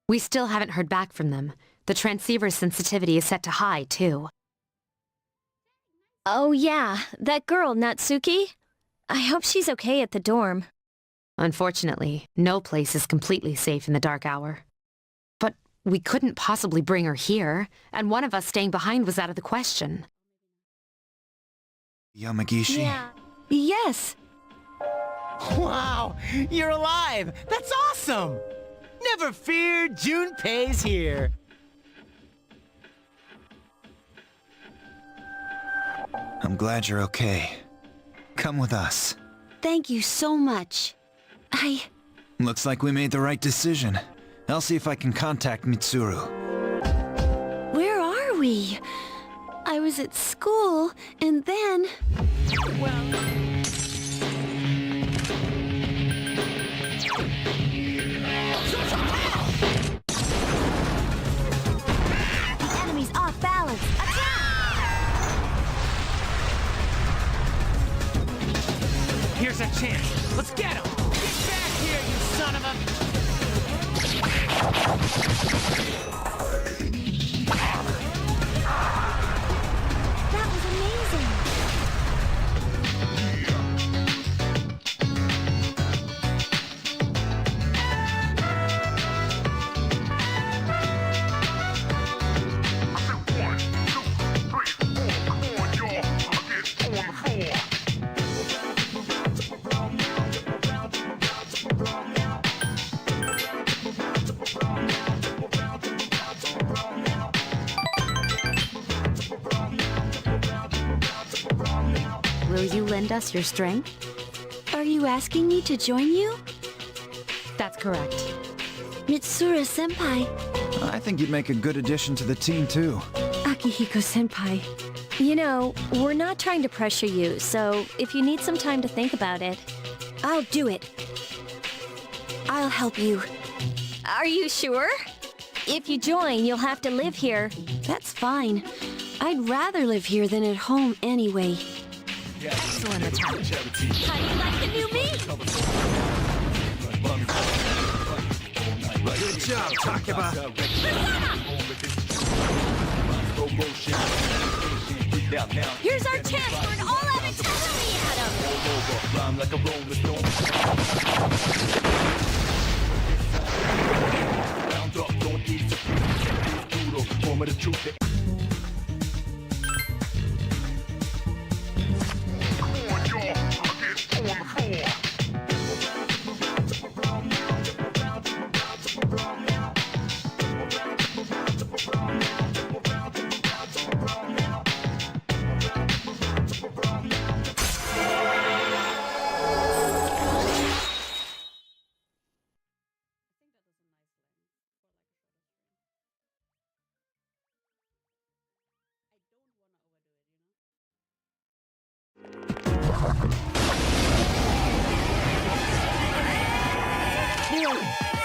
We still haven't heard back from them. The transceiver's sensitivity is set to high, too. Oh yeah, that girl, Natsuki? I hope she's okay at the dorm. Unfortunately, no place is completely safe in the dark hour. But we couldn't possibly bring her here, and one of us staying behind was out of the question. Yamagishi? Yeah. Yes! Wow, you're alive! That's awesome! Never fear, Junpei's here. I'm glad you're okay. Come with us. Thank you so much. Looks like we made the right decision. I'll see if I can contact Mitsuru. Where are we? I was at school, and then... The enemy's off balance. Attack! Here's our chance. Let's get him! Get back here, you son of a... That was amazing! Will you lend us your strength? Are you asking me to join you? That's correct. Mitsuru-senpai. I think you'd make a good addition to the team, too. Akihiko-senpai. You know, we're not trying to pressure you, so if you need some time to think about it, I'll do it. I'll help you. Are you sure? If you join, you'll have to live here. That's fine. I'd rather live here than at home anyway. Excellent attack. How do you like the new me? Good job, Takeba. Here's our chance for an all-out attack on the atom!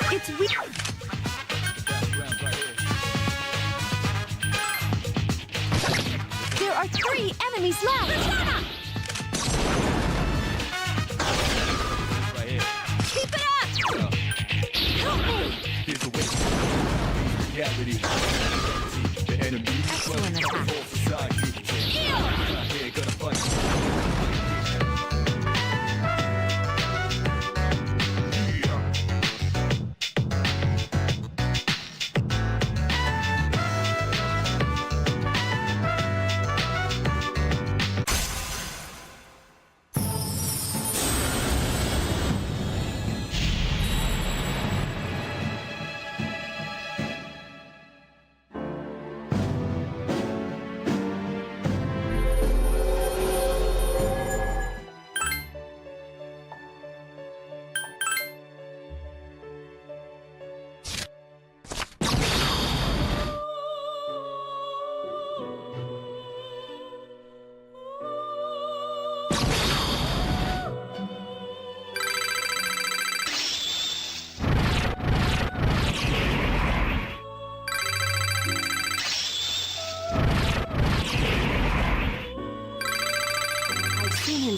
It's weird. There are 3 enemies left! Keep it up! Help me! Excellent attack.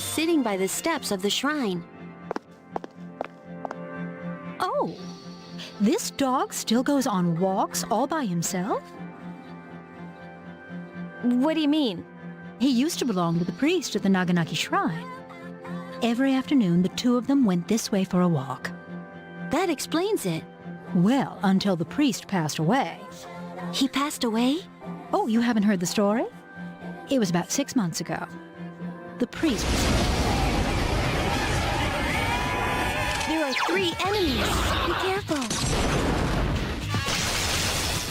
Sitting by the steps of the shrine. Oh, This dog still goes on walks all by himself? What do you mean? He used to belong to the priest at the Naganaki Shrine. Every afternoon, the two of them went this way for a walk. That explains it. Well, until the priest passed away. He passed away? Oh, you haven't heard the story? It was about 6 months ago. The priest was... There are 3 enemies. Be careful.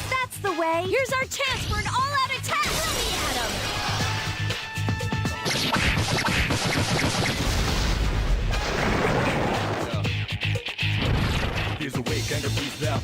That's the way. Here's our chance for an all-out attack. Let me at him. Here's a wake and a breeze out.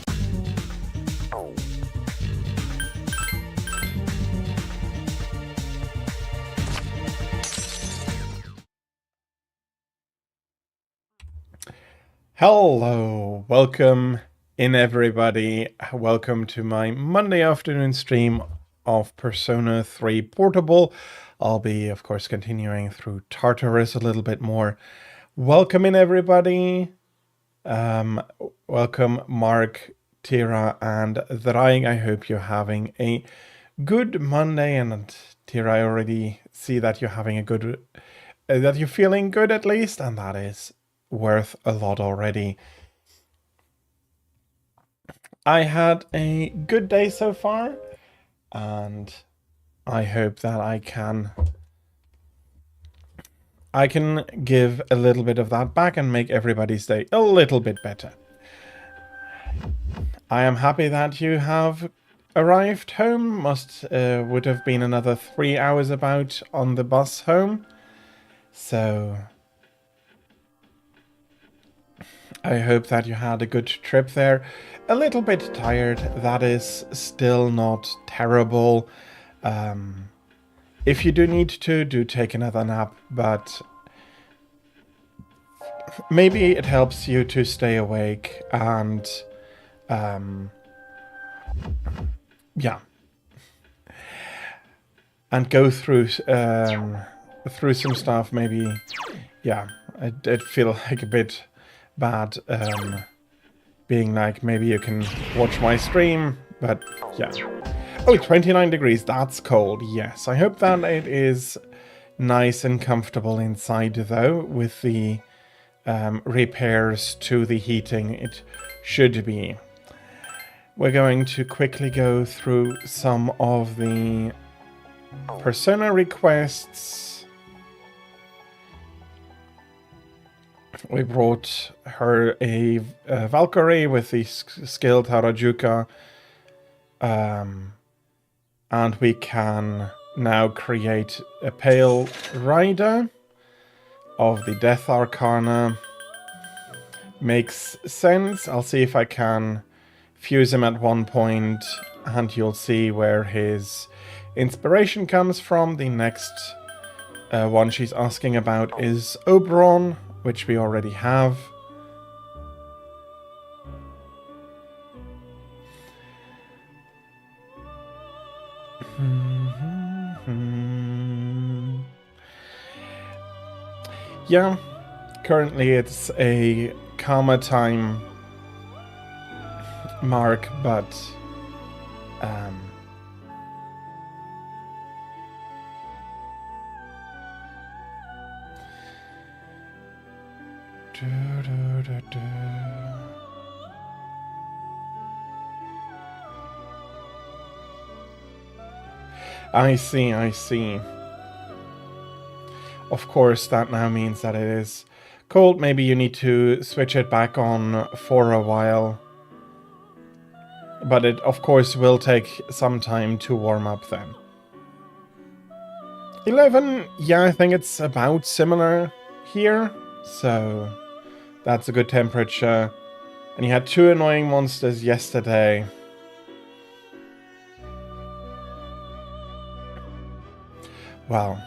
Hello, welcome in everybody. Welcome to my Monday afternoon stream of Persona 3 Portable. I'll be, of course, continuing through Tartarus a little bit more. Welcome in everybody. Welcome Mark, Tira, and Draig. I hope you're having a good Monday. And Tira, I already see that you're having a good, that you're feeling good at least, and that is worth a lot already. I had a good day so far, and I hope that I can give a little bit of that back and make everybody's day a little bit better. I am happy that you have arrived home. Would have been another 3 hours about on the bus home. So I hope that you had a good trip there. A little bit tired, that is still not terrible. If you do need to, do take another nap, but maybe it helps you to stay awake and yeah, and go through some stuff. Maybe, yeah, I'd feel like a bit bad being like, maybe you can watch my stream, but yeah. Oh, 29 degrees, that's cold. Yes, I hope that it is nice and comfortable inside though, with the repairs to the heating. It should be. We're going to quickly go through some of the Persona requests. We brought her a Valkyrie with the skill Tarajuka. And we can now create a Pale Rider of the Death Arcana. Makes sense. I'll see if I can fuse him at one point, and you'll see where his inspiration comes from. The next one she's asking about is Oberon, which we already have. Yeah, currently it's a Karma time mark, but I see. Of course, that now means that it is cold. Maybe you need to switch it back on for a while. But it, of course, will take some time to warm up then. 11, yeah, I think it's about similar here. So that's a good temperature. And you had 2 annoying monsters yesterday. Well,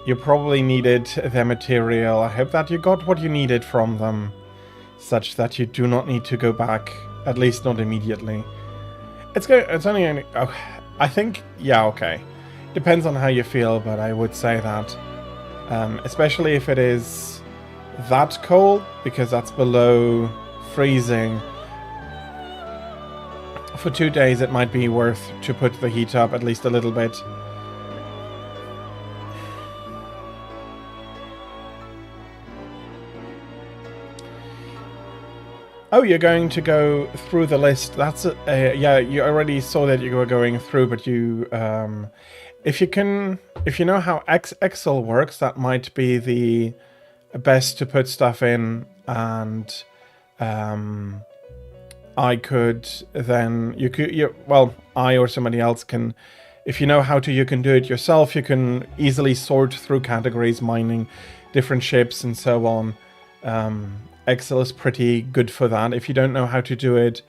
you probably needed their material. I hope that you got what you needed from them, such that you do not need to go back, at least not immediately. It's only, oh, I think, yeah, okay. Depends on how you feel, but I would say that, especially if it is that cold because that's below freezing. For 2 days it might be worth to put the heat up at least a little bit. Oh, you're going to go through the list. That's yeah, you already saw that you were going through, but you if you know how Excel works, that might be the best to put stuff in, and I could then I or somebody else can, if you know how to, you can do it yourself. You can easily sort through categories, mining different ships and so on. Excel is pretty good for that. If you don't know how to do it,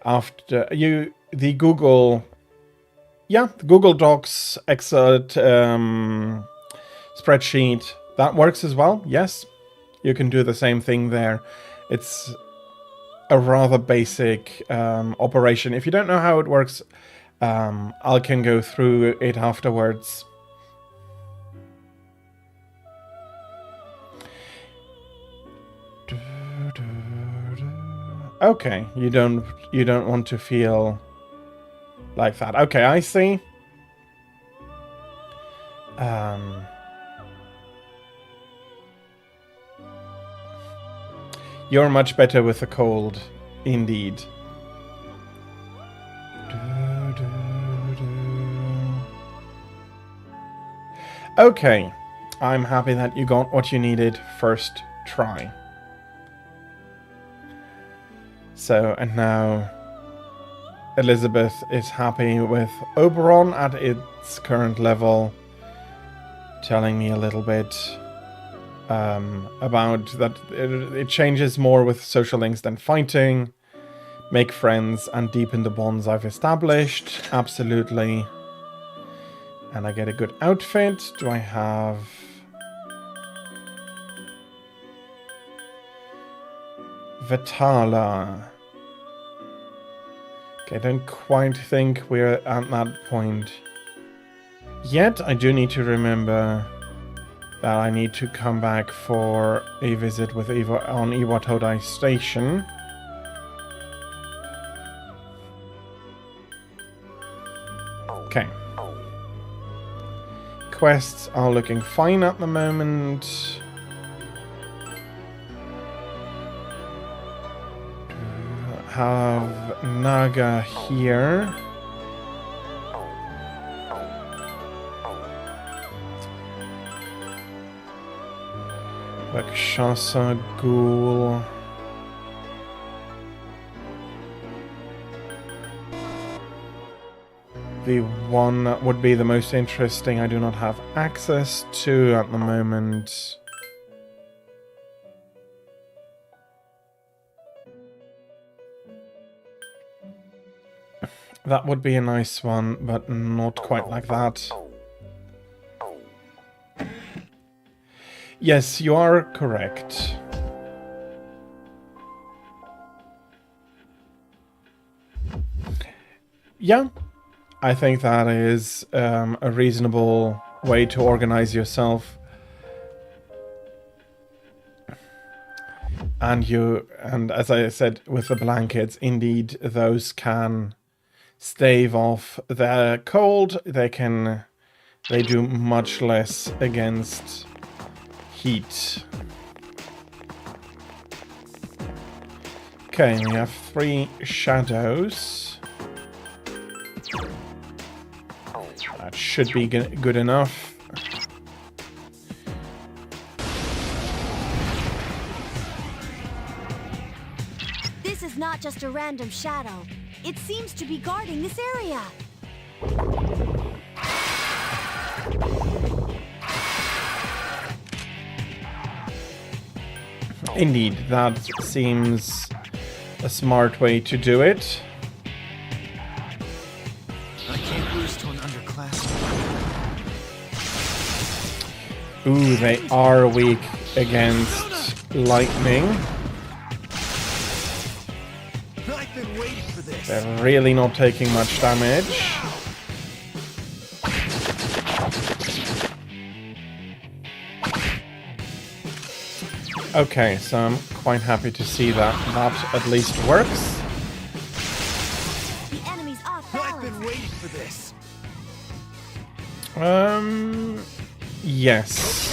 after the Google Docs Excel spreadsheet, that works as well. Yes, you can do the same thing there. It's a rather basic operation. If you don't know how it works, I can go through it afterwards. Okay, you don't want to feel like that. Okay, I see. You're much better with the cold, indeed. Okay, I'm happy that you got what you needed first try. So, and now Elizabeth is happy with Oberon at its current level, telling me a little bit about that it changes more with social links than fighting, make friends and deepen the bonds I've established. Absolutely. And I get a good outfit. Do I have... Vitala. Okay, I don't quite think we're at that point yet. I do need to remember that I need to come back for a visit with Eva on Iwatodai Station. Okay. Quests are looking fine at the moment. Have Naga here. Rakshasa Ghoul. The one that would be the most interesting I do not have access to at the moment. That would be a nice one, but not quite like that. Yes, you are correct. Yeah, I think that is a reasonable way to organize yourself. And as I said, with the blankets, indeed, those can stave off the cold. They do much less against heat. Okay, we have 3 shadows. That should be good enough. This is not just a random shadow. It seems to be guarding this area. Indeed, that seems a smart way to do it. I can't lose to an underclassman. Ooh, they are weak against lightning. I've been waiting for this. They're really not taking much damage. Okay, so I'm quite happy to see that that at least works. The enemy's off I've been balance. waiting for this. Yes.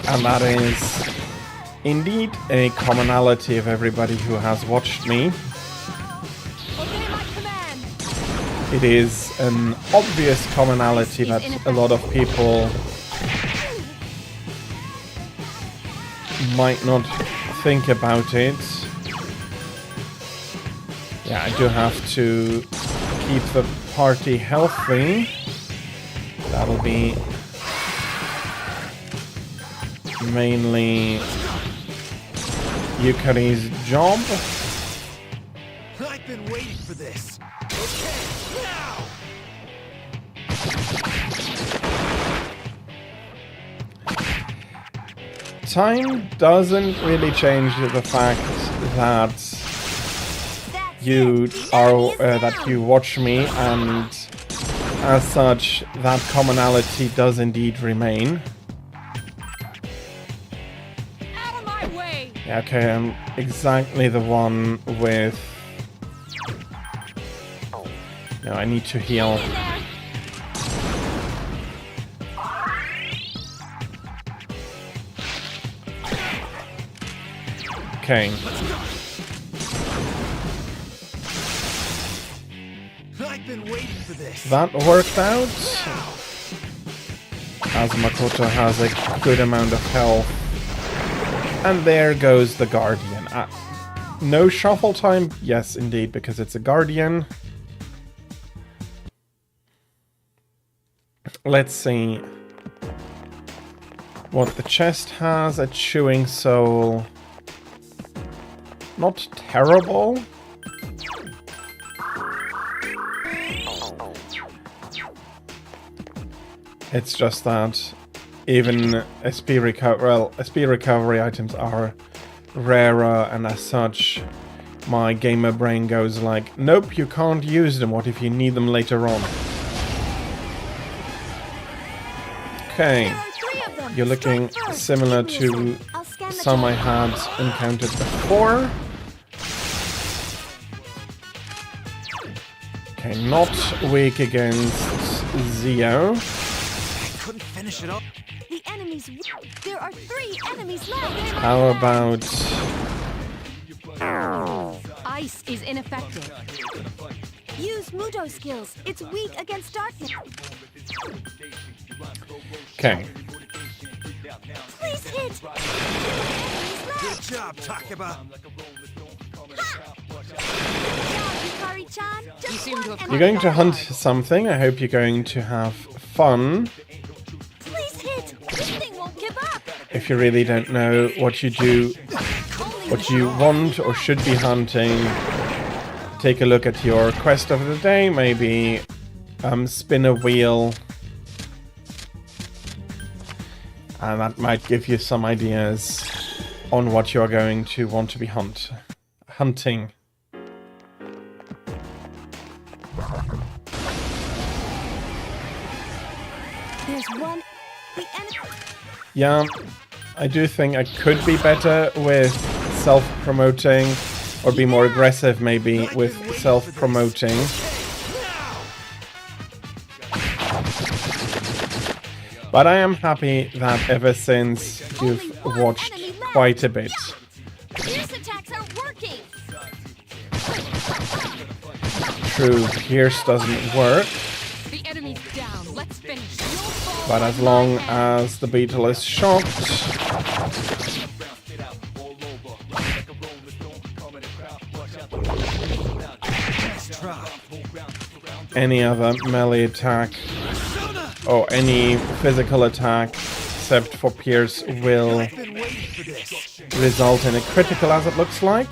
And that is indeed a commonality of everybody who has watched me. Obey my command. It is an obvious commonality that a lot of people might not think about it. Yeah, I do have to keep the party healthy. That'll be mainly Yukari's job. I've been waiting for this. Okay, now. Time doesn't really change the fact that you are that you watch me, and as such, that commonality does indeed remain. Out of my way. Yeah, okay, I'm exactly the one with. No, I need to heal. In there. Okay. I've been waiting for this. That worked out. As Makoto has a good amount of health. And there goes the Guardian. No shuffle time? Yes, indeed, because it's a Guardian. Let's see what the chest has. A Chewing Soul. Not terrible. It's just that even SP recovery items are rarer, and as such, my gamer brain goes like, nope, you can't use them. What if you need them later on? Okay, There are 3 of them. you're looking Strike first. similar Give me a to second. I'll scan the some I channel. had encountered before. Okay, not weak against Zio. I couldn't finish it up. The enemies. There are 3 enemies left. How about... Ice is ineffective. Use Mudo skills. It's weak against darkness. Okay, Please hit. Good job, Takeba. Yukari-chan. You seem to have you're going to hunt something. I hope you're going to have fun. Please hit. This thing won't give up. If you really don't know what you do, what you want or should be hunting, take a look at your quest of the day. Maybe spin a wheel, and that might give you some ideas on what you are going to want to be hunting. There's one. The enemy. Yeah, I do think I could be better with self-promoting, or be more aggressive maybe with self-promoting. But I am happy that ever since you've watched quite a bit. Pierce attacks are working. True, Pierce doesn't work, The enemy's down. Let's finish. but as long as the beetle is shocked, any other melee attack or any physical attack except for Pierce will result in a critical, as it looks like.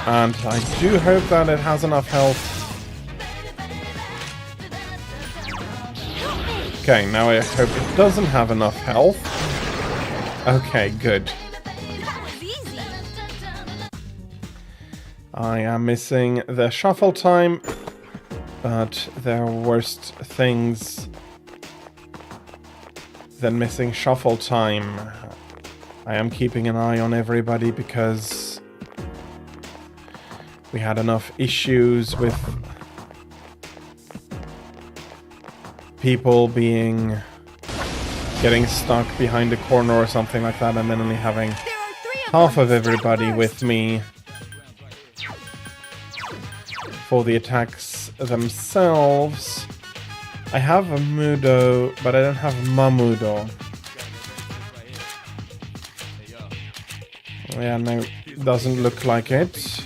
And I do hope that it has enough health. Okay, now I hope it doesn't have enough health. Okay, good. That was easy. I am missing the shuffle time. but there are worse things than missing shuffle time. I am keeping an eye on everybody because we had enough issues with people getting stuck behind a corner or something like that, and then only having half of everybody with me for the attacks themselves. I have a Mudo, but I don't have Mamudo. Yeah, no, doesn't look like it.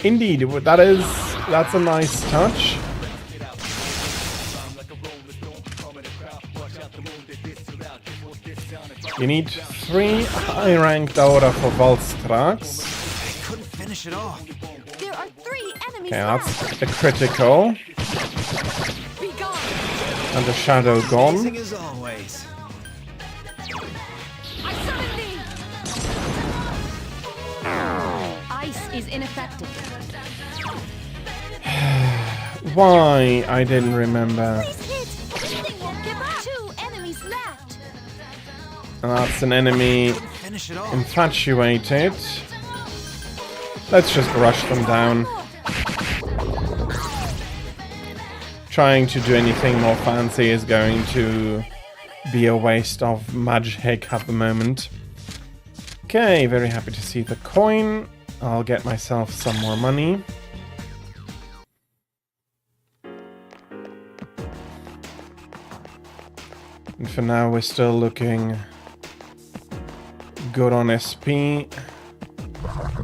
Indeed, that's a nice touch. You need 3 high-ranked Aura for Valstrax. I couldn't finish it off. There are 3 enemies Okay, left. that's a critical. Be gone. And a shadow gone. Amazing as always. I summon thee. Ice is ineffective. Why? I didn't remember. Please hit. They won't give up. 2 enemies left. And that's an enemy Finish it off. infatuated. Let's just rush them down. Trying to do anything more fancy is going to be a waste of magic at the moment. Okay, very happy to see the coin. I'll get myself some more money. And for now, we're still looking good on SP.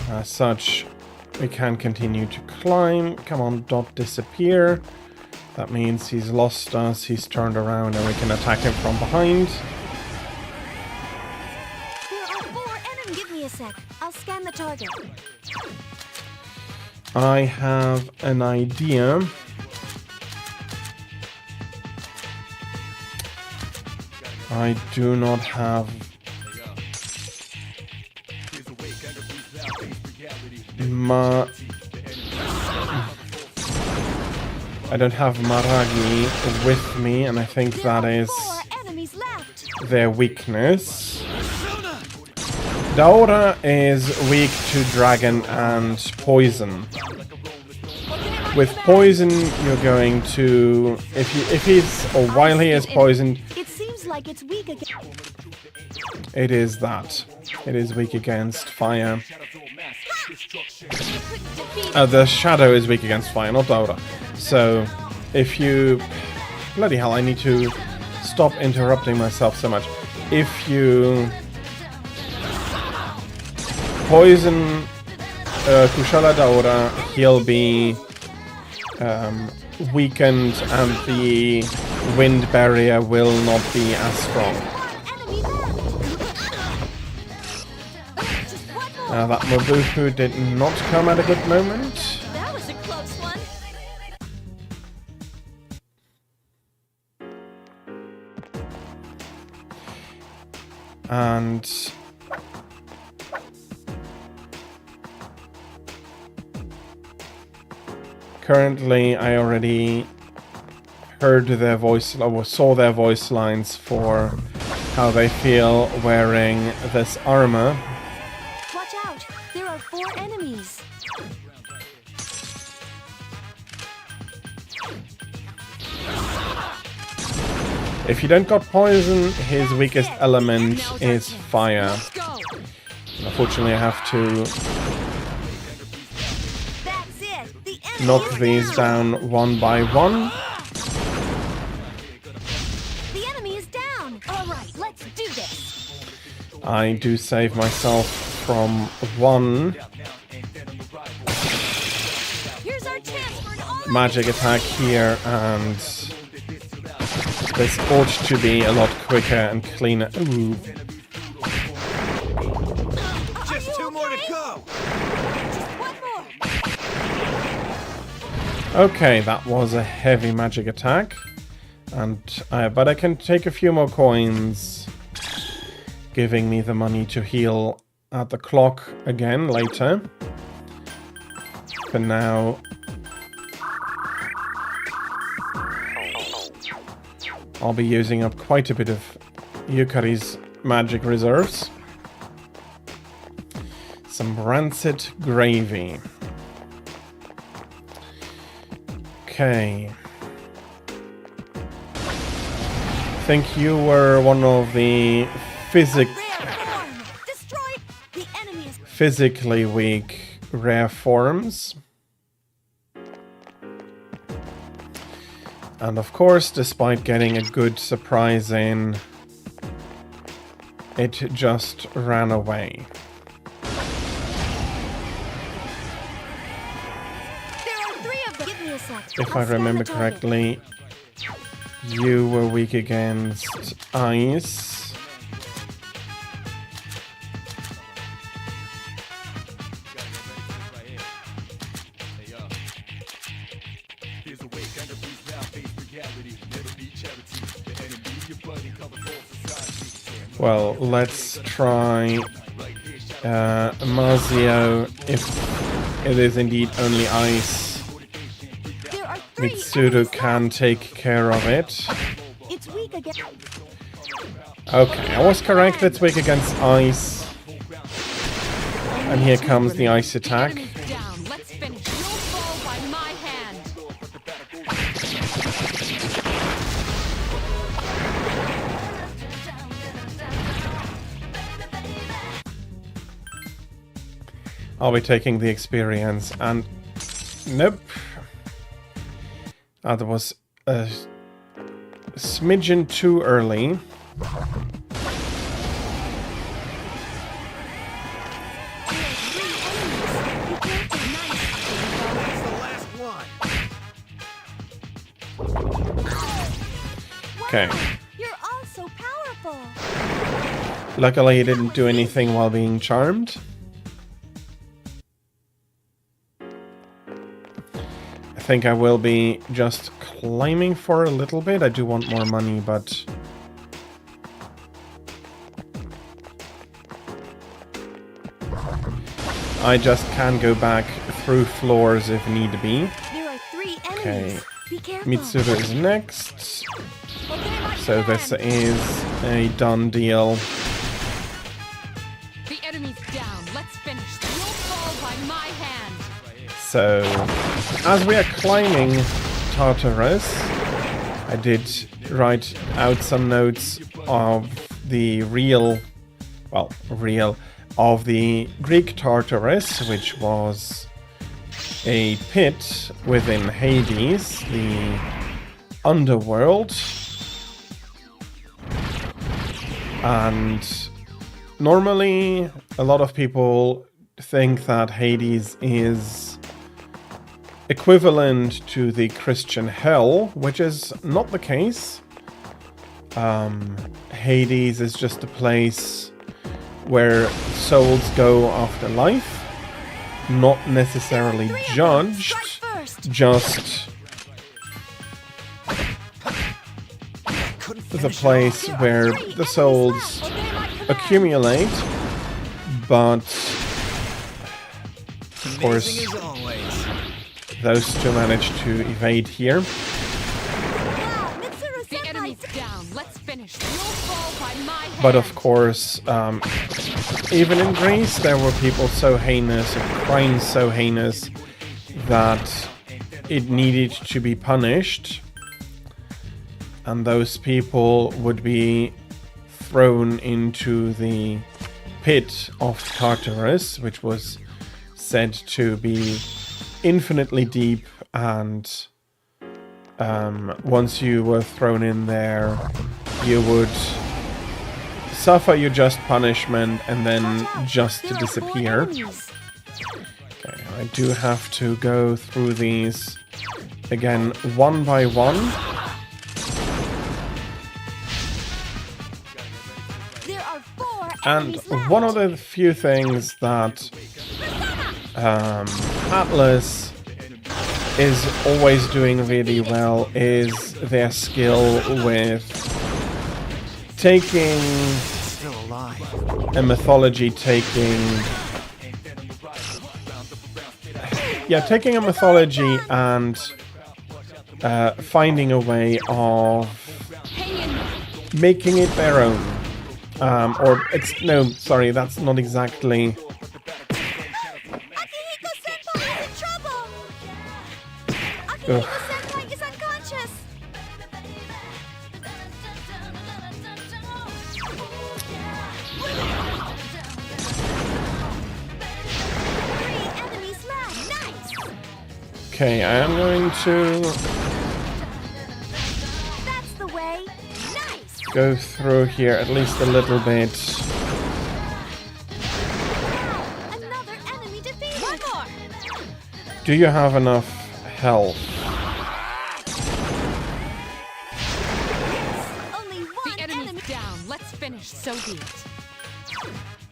As such, we can continue to climb. Come on, don't disappear. That means he's lost us, he's turned around, and we can attack him from behind. There are 4 enemies. Give me a sec. I'll scan the target. I have an idea. I do not have I don't have Maragi with me, and I think that is 4 enemies left. their weakness. Daura is weak to dragon and poison. With poison, you're going to if he's or while he is poisoned, It seems like it's weak again. it is that. It is weak against fire. The shadow is weak against fire, not Daura. So, if you... Bloody hell, I need to stop interrupting myself so much. If you poison Kushala Daura, he'll be weakened and the wind barrier will not be as strong. Enemy left. Just one more. Now that Mabufu did not come at a good moment. That was a close one. And currently I already heard their voice or saw their voice lines for how they feel wearing this armor. Watch out. There are 4 enemies. If you don't got poison, his weakest element is fire. Unfortunately, I have to That's it. The enemy knock is these down. down one by one. The enemy is down. All right, let's do this. I do save myself from one Here's our chance for an all-out magic attack here, and this ought to be a lot quicker and cleaner. Ooh. Just 2 more to go. Just one more. Okay, that was a heavy magic attack. And but I can take a few more coins, giving me the money to heal at the clock again later. For now, I'll be using up quite a bit of Yukari's magic reserves. Some rancid gravy. Okay. I think you were one of the physically weak rare forms. And of course, despite getting a good surprise in, it just ran away. If I remember correctly, you were weak against ice. Well, let's try Mazio if it is indeed only ice. Mitsuru can take care of it. Okay, I was correct, it's weak against ice. And here comes the ice attack. I'll be taking the experience and... Nope. That was a smidgen too early. Okay. You're all so powerful. Luckily, he didn't do anything while being charmed. I think I will be just climbing for a little bit. I do want more money, but... I just can go back through floors if need be. There are 3 enemies. Okay. Be careful. Mitsuru is next. So this is a done deal. The enemy's down. Let's finish. You'll fall by my hand. So, as we are climbing Tartarus, I did write out some notes of the of the Greek Tartarus, which was a pit within Hades, the underworld. And normally, a lot of people think that Hades is equivalent to the Christian hell, which is not the case. Hades is just a place where souls go after life, not necessarily judged, just the place where the souls accumulate, but of course those two managed to evade here. The enemy's down. Let's finish. You'll fall by my hand. But of course, even in Greece, there were people so heinous and crimes so heinous that it needed to be punished. And those people would be thrown into the pit of Tartarus, which was said to be infinitely deep, and once you were thrown in there, you would suffer your just punishment and then just to disappear. Okay, I do have to go through these again one by one. And one of the few things that Atlas is always doing really well is their skill with taking Still alive. a mythology, taking a mythology and finding a way of making it their own. No, sorry, that's not exactly. Akihiko-senpai is in trouble! Ugh. Akihiko-senpai is unconscious! Three enemies left! Nice! Okay, I am going to That's the way! Nice! go through here at least a little bit. Another enemy defeated! One more! Do you have enough health? Only one The enemy! enemy's down. Let's finish, so be it.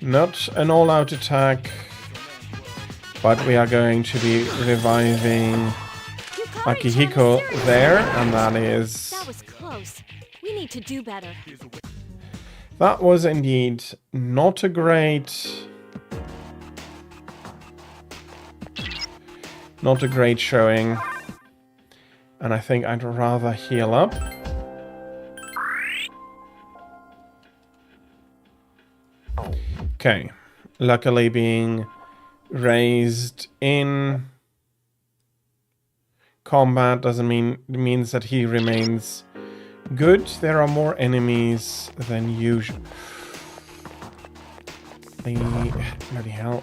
Not an all-out attack, but we are going to be reviving Akihiko there, and that is... That was close. We need to do better. That was indeed not a great... Not a great showing. And I think I'd rather heal up. Okay. Luckily being raised in combat doesn't means that he remains good. There are more enemies than usual. Bloody hell.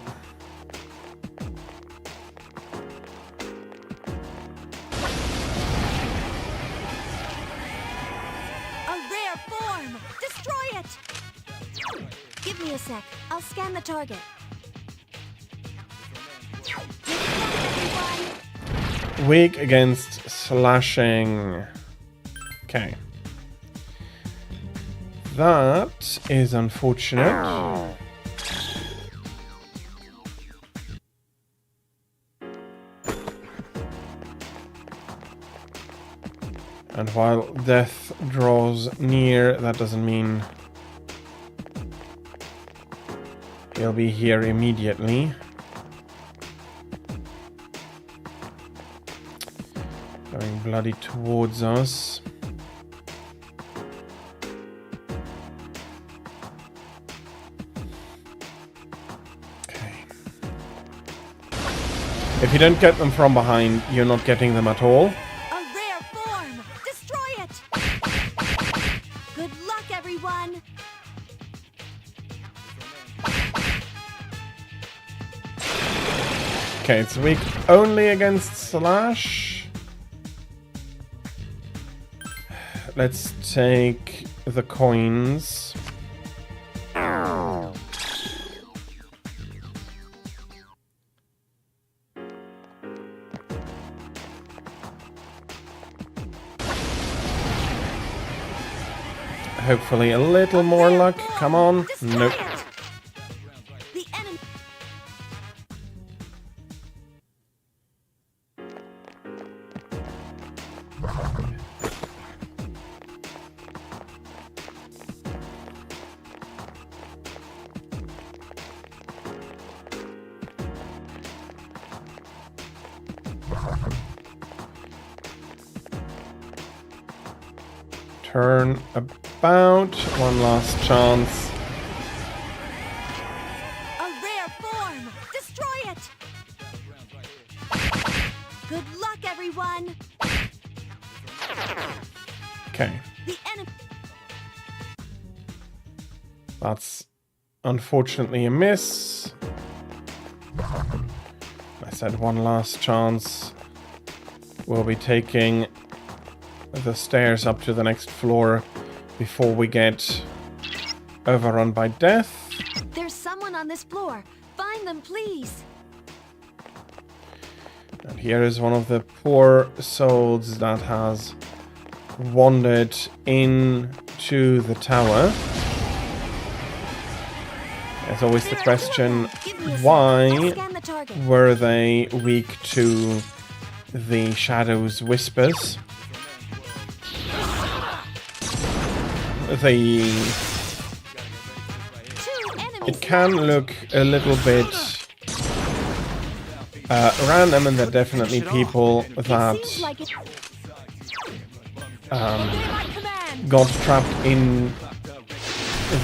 A rare form! Destroy it! Give me a sec. I'll scan the target. Good luck, everyone! Weak against slashing. Okay. That is unfortunate. And while death draws near, that doesn't mean he'll be here immediately. Going bloody towards us. Okay. If you don't get them from behind, you're not getting them at all. A rare form! Destroy it! Good luck, everyone! Okay, it's weak only against slash. Let's take the coins. Hopefully a little more luck. Come on. Nope. The enemy... Turn about. One last chance. A rare form! Destroy it! Good luck, everyone! Okay. The enemy... That's unfortunately a miss. I said one last chance. We'll be taking the stairs up to the next floor before we get overrun by death. There's someone on this floor. Find them, please. And here is one of the poor souls that has wandered into the tower. There's always the question, Give me a sec. I'll why scan the target. were they weak to the shadows' whispers. It can look a little bit random, and there are definitely people that got trapped in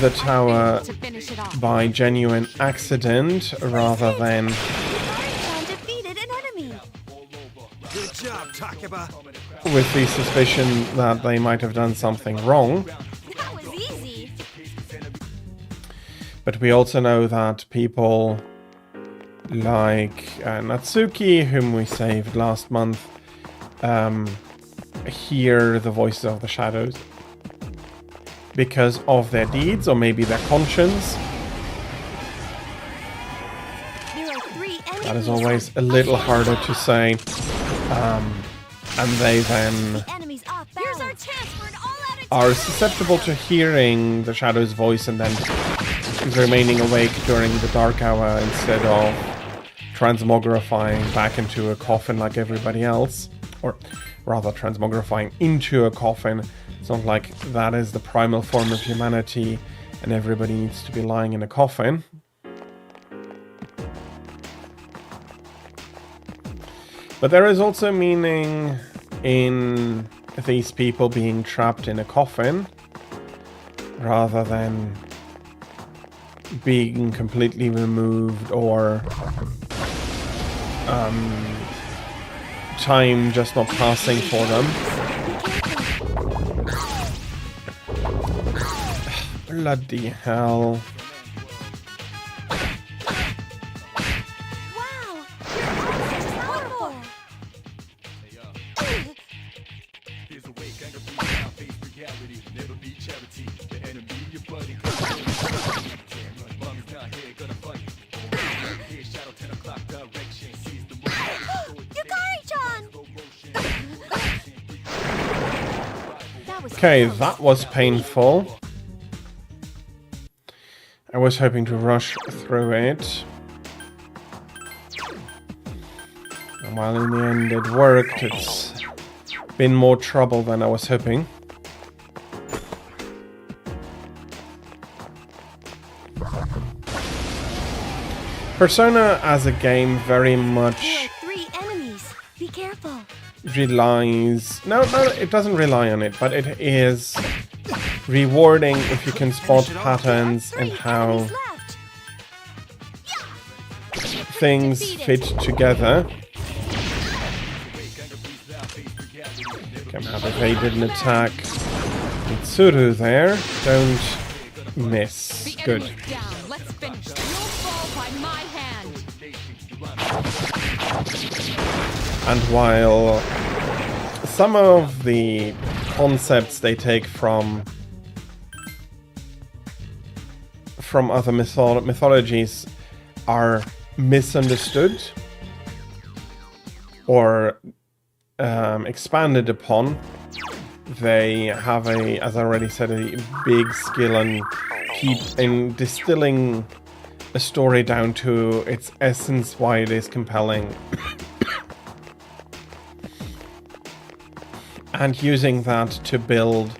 the tower To finish it off. by genuine accident rather than defeated an enemy. Good job, Takeba. with the suspicion that they might have done something wrong. That was easy. But we also know that people like Natsuki, whom we saved last month, hear the voices of the shadows because of their deeds, or maybe their conscience. There are 3 enemies. That is always a little harder to say. And they then Enemies off balance. Here's our chance for an all-out are susceptible to hearing the shadow's voice and then remaining awake during the dark hour instead of transmogrifying back into a coffin like everybody else. Or rather, transmogrifying into a coffin. It's not like that is the primal form of humanity and everybody needs to be lying in a coffin. But there is also meaning in these people being trapped in a coffin rather than being completely removed or time just not passing for them. Bloody hell. Wow! You're just powerful. Okay, that was painful. I was hoping to rush through it. And while in the end it worked, it's been more trouble than I was hoping. Persona as a game very much There are 3 enemies. Be careful. relies... No, it doesn't rely on it, but it is rewarding if you can spot patterns and how things fit together. Okay, I'm happy they didn't attack Mitsuru there. Don't miss. Good. Enemy's down. Let's finish. You'll fall by my hand. And while some of the concepts they take from other mythologies are misunderstood or expanded upon, they have as I already said, a big skill in distilling a story down to its essence, why it is compelling. And using that to build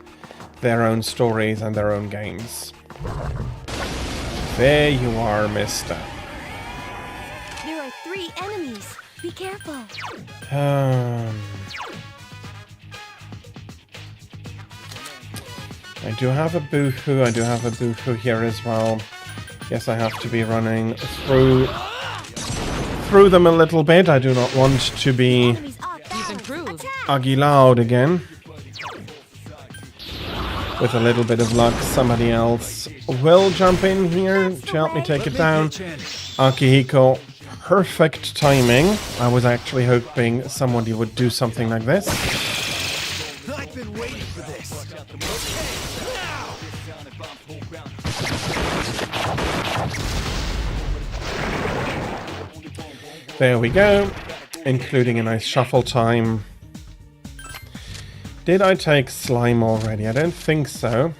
their own stories and their own games. There you are, mister. There are 3 enemies. Be careful. I do have a boohoo. I do have a boohoo here as well. Yes, I have to be running through them a little bit. I do not want to be Enemies off balance. improved. Attack. Aguilau'd again. With a little bit of luck, somebody else will jump in here to help me take it down. Akihiko, perfect timing. I was actually hoping somebody would do something like this. I've been waiting for this. There we go, including a nice shuffle time. Did I take slime already? I don't think so.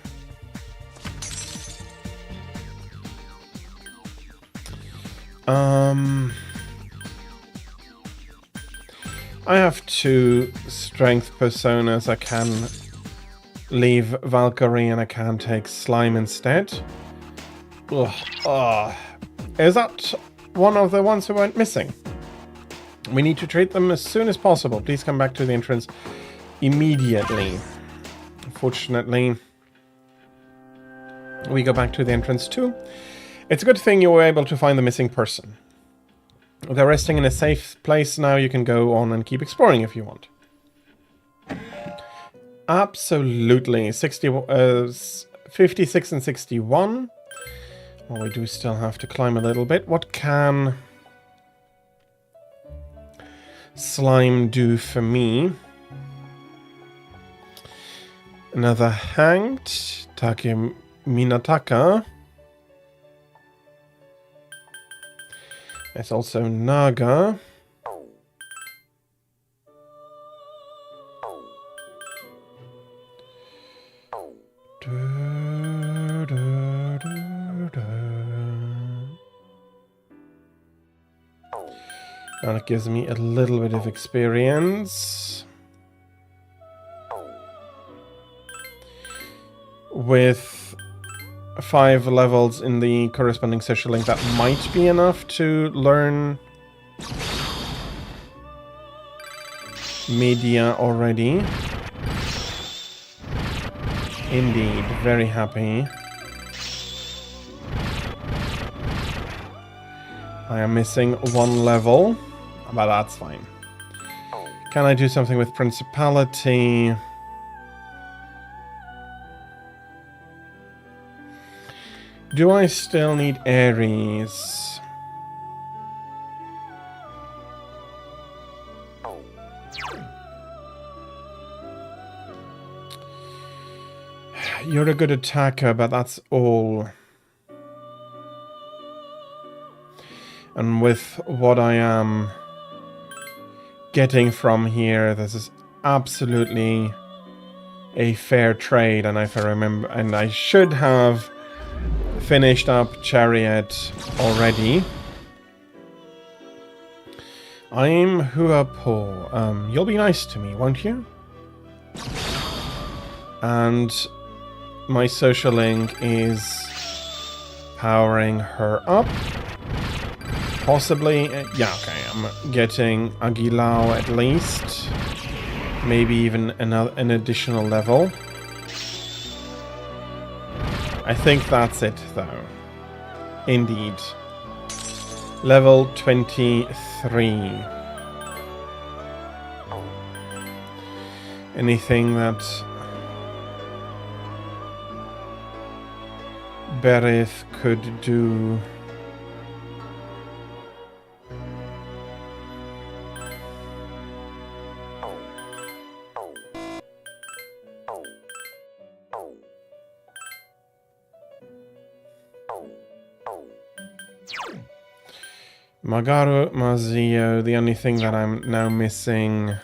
I have 2 strength personas. I can leave Valkyrie and I can take Slime instead. Ugh. Is that one of the ones who went missing? We need to treat them as soon as possible. Please come back to the entrance immediately. Unfortunately, we go back to the entrance too. It's a good thing you were able to find the missing person. They're resting in a safe place now. You can go on and keep exploring if you want. Absolutely. 56 and 61. Well, we do still have to climb a little bit. What can Slime do for me? Another hanged. Take Minataka. There's also Naga. And it gives me a little bit of experience. With 5 levels in the corresponding social link, that might be enough to learn media already. Indeed, very happy. I am missing 1 level, but that's fine. Can I do something with Principality? Do I still need Ares? You're a good attacker, but that's all. And with what I am getting from here, this is absolutely a fair trade. And if I remember, and I should have finished up Chariot already. I'm Huapo. You'll be nice to me, won't you? And my social link is powering her up. Possibly, yeah, okay, I'm getting Agilao at least. Maybe even an additional level. I think that's it, though. Indeed. Level 23. Anything that Berith could do? Magaru, Mazio, the only thing that I'm now missing.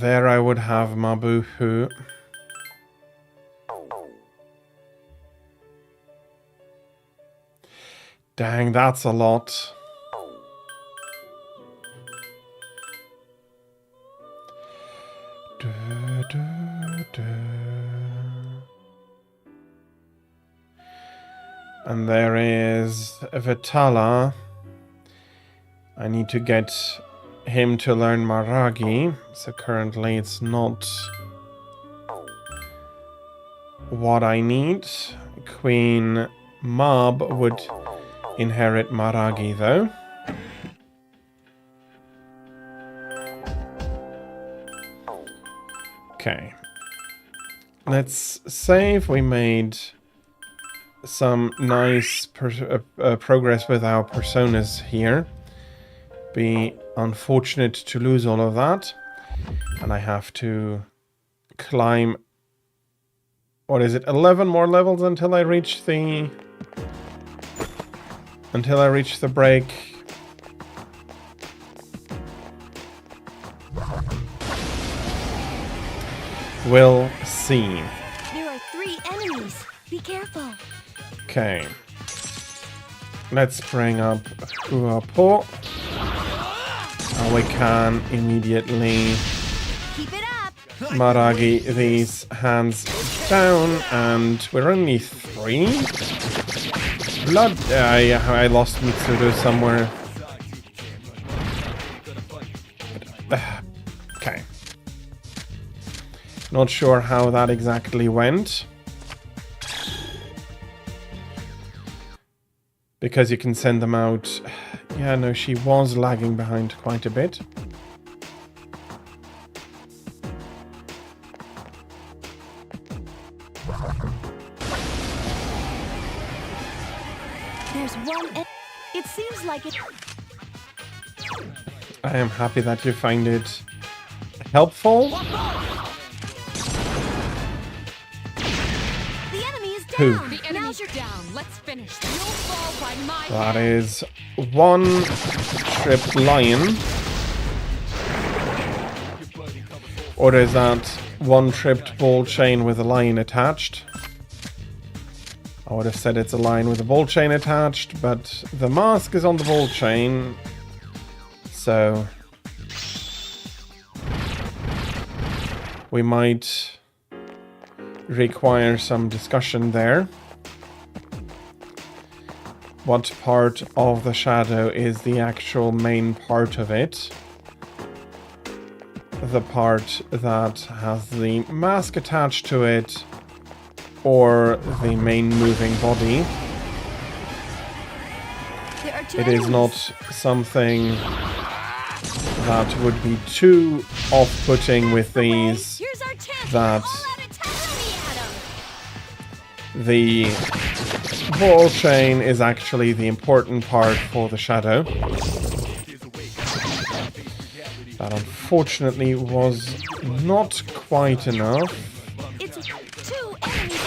There I would have Mabuhu. Dang, that's a lot. And there is Vitala. I need to get him to learn Maragi. So currently it's not what I need. Queen Mab would inherit Maragi though. Okay. Let's save. We made some nice progress with our personas here. Be unfortunate to lose all of that. And I have to climb, what is it, 11 more levels until I reach the break. We'll see. There are 3 enemies. careful. Okay. Let's bring up Huapo. And we can immediately Keep it up. Maragi these hands down, and we're only 3. Blood. I lost Mitsuru somewhere. Okay. Not sure how that exactly went. Because you can send them out. Yeah, no, she was lagging behind quite a bit. There's one. It seems like it. I am happy that you find it helpful. The enemy is Who? down. The enemy's down. Let's finish. You'll fall by my That hand. is 1 tripped lion. Or is that 1 tripped ball chain with a lion attached? I would have said it's a lion with a ball chain attached, but the mask is on the ball chain. So we might require some discussion there. What part of the shadow is the actual main part of it? The part that has the mask attached to it, or the main moving body? There are 2 It is enemies. not something that would be too off-putting with these. Here's our chance. That All out attack. Let me at 'em. the ball chain is actually the important part for the shadow. That unfortunately was not quite enough. It's 2 enemies.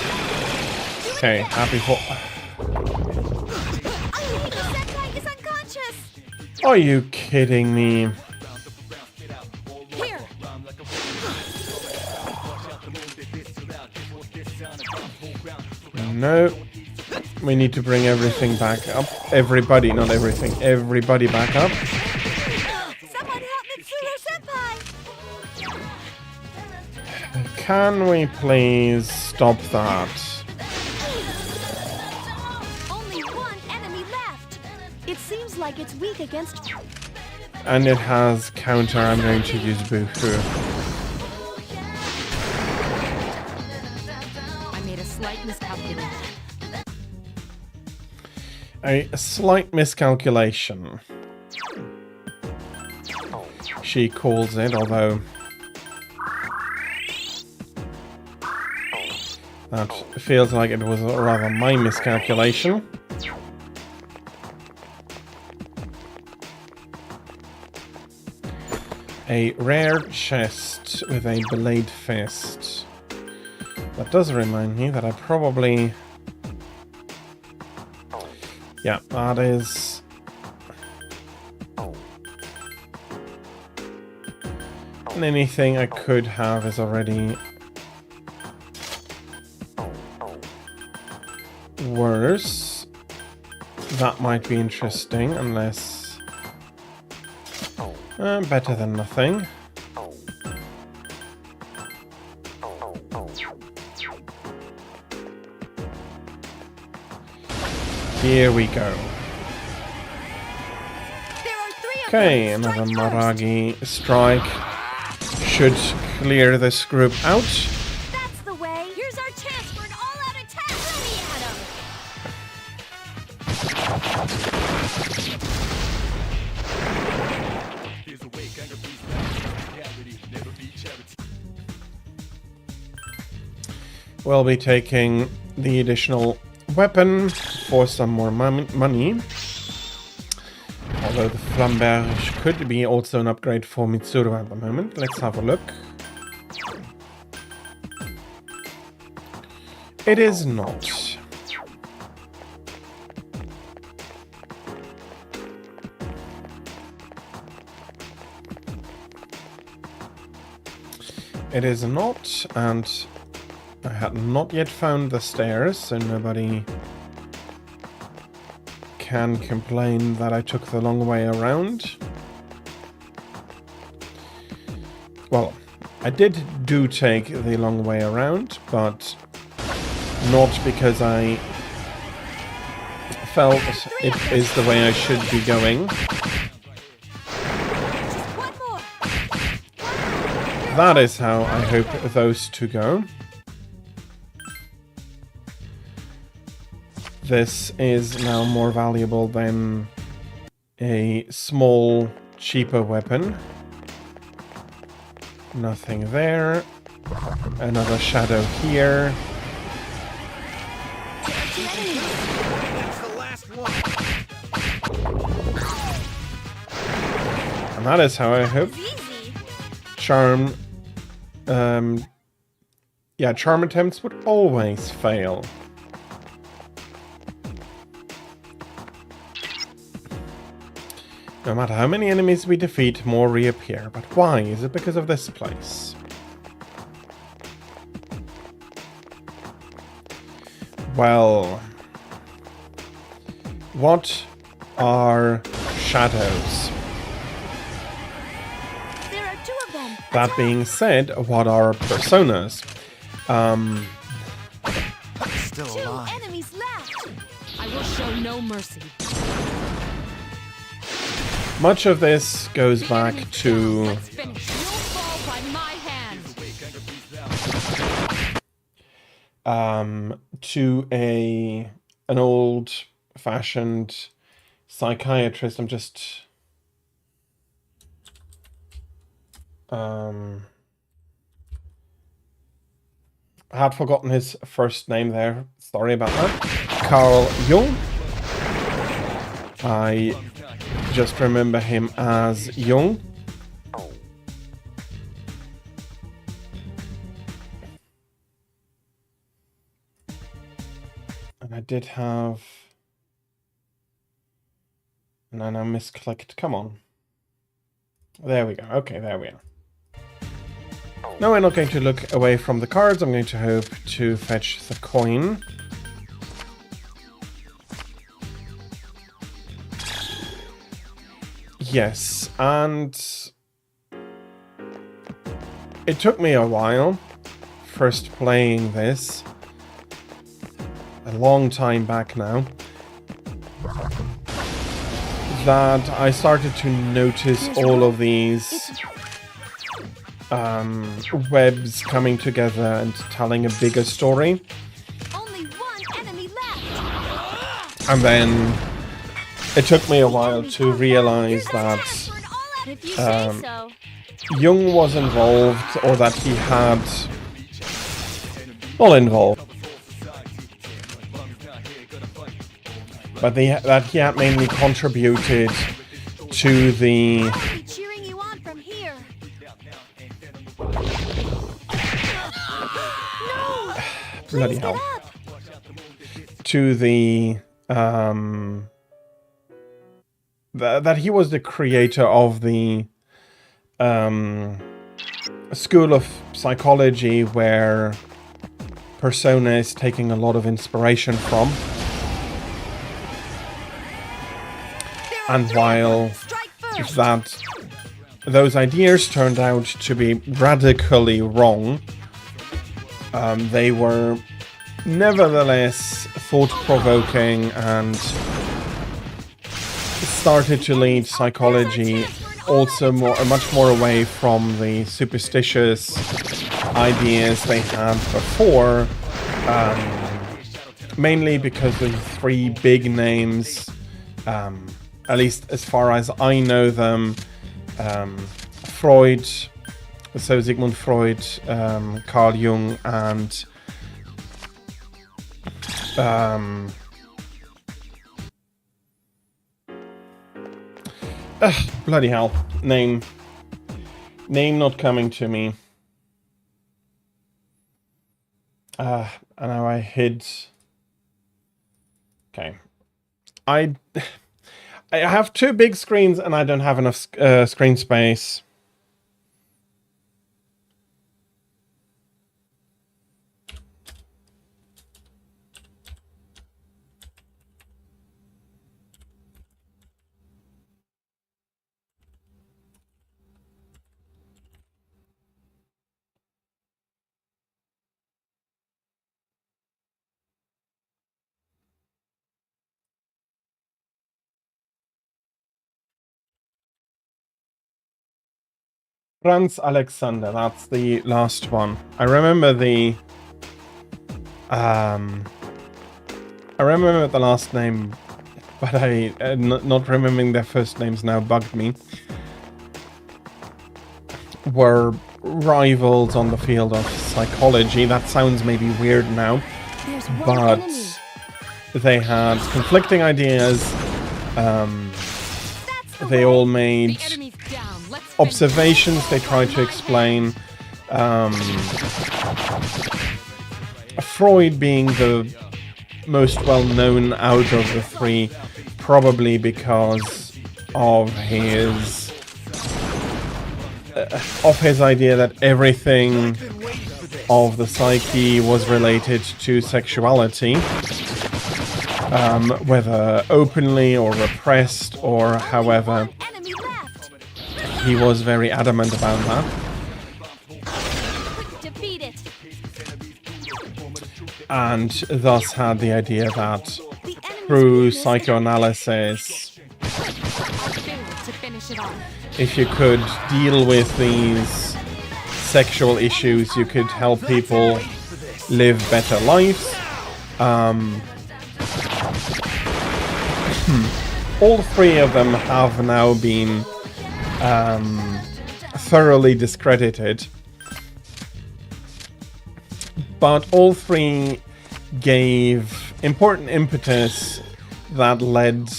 Okay, happy for... The Senpai is unconscious. Are you kidding me? Here. No. We need to bring everything back up. Everybody, not everything. Everybody back up. Someone help Mitsuru Senpai. Can we please stop that? Only 1 enemy left. It seems like it's weak against. And it has counter. I'm going to use Bufu. I made a slight miscalculation. A slight miscalculation, she calls it, although that feels like it was rather my miscalculation. A rare chest with a blade fist. That does remind me that I probably... Yeah, that is... And anything I could have is already... worse. That might be interesting, unless... better than nothing. Here we go. There are 3 of Okay, them. another Strike first. Maragi strike should clear this group out. That's the way. Here's our chance for an all-out attack. Let me at 'em. We'll be taking the additional weapon for some more money. Although the flamberge could be also an upgrade for Mitsuru at the moment. Let's have a look. It is not. It is not, and I had not yet found the stairs, so nobody can complain that I took the long way around. Well, I did take the long way around, but not because I felt it is the way I should be going. That is how I hope those two go. This is now more valuable than a small, cheaper weapon. Nothing there. Another shadow here. That's the last one. And that is how I hope charm... yeah, charm attempts would always fail. No matter how many enemies we defeat, more reappear. But why? Is it because of this place? Well... what are shadows? There are 2 of them. That being said, what are personas? Still 2 alive. enemies left. I will show no mercy. Much of this goes back to Let's finish. You'll fall by my hand. to an old-fashioned psychiatrist. I'm just I had forgotten his first name there. Sorry about that. Carl Jung. I just remember him as Jung. And I did have... and I now misclicked. Come on. There we go. Okay, there we are. Now we're not going to look away from the cards. I'm going to hope to fetch the coin. Yes, and it took me a while first playing this, a long time back now, that I started to notice all of these webs coming together and telling a bigger story. Only 1 enemy left. And then it took me a while to realize that If you say so. Jung was involved, or that he had... not involved. But that he had mainly contributed to the... I'll be cheering you on from here. No! bloody Please hell. get up. To the... that he was the creator of the school of psychology where Persona is taking a lot of inspiration from. And while Strike first. that those ideas turned out to be radically wrong, they were nevertheless thought-provoking and started to lead psychology also much more away from the superstitious ideas they had before, mainly because the 3 big names, at least as far as I know them, Freud, so Sigmund Freud, Carl Jung, and bloody hell, name not coming to me. And now I hid. Okay, I have 2 big screens and I don't have enough screen space. Franz Alexander, that's the last one. I remember the last name, but not remembering their first names now bugged me. Were rivals on the field of psychology. That sounds maybe weird now, There's one but enemy. they had conflicting ideas. They all made The enemy's down. Let's finish. observations they tried to explain. Freud being the most well-known out of the three, probably because of his idea that everything of the psyche was related to sexuality, whether openly or repressed or however. Enemy left. He was very adamant about that. Quick, defeat it. And thus had the idea that The enemy's through weakness- psychoanalysis, I failed to finish it off. if you could deal with these sexual issues, you could help people live better lives. All three of them have now been thoroughly discredited. But all three gave important impetus that led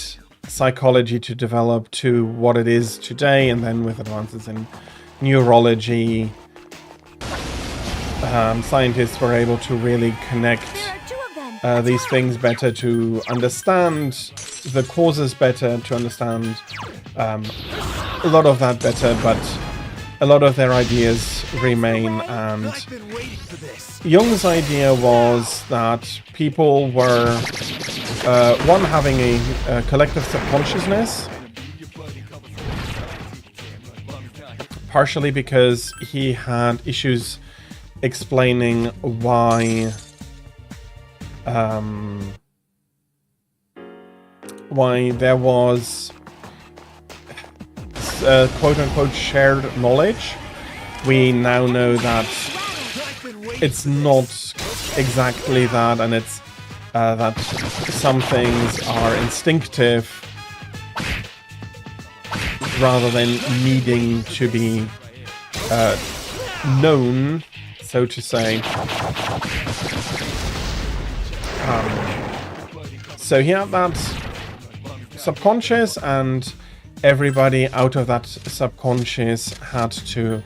psychology to develop to what it is today, and then with advances in neurology, scientists were able to really connect There are two of them. these things better, to understand the causes better, to understand a lot of that better, but a lot of their ideas remain. And I've been waiting for this. Jung's idea was that people were, one, having a collective subconsciousness, partially because he had issues explaining why there was quote-unquote shared knowledge. We now know that it's not exactly that, and it's that some things are instinctive rather than needing to be known, so to say. So he had that subconscious, and everybody out of that subconscious had to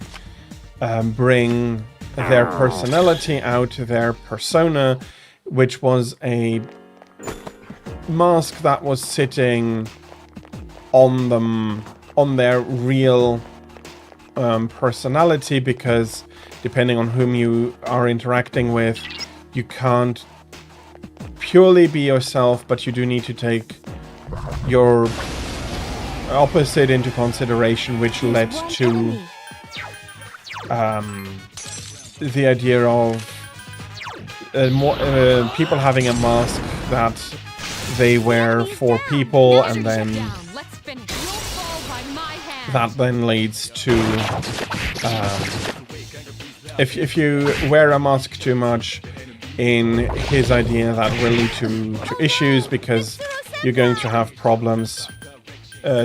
bring their personality out, their persona, which was a mask that was sitting on them, on their real personality, because depending on whom you are interacting with, you can't purely be yourself, but you do need to take your opposite into consideration, which led One to enemy. the idea of more people having a mask that they wear for people, and then Down. Let's finish. You'll fall by my hand. that then leads to if you wear a mask too much, in his idea, that will lead to issues, because you're going to have problems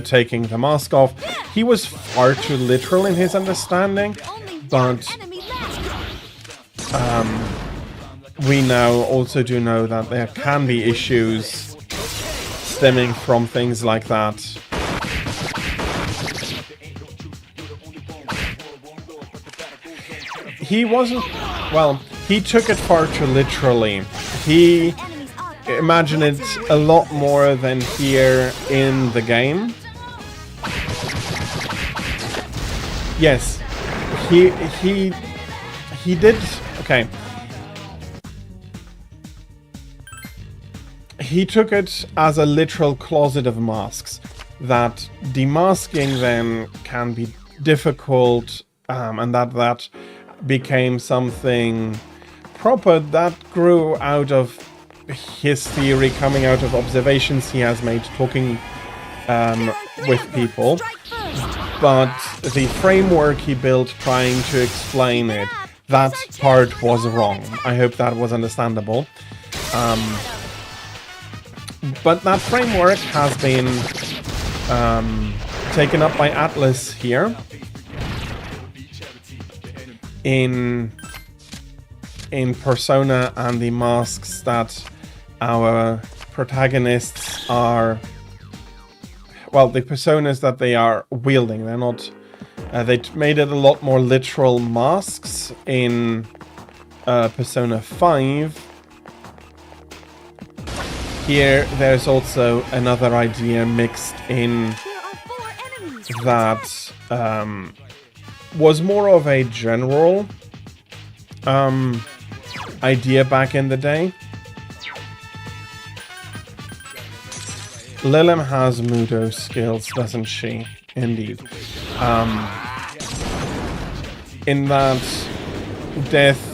taking the mask off. He was far too literal in his understanding, Only one but enemy left. we now also do know that there can be issues stemming from things like that. He wasn't, well, he took it far too literally. He Enemies are imagined it a lot more than here in the game. Yes, he did, okay. He took it as a literal closet of masks, that demasking them can be difficult, and that became something proper that grew out of his theory, coming out of observations he has made talking with people. Strike first. but the framework he built trying to explain it, that part was wrong. I hope that was understandable. But that framework has been taken up by Atlas here in Persona and the masks that our protagonists are, well, the personas that they are wielding. They're not, they made it a lot more literal masks in Persona 5. Here, there's also another idea mixed in that was more of a general idea back in the day. Lilem has Mudo skills, doesn't she? Indeed. In that death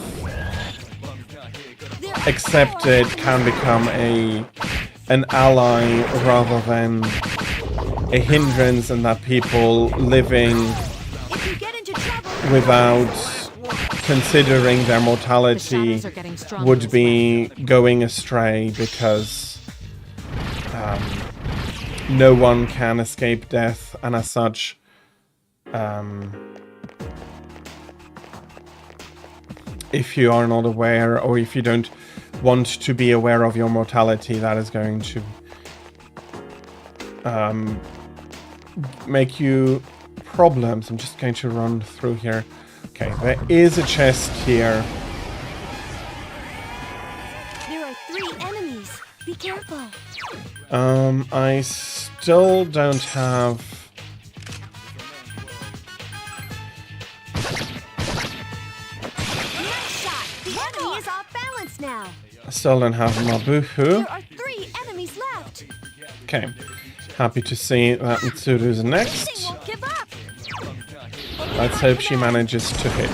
accepted can become an ally rather than a hindrance, and that people living without considering their mortality would be going astray because no one can escape death, and as such if you are not aware, or if you don't want to be aware of your mortality, that is going to make you problems. I'm just going to run through here. Okay, there is a chest here. There are 3 enemies. Be careful. I still don't have... Nice shot. The enemy is off balance now. I still don't have Mabuhu. There are 3 enemies left. Okay, happy to see that Mitsuru's They next. won't give up. Let's hope she manages to hit.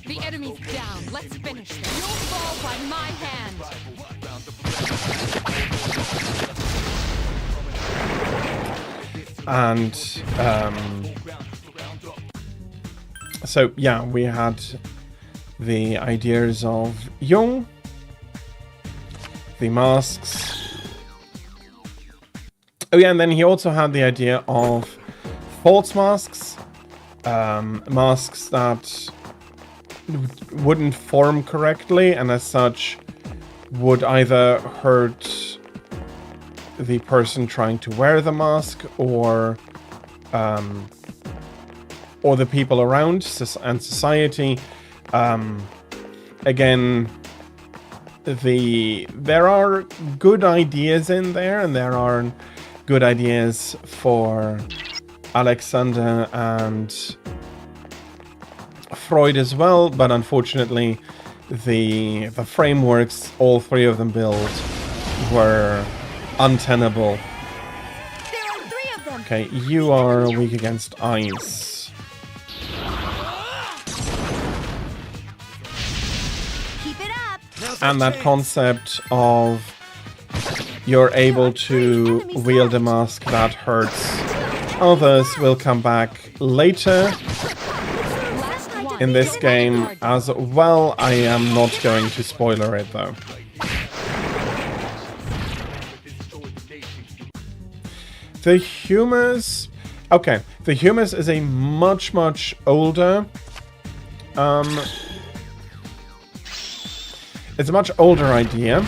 The enemy's down. Let's finish them. You'll fall by my hand. And so yeah, we had the ideas of Jung, the masks. Oh yeah, and then he also had the idea of false masks, masks that wouldn't form correctly, and as such would either hurt the person trying to wear the mask, or the people around and society. Again, there are good ideas in there, and there are good ideas for Alexander and Freud as well, but unfortunately the frameworks all 3 of them built were untenable. There are 3 of them. Okay, you are weak against ice. Keep it up. And that concept of you're able to wield a mask that hurts others will come back later in this game as well. I am not going to spoiler it though. The Humus... Okay, the Humus is a much older... it's a much older idea.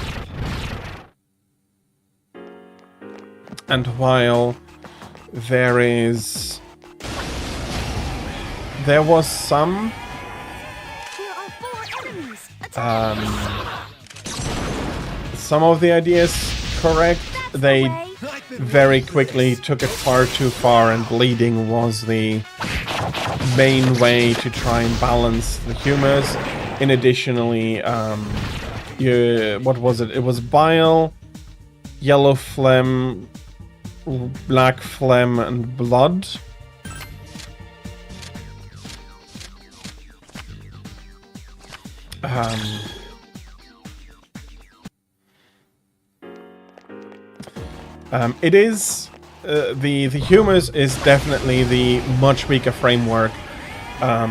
And while there was some There are 4 enemies. some of the ideas correct, they very quickly took it far too far, and bleeding was the main way to try and balance the humors. In additionally, what was it? It was bile, yellow phlegm, black phlegm, and blood. It is the humus is definitely the much weaker framework. There are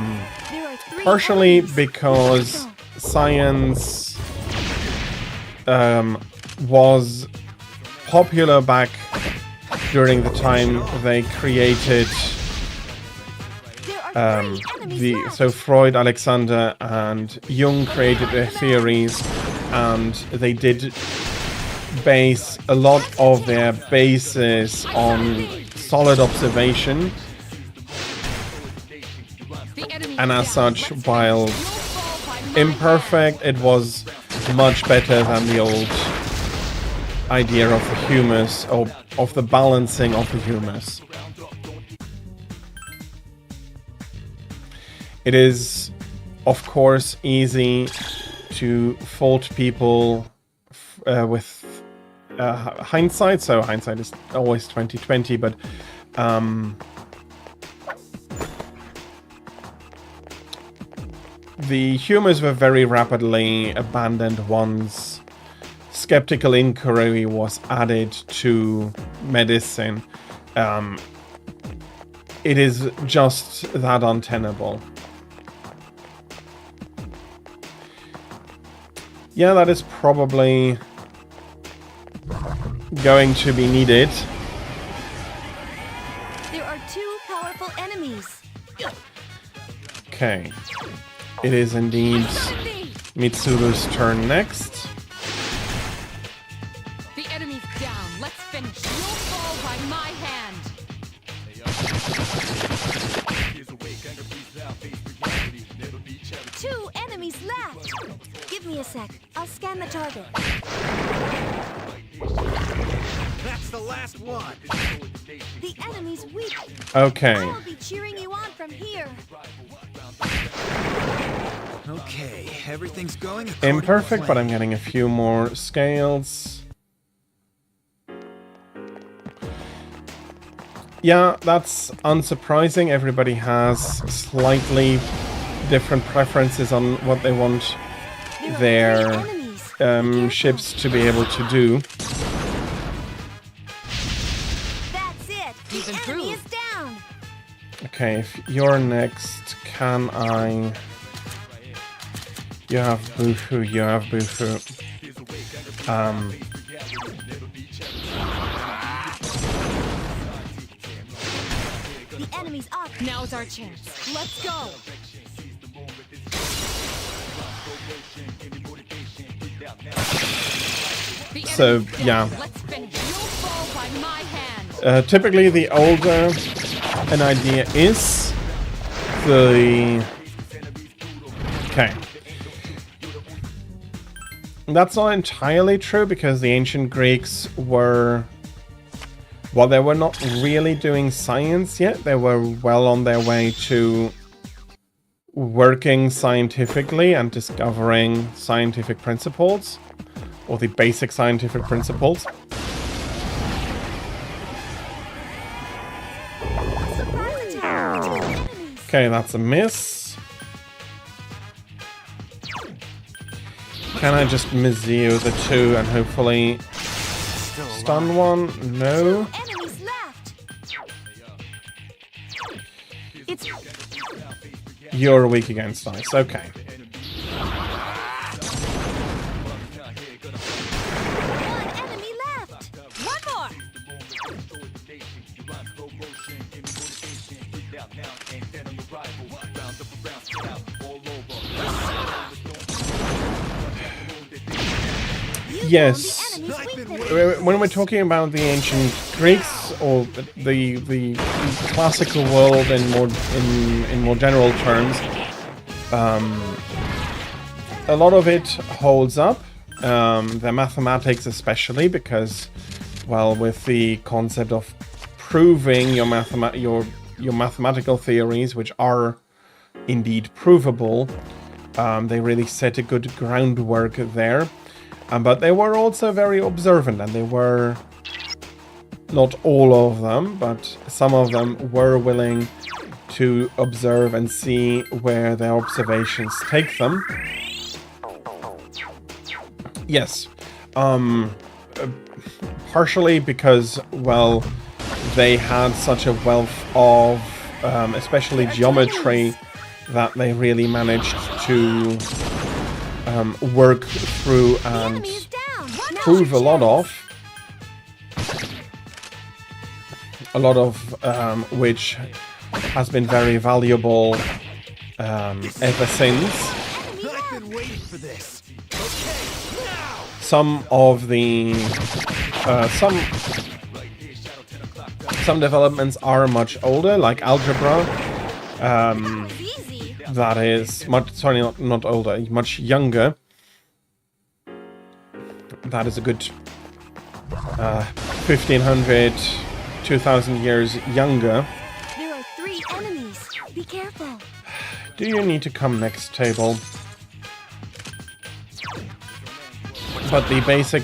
3 Partially enemies. because science was popular back during the time they created There are 3 enemies left. so Freud, Alexander, and Jung created their theories, and they did base a lot of their basis on solid observation. And as such, while imperfect, it was much better than the old idea of the humus, or of the balancing of the humus. It is, of course, easy to fault people with hindsight, so hindsight is always 20/20, but the humus were very rapidly abandoned once skeptical inquiry was added to medicine. It is just that untenable. Yeah, that is probably going to be needed. There are 2 powerful enemies. Okay. It is indeed Mitsuru's turn next. The enemy's down. Let's finish. You'll fall by my hand. 2 enemies left. Give me a sec. I'll scan the target. That's the last one. The enemy's weak. Okay. I'll be cheering you on from here. Okay, everything's going according to Imperfect, but plan. I'm getting a few more scales. Yeah, that's unsurprising. Everybody has slightly different preferences on what they want There are 3 their enemies. Be careful. ships to be able to do. That's it. You've The enemy improved. is down. Okay, if you're next, can I... You have Boohoo, you have Boohoo. The enemy's up. Now's our chance. Let's go. The So, enemy's down. yeah. Let's finish. You'll fall by my hand. Typically, the older an idea is, the... Okay. That's not entirely true, because the ancient Greeks were... Well, they were not really doing science yet. They were well on their way to working scientifically and discovering scientific principles, or the basic scientific principles. Surprise attack. 2 enemies. Okay, that's a miss. Can I just miss you the 2 and hopefully stun one? No. 2 enemies left. It's You're weak against ice. Okay. 1 enemy left. 1 more. You Yes. found the enemy's weakness. When we're talking about the ancient Greeks or the classical world in more general terms, a lot of it holds up. The mathematics especially, because, well, with the concept of proving your mathematical theories, which are indeed provable, they really set a good groundwork there. But they were also very observant, and they were, not all of them, but some of them were willing to observe and see where their observations take them. Yes. Partially because, well, they had such a wealth of, especially geometry, that they really managed to work through and prove a lot of. A lot of which has been very valuable ever since. I've been waiting for this. Some of the some developments are much older, like algebra. That is not older, much younger. That is a good 1500, 2000 years younger. There are 3 enemies. Be careful. Do you need to come next, table? But the basic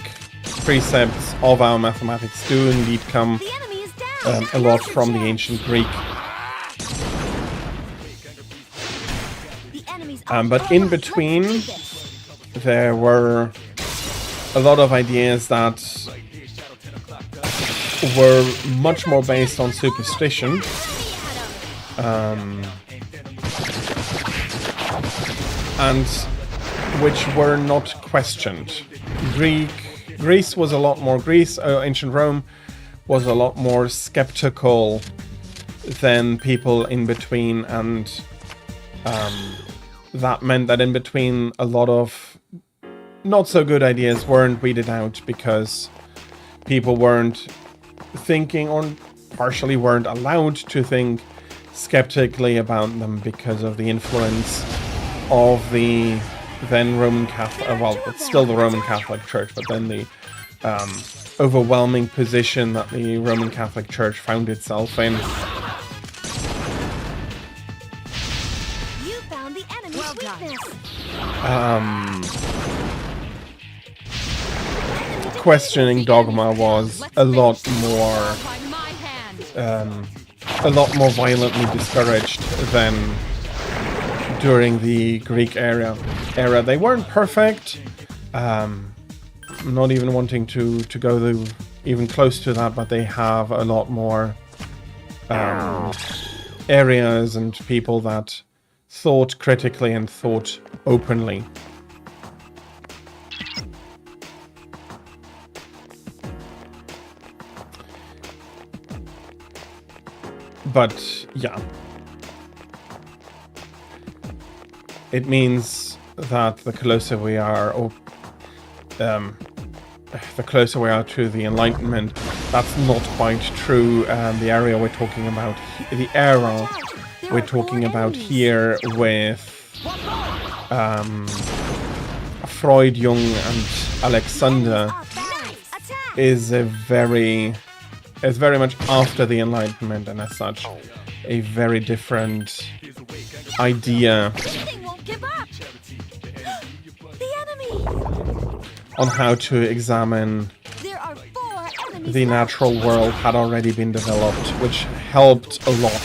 precepts of our mathematics do indeed come The enemy is down. a lot from the ancient Greek. The enemies But in between, there were a lot of ideas that were much more based on superstition. And which were not questioned. Greece was a lot more, ancient Rome was a lot more skeptical than people in between, and that meant that in between a lot of not so good ideas weren't weeded out because people weren't thinking, or partially weren't allowed to think skeptically about them because of the influence of the then Roman Catholic, well, it's still the Roman Catholic Church, but then the overwhelming position that the Roman Catholic Church found itself in. You found the enemy's weakness. Questioning dogma was a lot more violently discouraged than during the Greek era. They weren't perfect. Not even wanting to go even close to that, but they have a lot more areas and people that thought critically and thought openly. But yeah, it means that the closer we are, or the closer we are to the Enlightenment, that's not quite true. The area we're talking about, the era we're talking about here with Freud, Jung, and Alexander is very much after the Enlightenment, and as such, a very different idea on how to examine the natural world had already been developed, which helped a lot,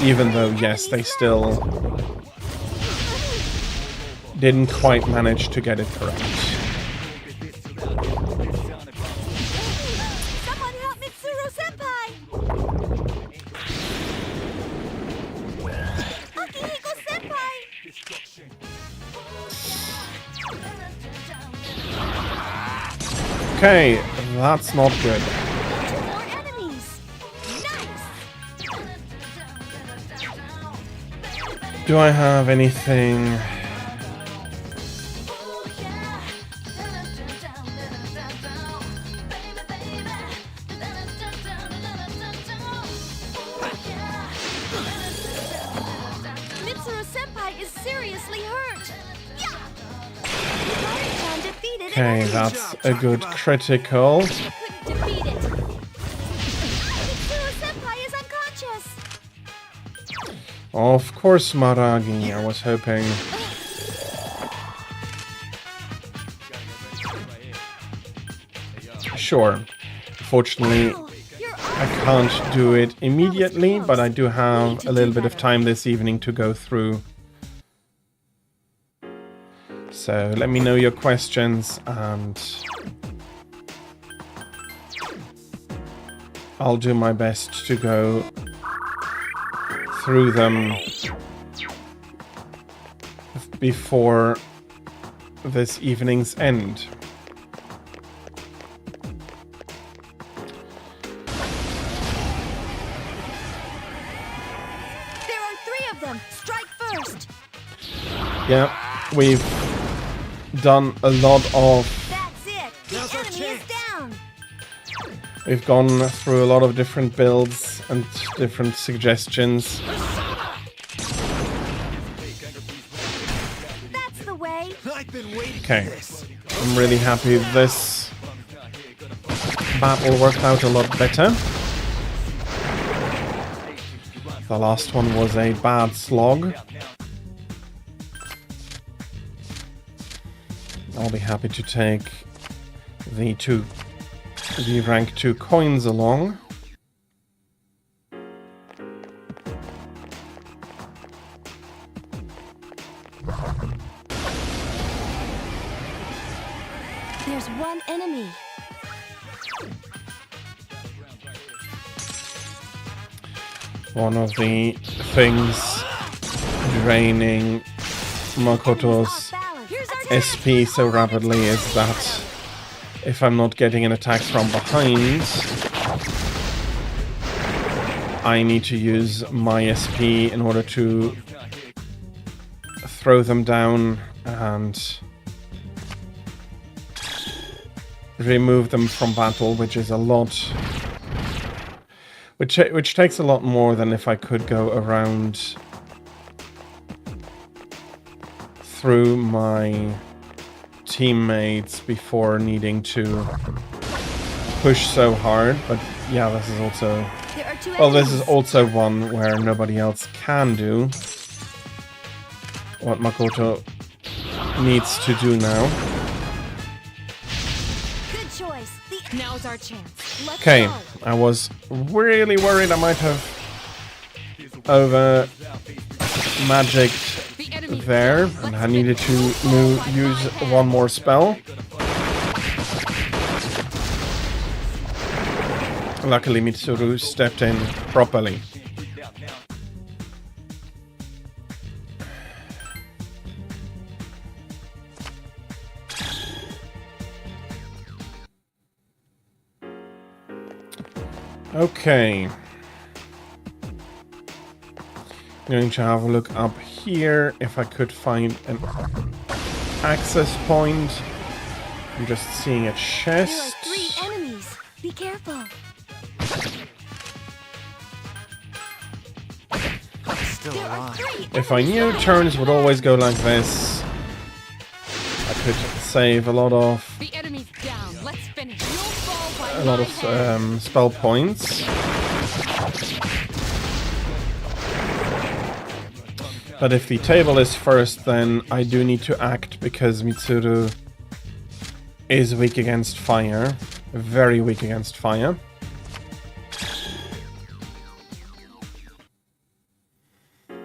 even though, yes, they still didn't quite manage to get it correct. Someone help Mitsuru-senpai! Akihiko-senpai! Okay, that's not good. 2 more enemies! Nice! Do I have anything? Mitsuru-senpai is seriously hurt! Okay, that's a good critical. Couldn't defeat it! Mitsuru-senpai is unconscious! Of course, Maragi, I was hoping. Sure. Fortunately, I can't do it immediately, but I do have a little bit of time this evening to go through. So let me know your questions, and I'll do my best to go through them before this evening's end. There are 3 of them! Strike first! Yeah, we've done a lot of... That's it! The enemy is down! We've gone through a lot of different builds and different suggestions. That's the way! I've been waiting Okay, for this. I'm really happy this battle worked out a lot better. The last one was a bad slog. I'll be happy to take the rank 2 coins along. There's one enemy. One of the things draining Makoto's Here's our SP so rapidly is that if I'm not getting an attack from behind, I need to use my SP in order to throw them down and remove them from battle, which is a lot... Which takes a lot more than if I could go around through my teammates before needing to push so hard. But yeah, this is also... There are 2 Well, this enemies. is also one where nobody else can do what Makoto needs to do now. Good choice. Now's our chance. Let's Okay, go. I was really worried I might have over magicked The enemy there, and I needed to use one more spell. Luckily, Mitsuru stepped in properly. Okay. I'm going to have a look up here if I could find an access point. I'm just seeing a There are chest. 3 enemies. Be careful. Still There are alive. 3 If I knew turns would always go like this, I could save a lot of The enemy's down. Let's finish. You'll fall by a lot my of hand. spell points. But if the table is first, then I do need to act because Mitsuru is weak against fire. Very weak against fire. I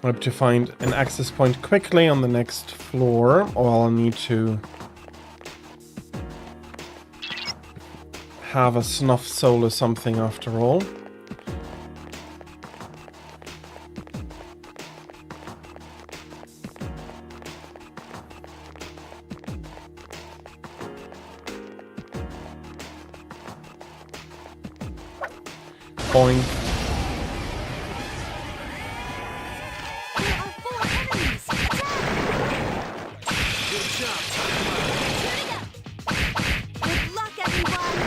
hope to find an access point quickly on the next floor, or I'll need to have a snuff soul or something after all. Boink. There are 4 enemies. Good luck, everyone.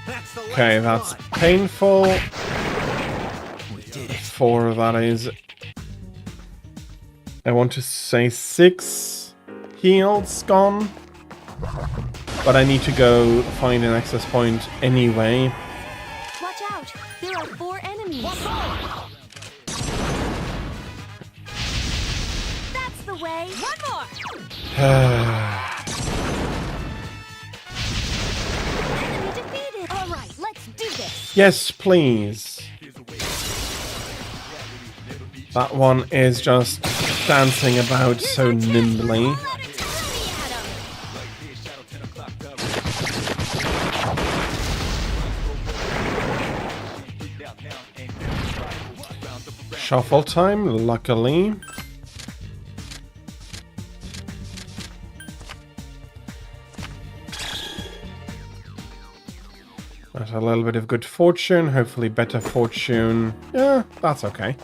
That's the last Okay, that's one. painful. We did it. 4, that is... I want to say 6 heals gone. But I need to go find an access point anyway. Watch out. There are 4 enemies. That's the way. One more. Enemy defeated. All right, let's do this. Yes, please. That one is just dancing about so nimbly. All out of time, Shuffle time, luckily. There's a little bit of good fortune, hopefully better fortune. Yeah, that's okay.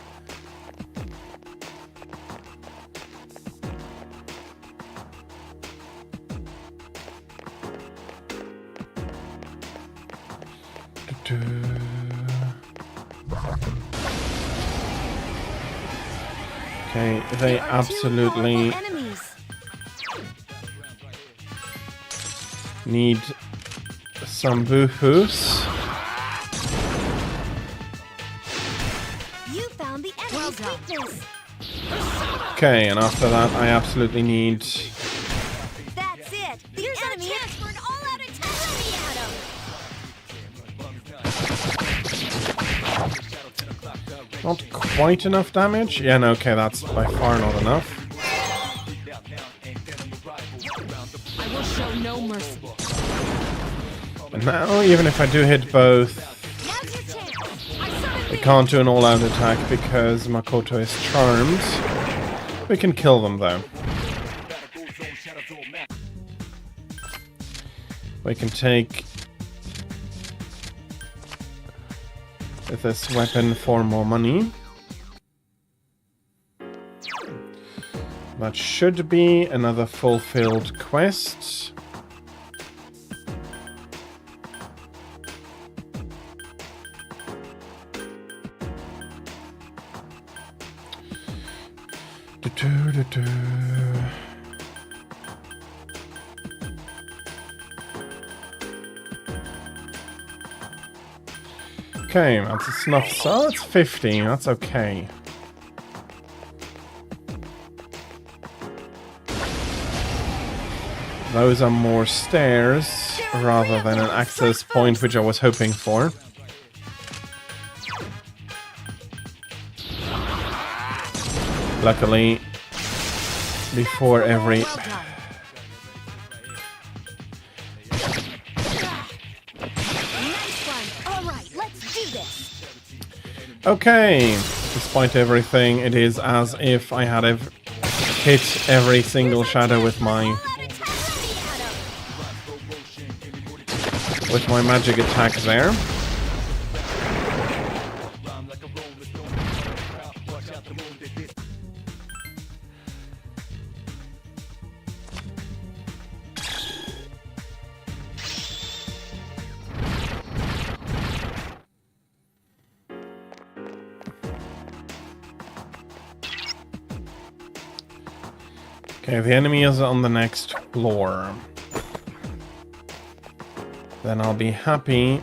Okay, they There are two absolutely powerful enemies. need some boohoos. You found the enemy's weakness. Okay, and after that I absolutely need... That's it. The enemy is for an all-out attack. Not quite enough damage? Yeah, no, okay, that's by far not enough. I will show no mercy. And now, even if I do hit both, Now's your chance. I can't do an all-out attack because Makoto is charmed. We can kill them, though. We can take this weapon for more money. That should be another fulfilled quest. Do-do-do-do. Okay, that's a snuff. So that's 15. That's okay. Those are more stairs rather than an access point, which I was hoping for. Luckily, before every... Nice one. All right, let's do this. Okay, despite everything, it is as if I had hit every single shadow with my magic attack there. Okay, the enemy is on the next floor. Then I'll be happy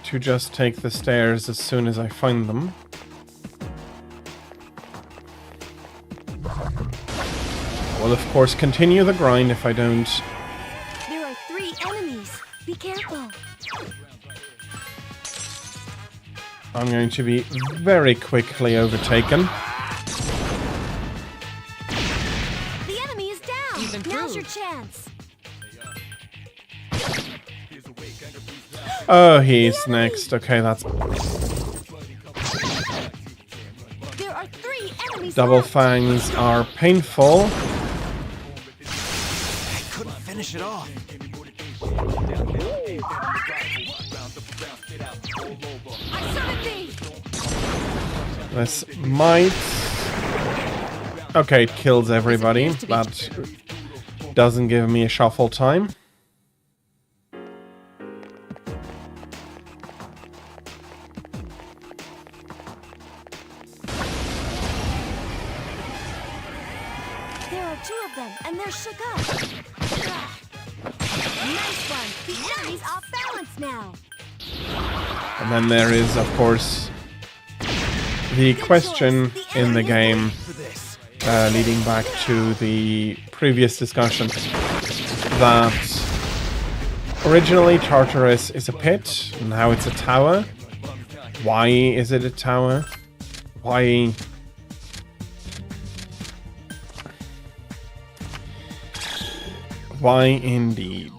to just take the stairs as soon as I find them. I will, of course, continue the grind if I don't. There are 3 enemies. Be careful. I'm going to be very quickly overtaken. The enemy is down. You've Now's improved. your chance. Oh, he's next. Okay, that's There are 3 enemies. double left. fangs are painful. I couldn't finish it off. I summoned thee. This might... Okay, it kills everybody. That doesn't give me a shuffle time. There are 2 of them, and they're shook up. Nice one. The enemy's off balance now. And then there is, of course, the question in the game, For this. leading back to the previous discussion, that originally Tartarus is a pit, now it's a tower. Why is it a tower? Why... Why indeed?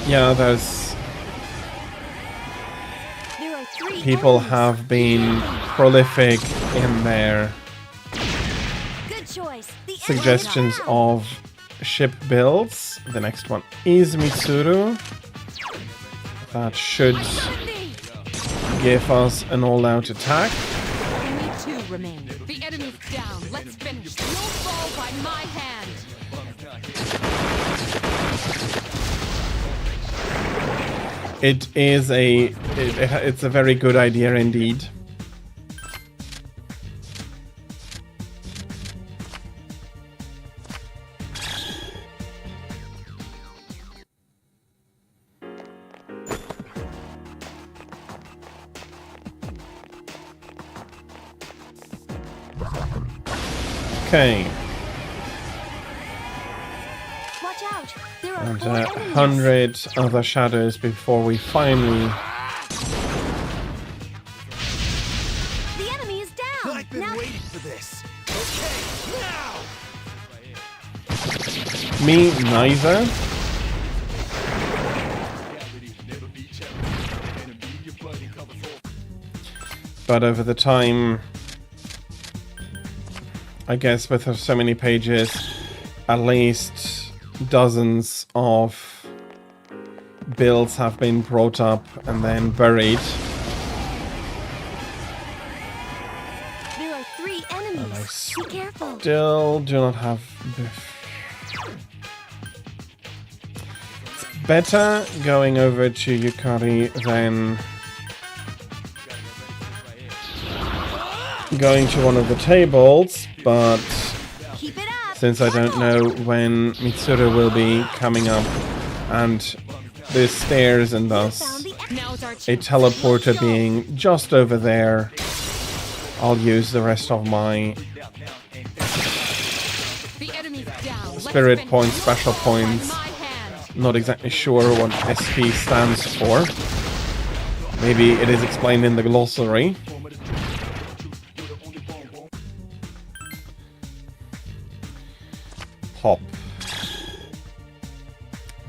Yeah, there's There are 3 people enemies. have been prolific in their Good choice. The suggestions enemy is of ship builds. The next one is Mitsuru. That should give us an all-out attack. Only 2 remain. The enemy's down. Let's finish. You'll fall by my hand. It's a very good idea indeed. Okay, Watch out. There are and 4 enemies. 100 other shadows before we finally... The enemy is down. I've been Now waiting for this. Okay, now! Me neither. But over the time, I guess with so many pages, at least dozens of builds have been brought up and then buried. there are 3 enemies. Be careful. Still do not have... It's better going over to Yukari than going to one of the tables, but Keep it up. since I don't know when Mitsuru will be coming up and the stairs and Found thus the Now's our a chance. teleporter being just over there, I'll use the rest of my The enemy's down. Let's spirit finish. points, You'll special fall by points. my hand. Not exactly sure what SP stands for. Maybe it is explained in the glossary. Pop.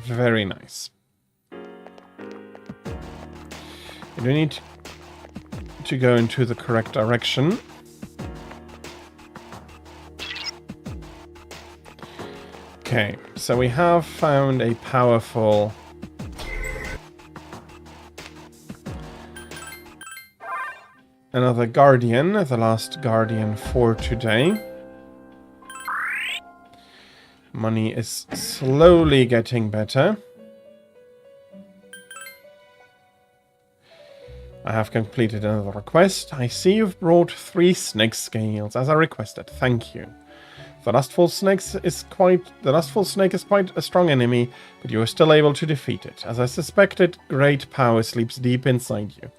Very nice. You do need to go into the correct direction. Okay, so we have found a powerful another guardian, the last guardian for today. Money is slowly getting better. I have completed another request. I see you've brought 3 snake scales as I requested. Thank you. The lustful snake is quite a strong enemy, but you are still able to defeat it. As I suspected, great power sleeps deep inside you.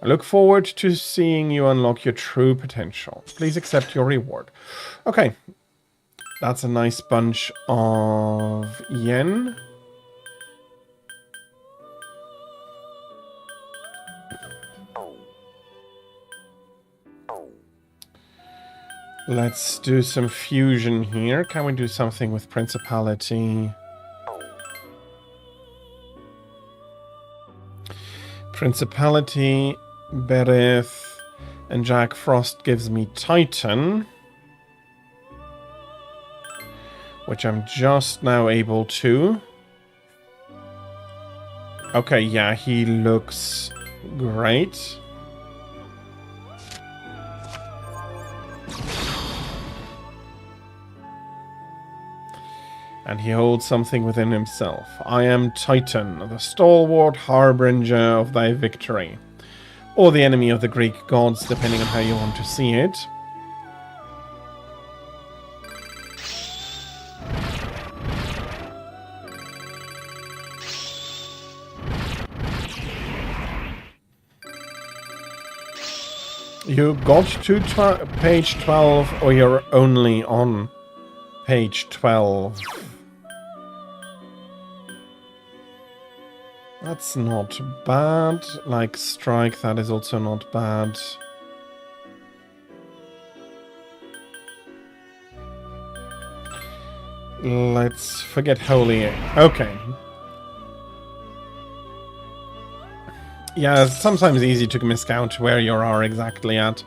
I look forward to seeing you unlock your true potential. Please accept your reward. Okay. That's a nice bunch of yen. Let's do some fusion here. Can we do something with Principality? Principality, Berith, and Jack Frost gives me Titan, which I'm just now able to. Okay, yeah, he looks great. And he holds something within himself. I am Titan, the stalwart harbinger of thy victory. Or the enemy of the Greek gods, depending on how you want to see it. You got to page 12, or you're only on page 12. That's not bad. Like strike, that is also not bad. Let's forget holy. Okay. Yeah, it's sometimes easy to miscount where you are exactly at.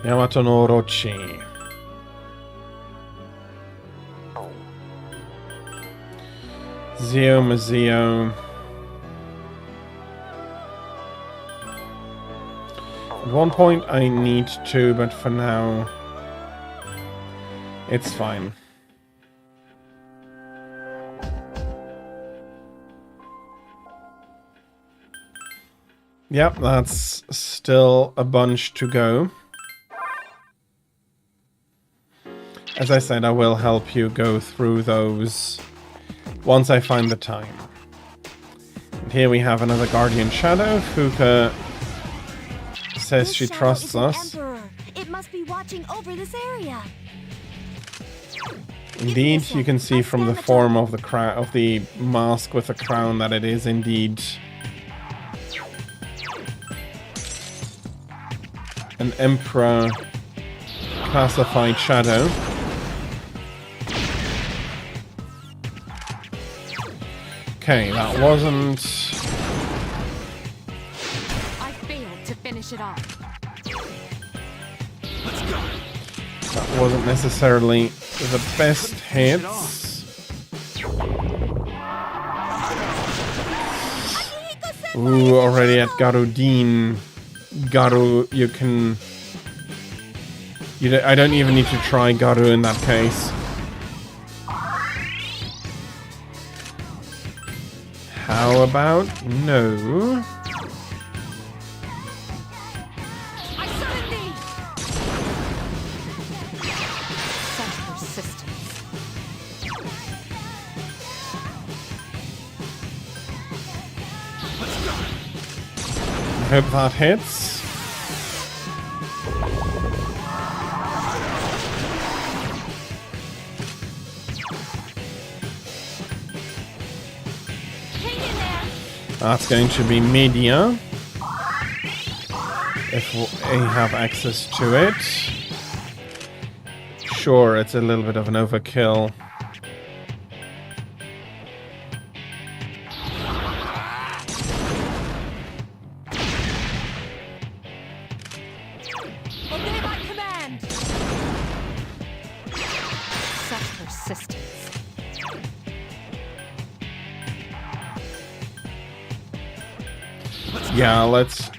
Yamato no Orochi. Zio Mazio. At one point I need to, but for now it's fine. Yep, that's still a bunch to go. As I said, I will help you go through those once I find the time. And here we have another Guardian Shadow. Fuka says she trusts us. It must be watching over this area. Indeed, you can see from the form of the mask with the crown that it is indeed an Emperor classified shadow. Okay, that wasn't... I failed to finish it off. That wasn't necessarily the best hits. Ooh, already at Garudin. Garu, you can... I don't even need to try Garu in that case. How about no? I summoned thee! Such persistence. I hope that hits. That's going to be media. If we have access to it. Sure, it's a little bit of an overkill. Obey my command! Such persistence. Yeah, let's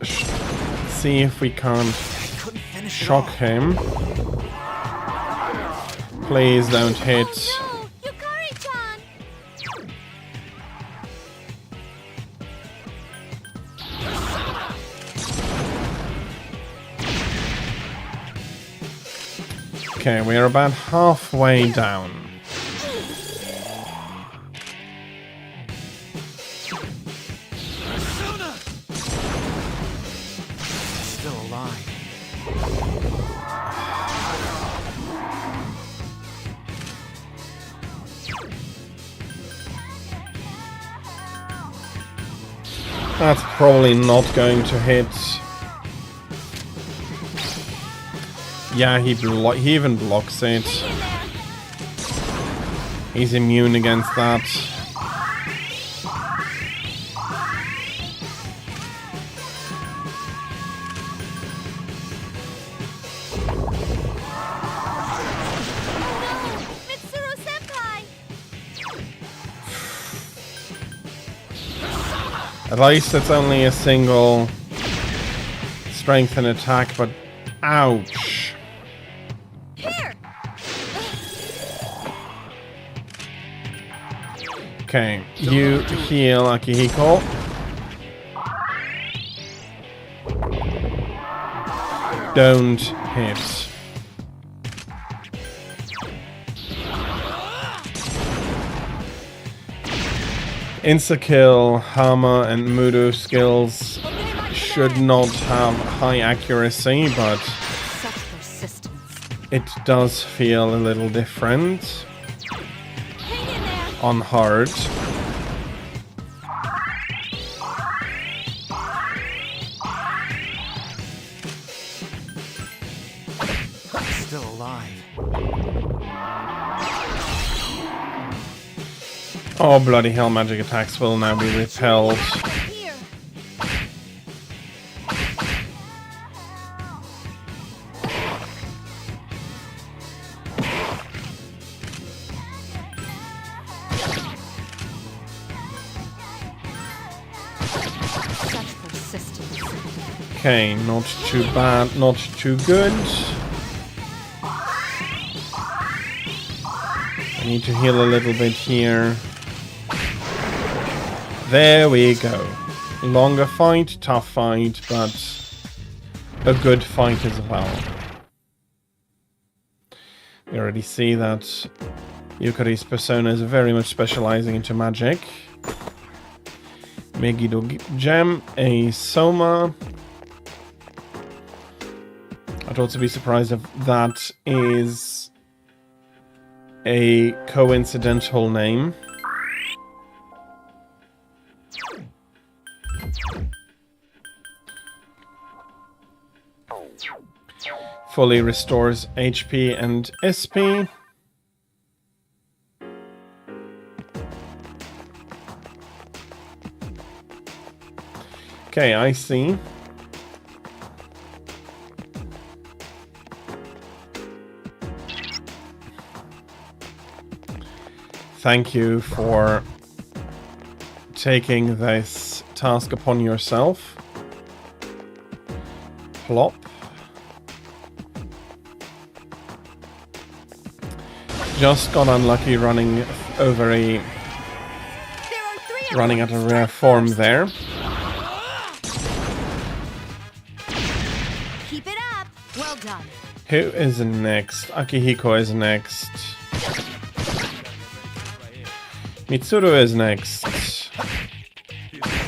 see if we can't shock him. Please don't hit. Oh, no! Yukari-chan! Okay, we're about halfway down. Still alive. That's probably not going to hit. Yeah, he even blocks it. He's immune against that. Mitsuru-senpai! At least it's only a single strength and attack, but ouch. Here! Okay, you heal Akihiko. Don't hit. Insta-kill, Hama, and Mudo skills should not have high accuracy, but Such persistence. it does feel a little different on hard. Still alive. Oh, bloody hell, magic attacks will now be repelled. Here. Such persistence. Okay, not too bad, not too good. I need to heal a little bit here. There we go. Longer fight, tough fight, but a good fight as well. We already see that Yukari's persona is very much specializing into magic. Megiddo Gem, a Soma. I'd also be surprised if that is a coincidental name. Fully restores HP and SP. Okay, I see. Thank you for taking this task upon yourself. Plop. Just got unlucky running over a... running at a rare form there. Keep it up. Well done. Who is next? Akihiko is next. Mitsuru is next.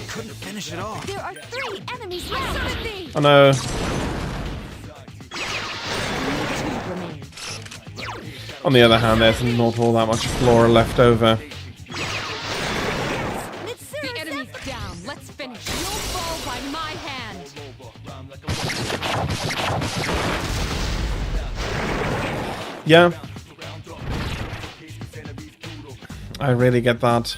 Couldn't finish it off. There are 3 enemies left. Oh no. On the other hand, there's not all that much flora left over. The enemy's down. Let's finish. You'll fall by my hand. Yeah. I really get that.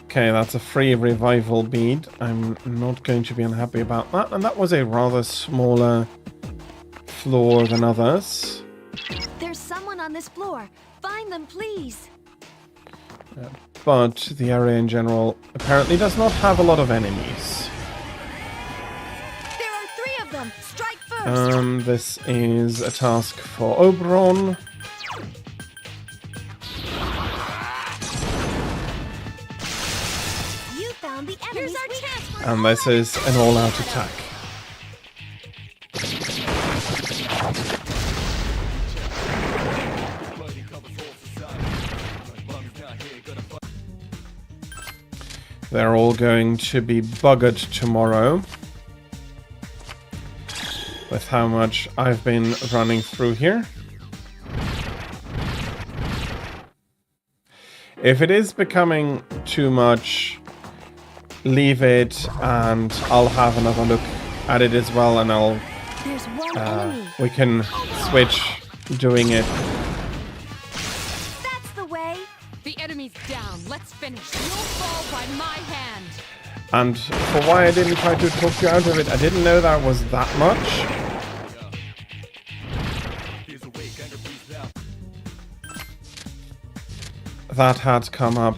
Okay, that's a free revival bead. I'm not going to be unhappy about that. And that was a rather smaller floor than others. There's someone on this floor. Find them, please. But the area in general apparently does not have a lot of enemies. There are 3 of them. Strike first. This is a task for Oberon. You found the enemy's weakness. And this is an all-out attack. They're all going to be buggered tomorrow. With how much I've been running through here. If it is becoming too much, leave it and I'll have another look at it as well, and I'll There's one enemy. we can switch doing it. That's the way. The enemy's down. Let's finish. You'll fall by my hand. And for why I didn't try to talk you out of it, I didn't know that was that much. That had come up.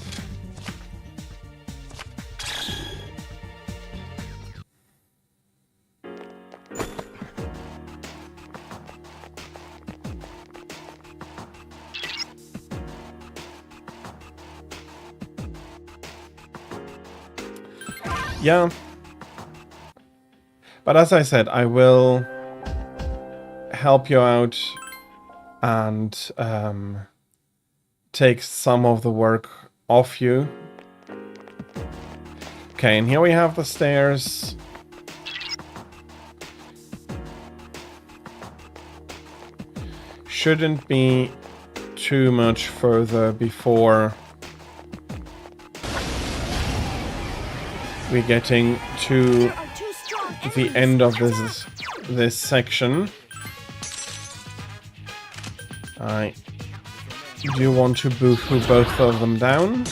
Yeah. But as I said, I will help you out and take some of the work off you. Okay, and here we have the stairs. Shouldn't be too much further before we're getting to There are 2 strong the enemies. end of Watch this section. I do want to boo-hoo both of them down. out.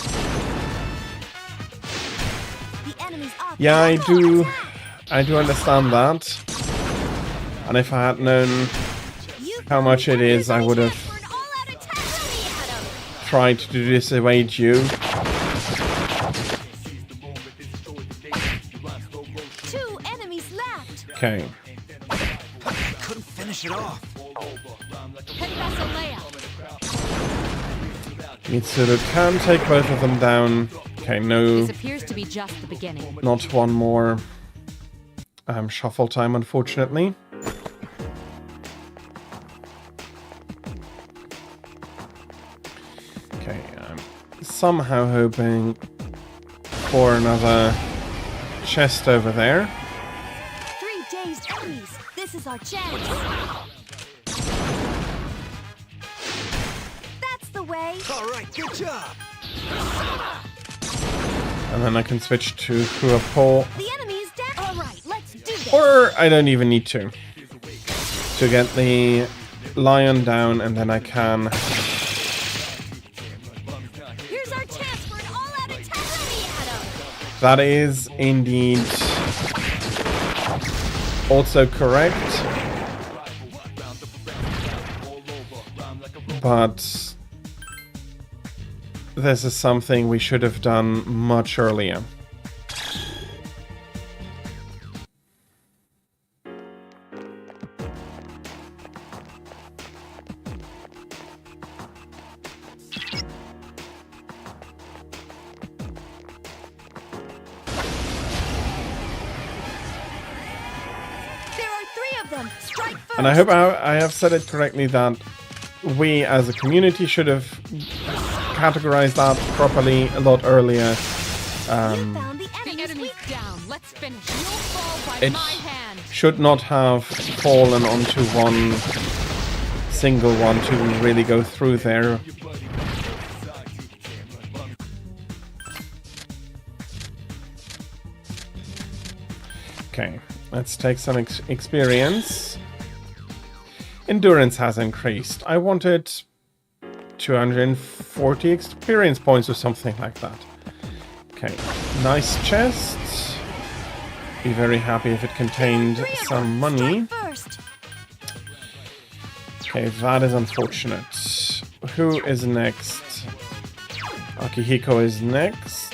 The enemy's up. Yeah, I do understand that. And if I had known You how much it is, I would have for an all-out attack. Let me at him. tried to dissuade you. 2 enemies left. Okay. Couldn't finish it off. Mitsuru can take both of them down. Okay, no, This appears to be just the beginning. not one more shuffle time, unfortunately. Okay, I'm somehow hoping for another chest over there. 3 dazed enemies. This is our chance. That's the way. All right, good job. And then I can switch to Huapo. The enemy is down. All right, let's do this. Or I don't even need to get the lion down, and then I can. Here's our chance for an all-out attack. Let me at him. That is indeed also correct. But this is something we should have done much earlier. There are 3 of them. Strike first. And I hope I have said it correctly that we as a community should have categorized that properly a lot earlier. You found the The enemy's enemy's weak. down. Let's finish. You'll fall by It my hand. should not have fallen onto one single one to really go through there. Okay, let's take some experience. Endurance has increased. I wanted 240 experience points or something like that. Okay, nice chest. Be very happy if it contained some money. Strike first. Okay, that is unfortunate. Who is next? Akihiko is next.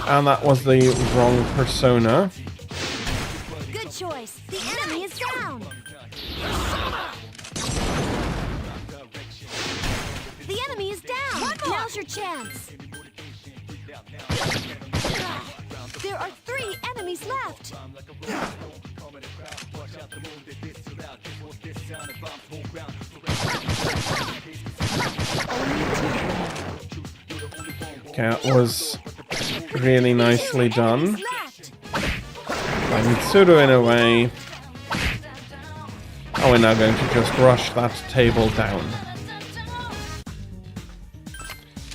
And that was the wrong persona. Good choice. The enemy is down. The enemy is down. Now's your chance. There are 3 enemies left. Okay, that was really nicely done. Left. By Mitsuru in a way. Oh, we're now going to just rush that table down.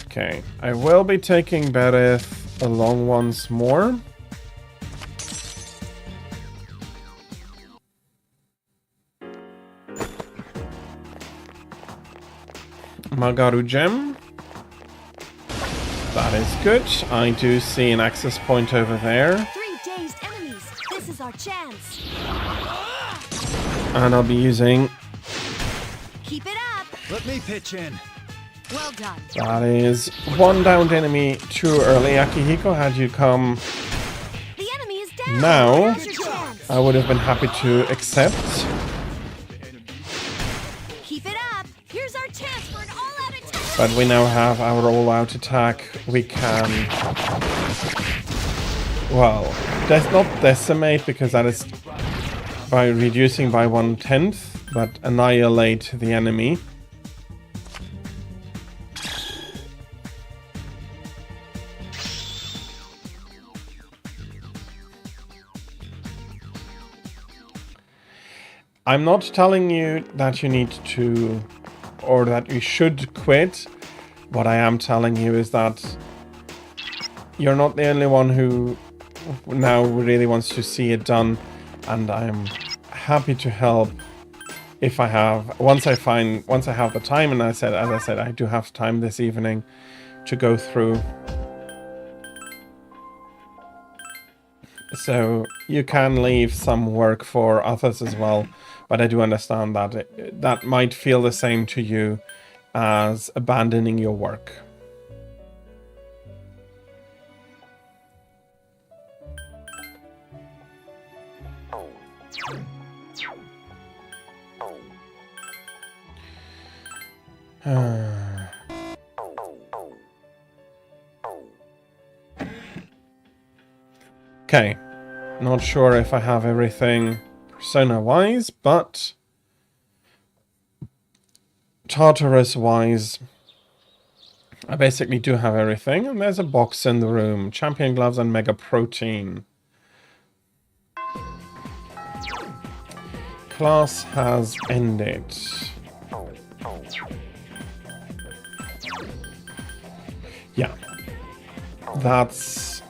Okay, I will be taking Bereth along once more. Magaru Gem. That is good. I do see an access point over there. 3 dazed enemies. This is our chance. And I'll be using... Keep it up. Let me pitch in. Well done. That is one downed enemy too early. Akihiko, had you come The enemy is down. now, Now's your chance. I would have been happy to accept. Keep it up. Here's our chance for an all-out attack. But we now have our all-out attack. We can... Well, that's not decimate because that is by reducing by 1/10, but annihilate the enemy. I'm not telling you that you need to or that you should quit. What I am telling you is that you're not the only one who now really wants to see it done, and I'm happy to help if I have, once I have the time, and as I said, I do have time this evening to go through. So you can leave some work for others as well, but I do understand that that might feel the same to you as abandoning your work. Okay, not sure if I have everything persona-wise, but Tartarus-wise, I basically do have everything, and there's a box in the room. Champion gloves and mega protein. Class has ended. Yeah, that's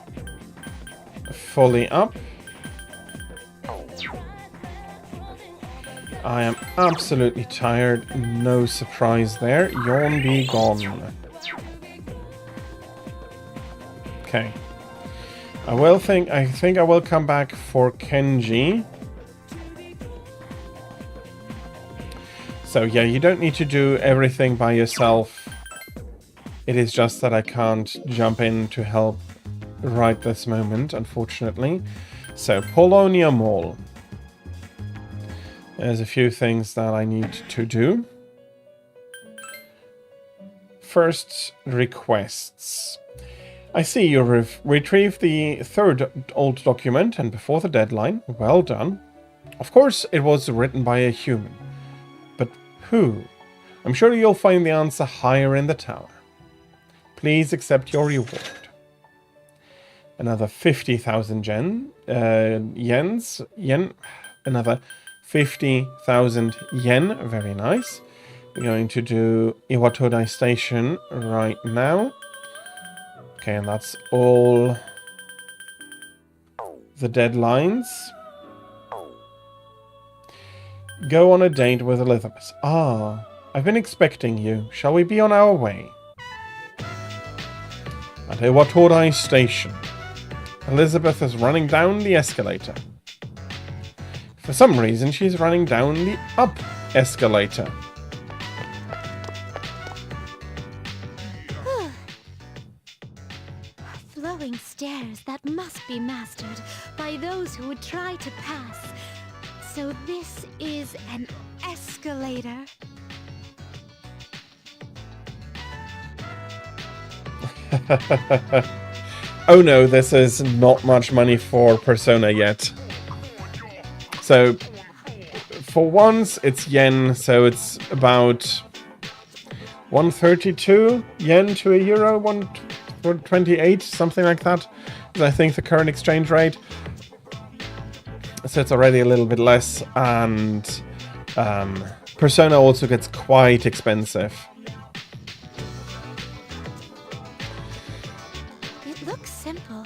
fully up. I am absolutely tired, no surprise there. Yawn be gone. Okay. I think I will come back for Kenji. So yeah, you don't need to do everything by yourself. It is just that I can't jump in to help right this moment, unfortunately. So, Polonia Mall. There's a few things that I need to do. First, requests. I see you retrieved the third old document, and before the deadline. Well done. Of course, it was written by a human. But who? I'm sure you'll find the answer higher in the tower. Please accept your reward. Another 50,000 yen. Another 50,000 yen. Very nice. We're going to do Iwatodai Station right now. Okay, and that's all the deadlines. Go on a date with Elizabeth. Ah, I've been expecting you. Shall we be on our way? At Iwatodai Station. Elizabeth is running down the escalator. For some reason, she's running down the up escalator. Flowing stairs that must be mastered by those who would try to pass. So this is an escalator. Oh no, this is not much money for Persona yet. So, for once, it's yen, so it's about 132 yen to a euro, 128, something like that. Is I think the current exchange rate. So it's already a little bit less, and Persona also gets quite expensive. It looks simple,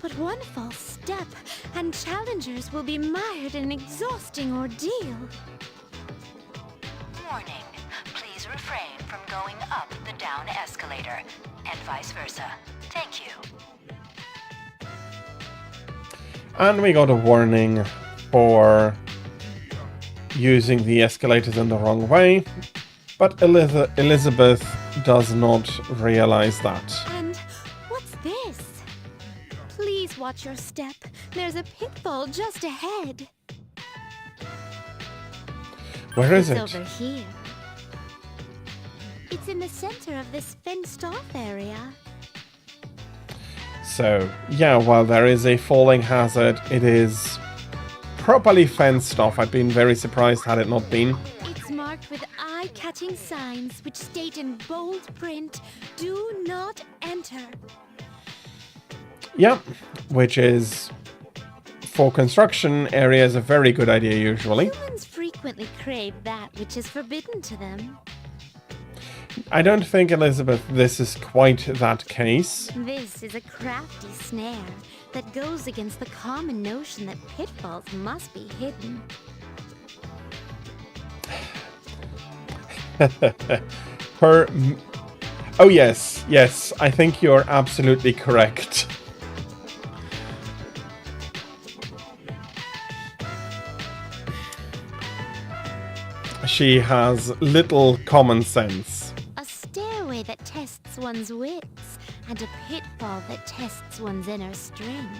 but one false step, and challengers will be mired in an exhausting ordeal. Warning. Please refrain from going up the down escalator, and vice versa. Thank you. And we got a warning for using the escalators in the wrong way, but Elizabeth does not realize that. And what's this? Please watch your step. There's a pitfall just ahead. Where is It's it? over here. It's in the center of this fenced-off area. So, yeah, while there is a falling hazard, it is properly fenced off. I'd been very surprised had it not been. It's marked with eye-catching signs which state in bold print, "Do not enter." Yeah, which is, for construction areas, a very good idea usually. Humans frequently crave that which is forbidden to them. I don't think, Elizabeth, this is quite that case. This is a crafty snare that goes against the common notion that pitfalls must be hidden. Oh yes, yes, I think you're absolutely correct. She has little common sense. A stairway that tests one's wits, and a pitfall that tests one's inner strength.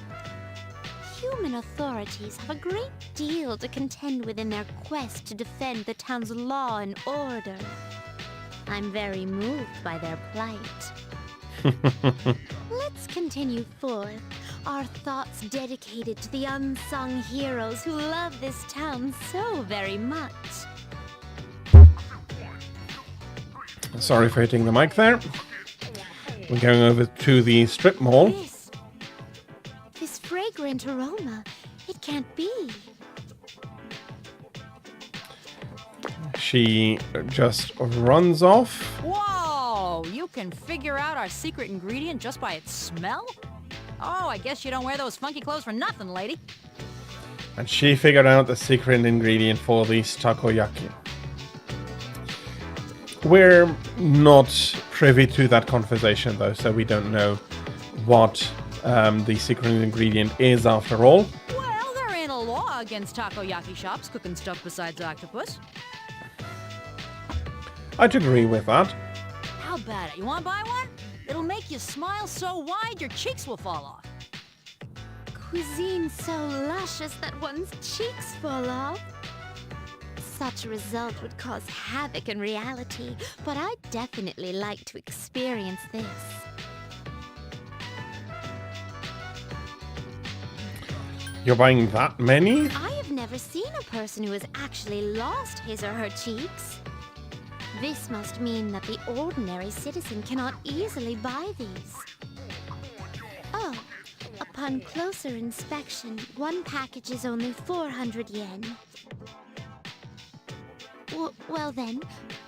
Human authorities have a great deal to contend with in their quest to defend the town's law and order. I'm very moved by their plight. Let's continue forth, our thoughts dedicated to the unsung heroes who love this town so very much. Sorry for hitting the mic there. We're going over to the strip mall. This fragrant aroma, it can't be. She just runs off. Whoa! You can figure out our secret ingredient just by its smell? Oh, I guess you don't wear those funky clothes for nothing, lady. And she figured out the secret ingredient for these takoyaki. We're not privy to that conversation though, so we don't know what the secret ingredient is after all. Well, there ain't a law against takoyaki shops cooking stuff besides octopus. I'd agree with that. How about it? You want to buy one? It'll make you smile so wide your cheeks will fall off. Cuisine so luscious that one's cheeks fall off. Such a result would cause havoc in reality, but I'd definitely like to experience this. You're buying that many? I have never seen a person who has actually lost his or her cheeks. This must mean that the ordinary citizen cannot easily buy these. Oh, upon closer inspection, one package is only 400 yen. Well then,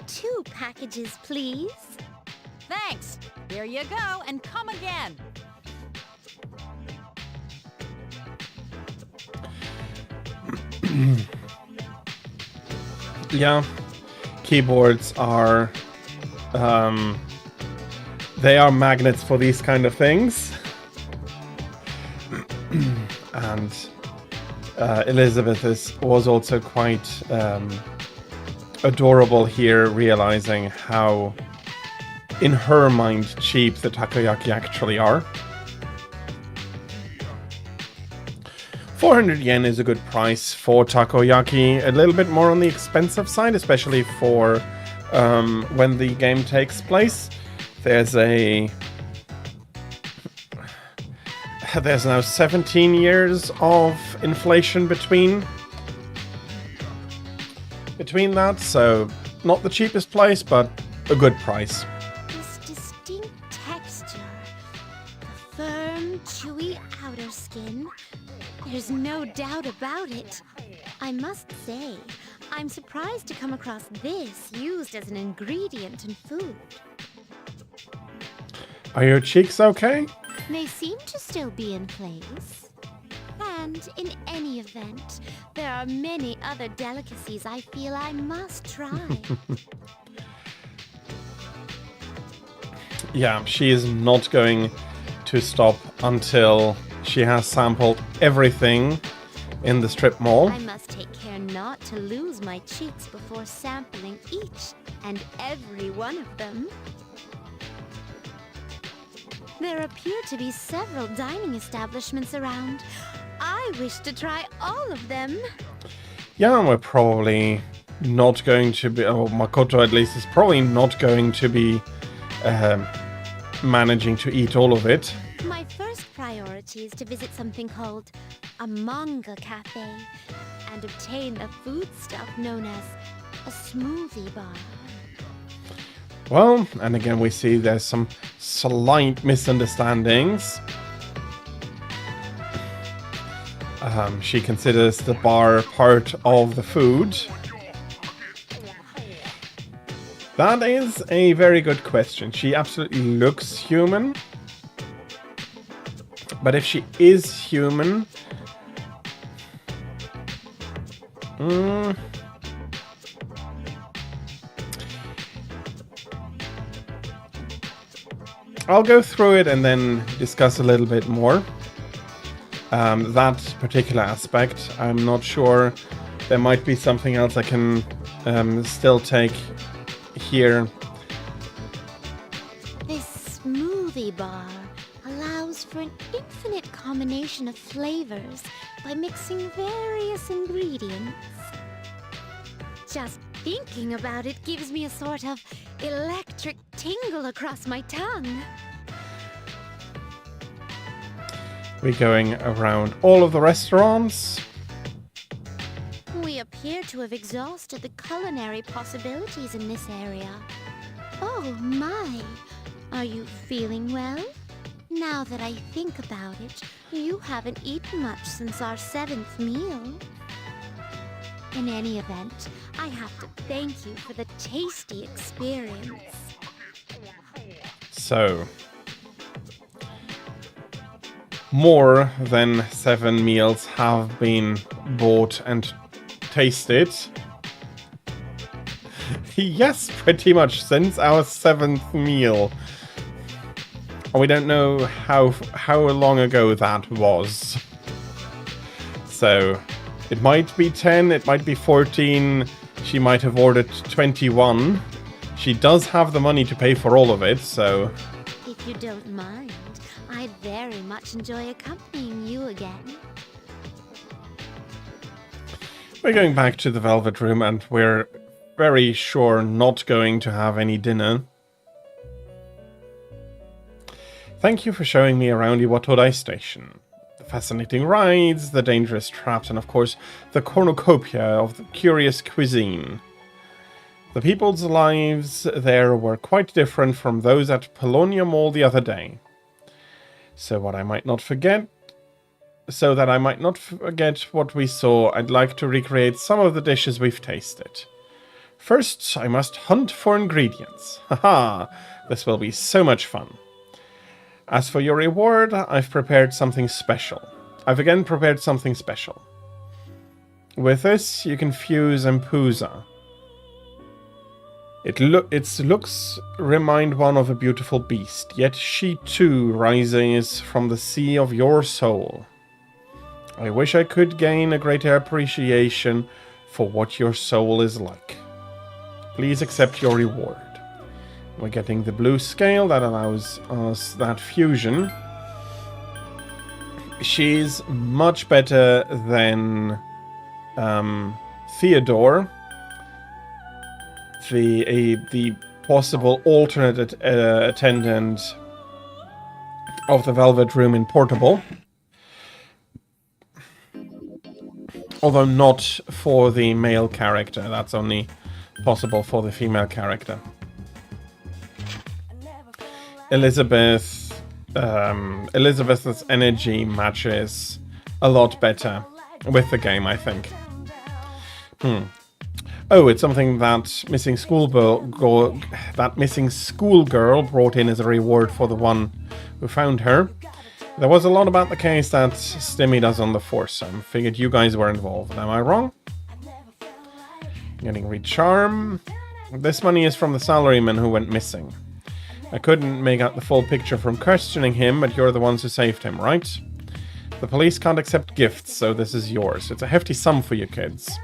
2 packages, please. Thanks. Here you go, and come again. Yeah, keyboards are they are magnets for these kind of things. And Elizabeth was also quite adorable here, realizing how in her mind cheap the takoyaki actually are. 400 yen is a good price for takoyaki, a little bit more on the expensive side, especially for when the game takes place. There's now 17 years of inflation between that, so not the cheapest place, but a good price. This distinct texture, the firm, chewy outer skin, there's no doubt about it. I must say, I'm surprised to come across this used as an ingredient in food. Are your cheeks okay? They seem to still be in place. And in any event, there are many other delicacies I feel I must try. Yeah, she is not going to stop until she has sampled everything in the strip mall. I must take care not to lose my cheeks before sampling each and every one of them. There appear to be several dining establishments around. I wish to try all of them. Yeah, we're probably not going to be, or Makoto at least is probably not going to be managing to eat all of it. My first priority is to visit something called a manga cafe and obtain a foodstuff known as a smoothie bar. Well, and again we see there's some slight misunderstandings. She considers the bar part of the food. That is a very good question. She absolutely looks human. But if she is human... I'll go through it and then discuss a little bit more. That particular aspect, I'm not sure. There might be something else I can still take here. This smoothie bar allows for an infinite combination of flavors by mixing various ingredients. Just thinking about it gives me a sort of electric tingle across my tongue. We're going around all of the restaurants. We appear to have exhausted the culinary possibilities in this area. Oh my! Are you feeling well? Now that I think about it, you haven't eaten much since our 7th meal. In any event, I have to thank you for the tasty experience. So, more than 7 meals have been bought and tasted. Yes, pretty much since our 7th meal. We don't know how long ago that was. So, it might be 10, it might be 14, she might have ordered 21. She does have the money to pay for all of it, so... If you don't mind, I'd very much enjoy accompanying you again. We're going back to the Velvet Room and we're very sure not going to have any dinner. Thank you for showing me around Iwatodai Station. The fascinating rides, the dangerous traps, and of course the cornucopia of the curious cuisine. The people's lives there were quite different from those at Polonia Mall the other day. So that I might not forget what we saw, I'd like to recreate some of the dishes we've tasted. First, I must hunt for ingredients. Haha, this will be so much fun. As for your reward, I've prepared something special. I've again prepared something special. With this, you can fuse Empusa. Its looks remind one of a beautiful beast, yet she too rises from the sea of your soul. I wish I could gain a greater appreciation for what your soul is like. Please accept your reward. We're getting the blue scale that allows us that fusion. She's much better than Theodore, the possible alternate attendant of the Velvet Room in Portable. Although not for the male character, that's only possible for the female character. Elizabeth's Elizabeth's energy matches a lot better with the game, I think. Oh, it's something that missing schoolgirl brought in as a reward for the one who found her. There was a lot about the case that Stimmy does on the force. I figured you guys were involved. Am I wrong? Getting recharm. This money is from the salaryman who went missing. I couldn't make out the full picture from questioning him, but you're the ones who saved him, right? The police can't accept gifts, so this is yours. It's a hefty sum for you kids.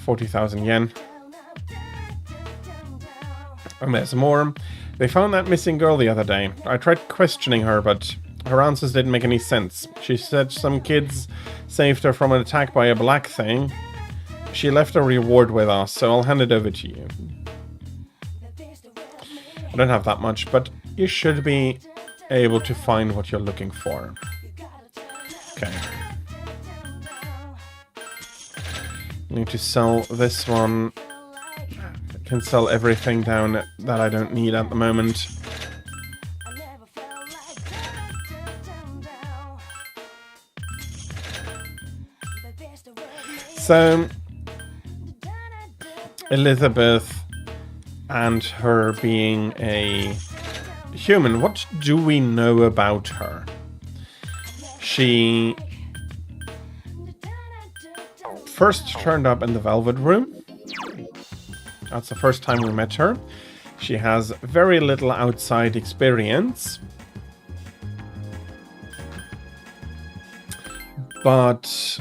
40,000 yen. And there's more. They found that missing girl the other day. I tried questioning her, but her answers didn't make any sense. She said some kids saved her from an attack by a black thing. She left a reward with us, so I'll hand it over to you. I don't have that much, but you should be able to find what you're looking for. Okay. Need to sell this one. I can sell everything down that I don't need at the moment. So, Elizabeth and her being a human. What do we know about her? She first turned up in the Velvet Room. That's the first time we met her. She has very little outside experience. But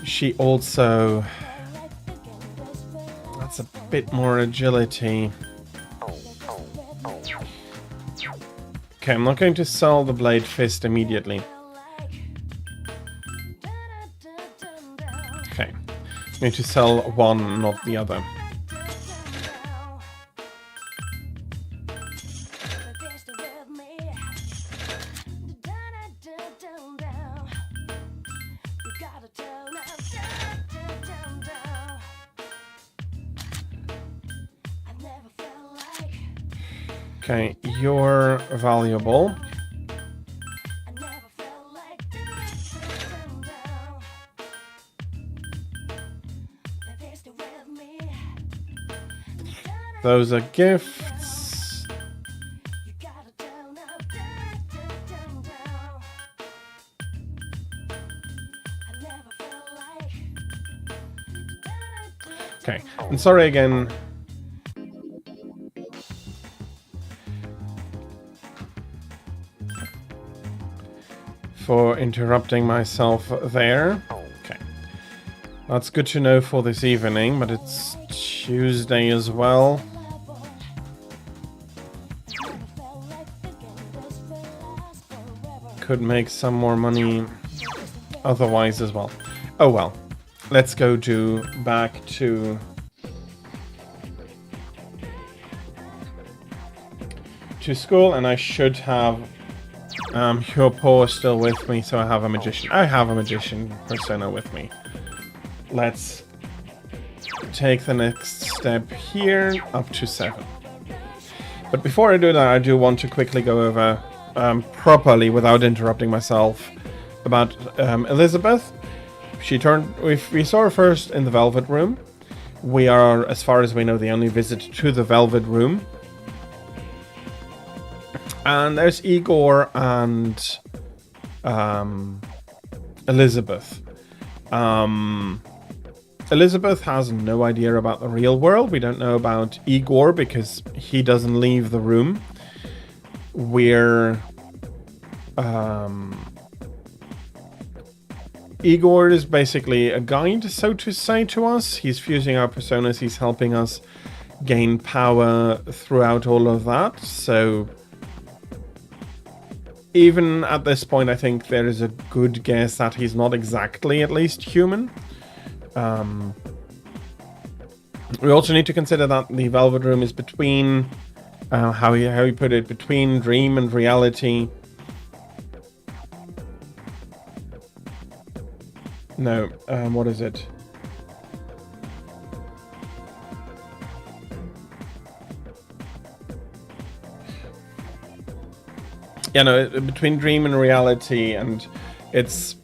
she also... That's a bit more agility. Okay, I'm not going to sell the Blade Fist immediately. Okay. I'm going to sell one, not the other. Okay, you're valuable. Those are gifts. Okay, and sorry again. For interrupting myself there. Okay. That's good to know for this evening, but it's Tuesday as well. Could make some more money otherwise as well. Oh well. Let's go back to school, and I should have your paw still with me, so I have a magician. I have a magician persona with me. Let's take the next step here, up to 7. But before I do that, I do want to quickly go over properly, without interrupting myself, about Elizabeth. We saw her first in the Velvet Room. We are, as far as we know, the only visit to the Velvet Room. And there's Igor and Elizabeth. Elizabeth has no idea about the real world. We don't know about Igor because he doesn't leave the room. Igor is basically a guide, so to say, to us. He's fusing our personas. He's helping us gain power throughout all of that. So even at this point, I think there is a good guess that he's not exactly, at least, human. We also need to consider that the Velvet Room is between, how you put it, between dream and reality. No, what is it? Yeah, no, between dream and reality, and it's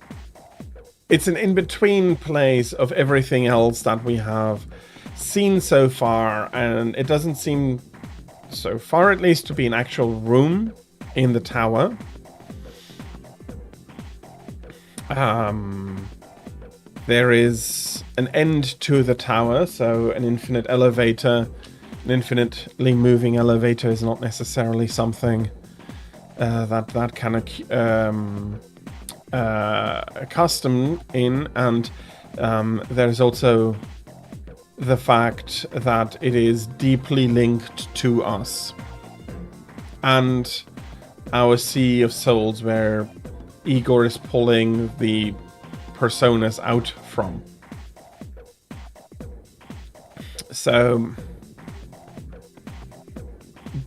an in-between place of everything else that we have seen so far, and it doesn't seem, so far at least, to be an actual room in the tower. There is an end to the tower, so an infinite elevator, an infinitely moving elevator is not necessarily something that can accustom in, and there's also the fact that it is deeply linked to us and our Sea of Souls, where Igor is pulling the personas out from. So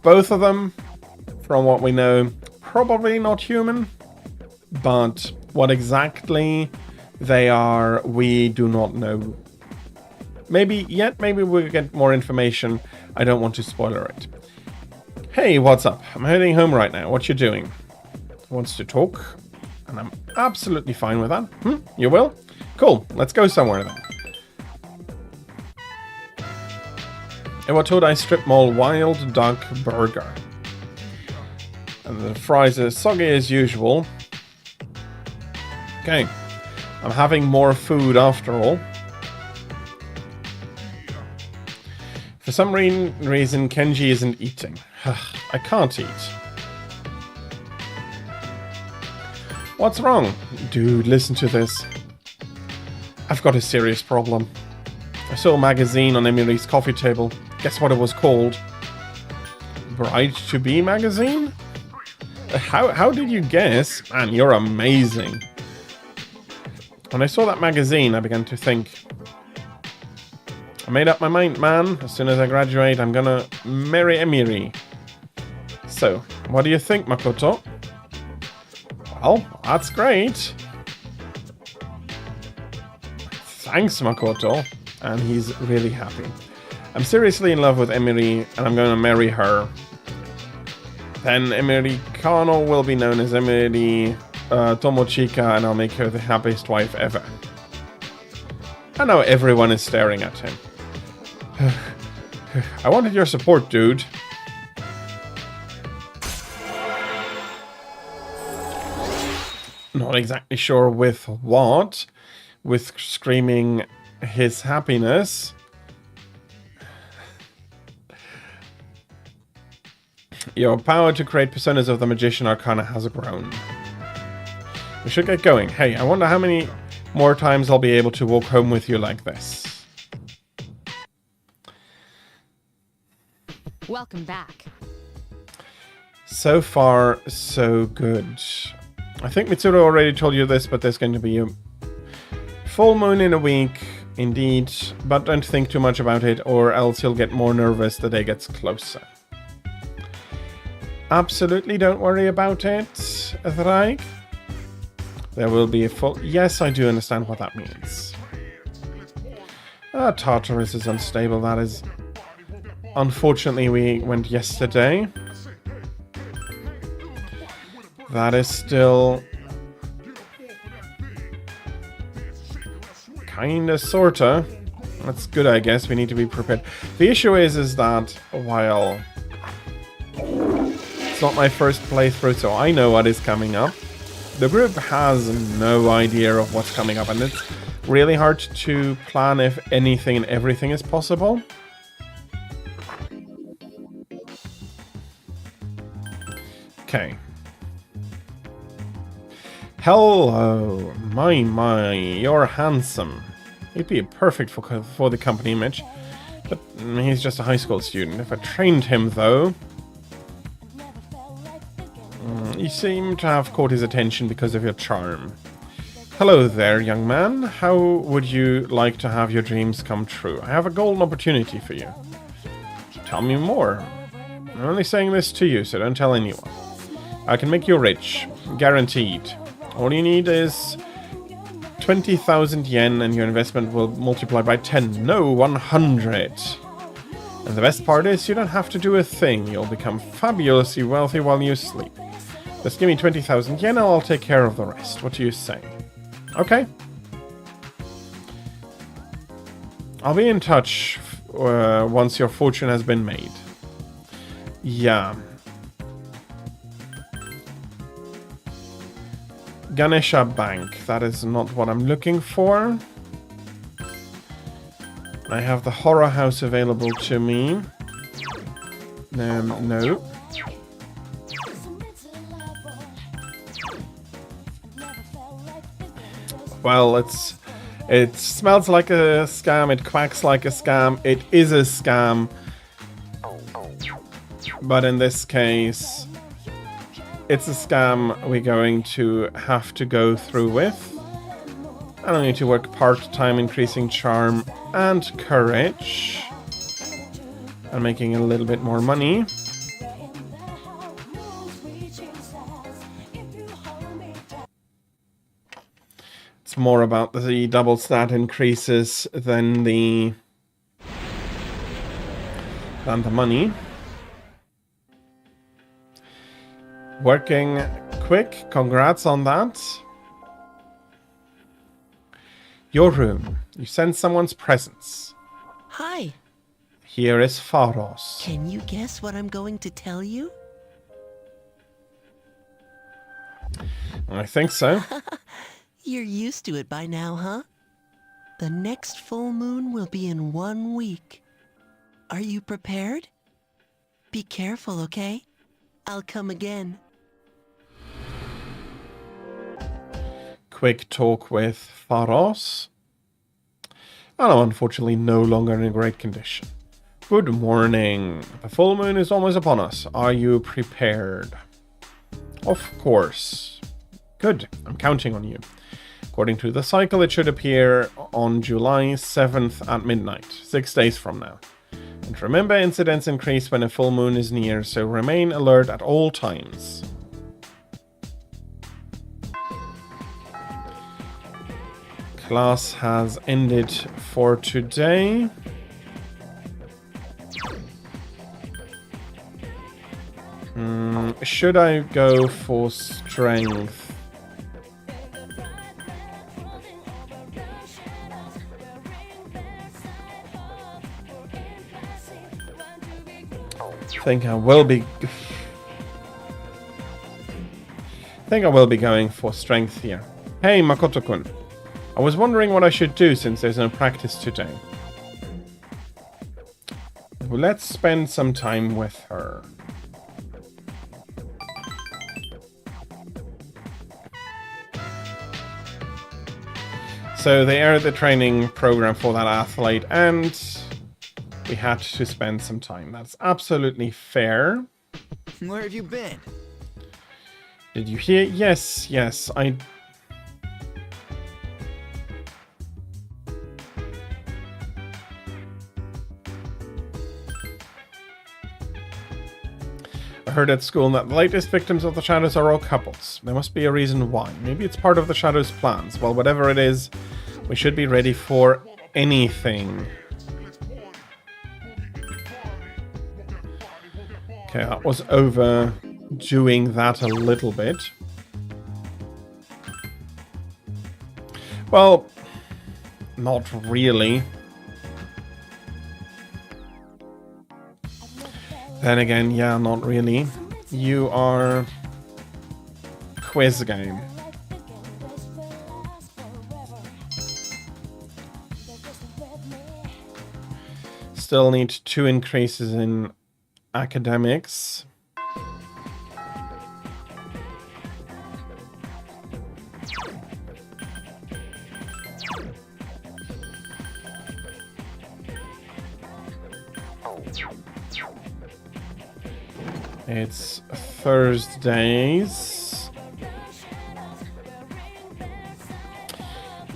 both of them, from what we know, probably not human, but what exactly they are, we do not know. Maybe we'll get more information. I don't want to spoiler it. Hey, what's up? I'm heading home right now. What you doing? Wants to talk? And I'm absolutely fine with that. You will? Cool, let's go somewhere then. Iwatodai Strip Mall Wild Duck Burger. And the fries are soggy as usual. Okay, I'm having more food after all. For some reason, Kenji isn't eating. I can't eat. What's wrong? Dude, listen to this. I've got a serious problem. I saw a magazine on Emily's coffee table. Guess what it was called? Bride to Be magazine? How did you guess? Man, you're amazing. When I saw that magazine, I began to think. I made up my mind, man. As soon as I graduate, I'm gonna marry Emiri. So, what do you think, Makoto? Well, that's great. Thanks, Makoto. And he's really happy. I'm seriously in love with Emiri, and I'm gonna marry her. Then Emiri Kano will be known as Emiri Tomochika, and I'll make her the happiest wife ever. I know everyone is staring at him. I wanted your support, dude. Not exactly sure with what. With screaming his happiness. Your power to create personas of the Magician Arcana has grown. We should get going. Hey, I wonder how many more times I'll be able to walk home with you like this. Welcome back. So far, so good. I think Mitsuru already told you this, but there's going to be a full moon in a week, indeed. But don't think too much about it, or else you'll get more nervous the day gets closer. Absolutely don't worry about it, Thraig. There will be a full... Yes, I do understand what that means. Tartarus is unstable, that is... Unfortunately, we went yesterday. That is still... Kinda, sorta. That's good, I guess. We need to be prepared. The issue is that while... It's not my first playthrough, so I know what is coming up. The group has no idea of what's coming up, and it's really hard to plan if anything and everything is possible. Okay. Hello. My, you're handsome. He'd be perfect for the company image, but he's just a high school student. If I trained him, though... You seem to have caught his attention because of your charm. Hello there, young man. How would you like to have your dreams come true? I have a golden opportunity for you. Tell me more. I'm only saying this to you, so don't tell anyone. I can make you rich. Guaranteed. All you need is 20,000 yen and your investment will multiply by 10. No, 100. And the best part is you don't have to do a thing. You'll become fabulously wealthy while you sleep. Just give me 20,000 yen and I'll take care of the rest. What do you say? Okay. I'll be in touch once your fortune has been made. Yeah. Ganesha Bank. That is not what I'm looking for. I have the horror house available to me. No. Well, it smells like a scam, it quacks like a scam, it is a scam. But in this case, it's a scam we're going to have to go through with. I don't need to work part-time, increasing charm and courage. And making a little bit more money. It's more about the double stat increases than the money. Working quick, congrats on that. Your room. You sense someone's presence. Hi. Here is Pharos. Can you guess what I'm going to tell you? I think so. You're used to it by now, huh? The next full moon will be in 1 week. Are you prepared? Be careful, okay? I'll come again. Quick talk with Pharos. And I'm unfortunately no longer in great condition. Good morning. The full moon is almost upon us. Are you prepared? Of course. Good. I'm counting on you. According to the cycle, it should appear on July 7th at midnight, 6 days from now. And remember, incidents increase when a full moon is near, so remain alert at all times. Class has ended for today. Should I go for strength? I think I will be going for strength here. Hey, Makoto-kun. I was wondering what I should do since there's no practice today. Well, let's spend some time with her. So they aired the training program for that athlete and we had to spend some time. That's absolutely fair. Where have you been? Did you hear? Yes, I heard at school that the latest victims of the shadows are all couples. There must be a reason why. Maybe it's part of the shadows' plans. Well, whatever it is, we should be ready for anything. Okay, that was overdoing that a little bit. Well, not really. Then again, yeah, not really. You are quiz game. Still need 2 increases in academics. It's Thursdays.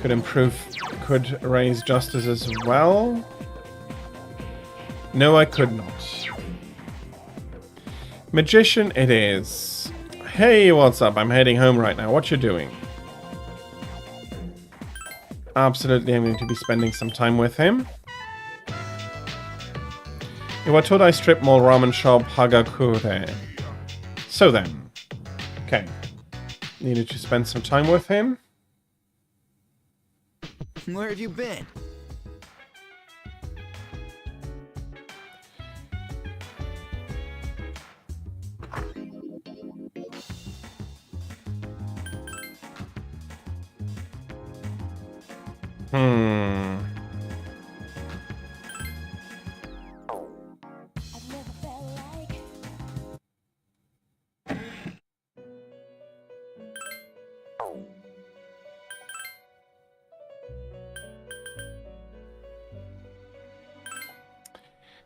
Could raise justice as well. No, I could not. Magician it is. Hey, what's up? I'm heading home right now. What you doing? Absolutely, I'm going to be spending some time with him. Iwatodai strip mall ramen shop Hagakure. So then. Okay. Needed to spend some time with him. Where have you been?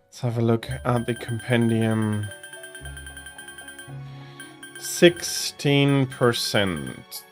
Let's have a look at the compendium. 16%.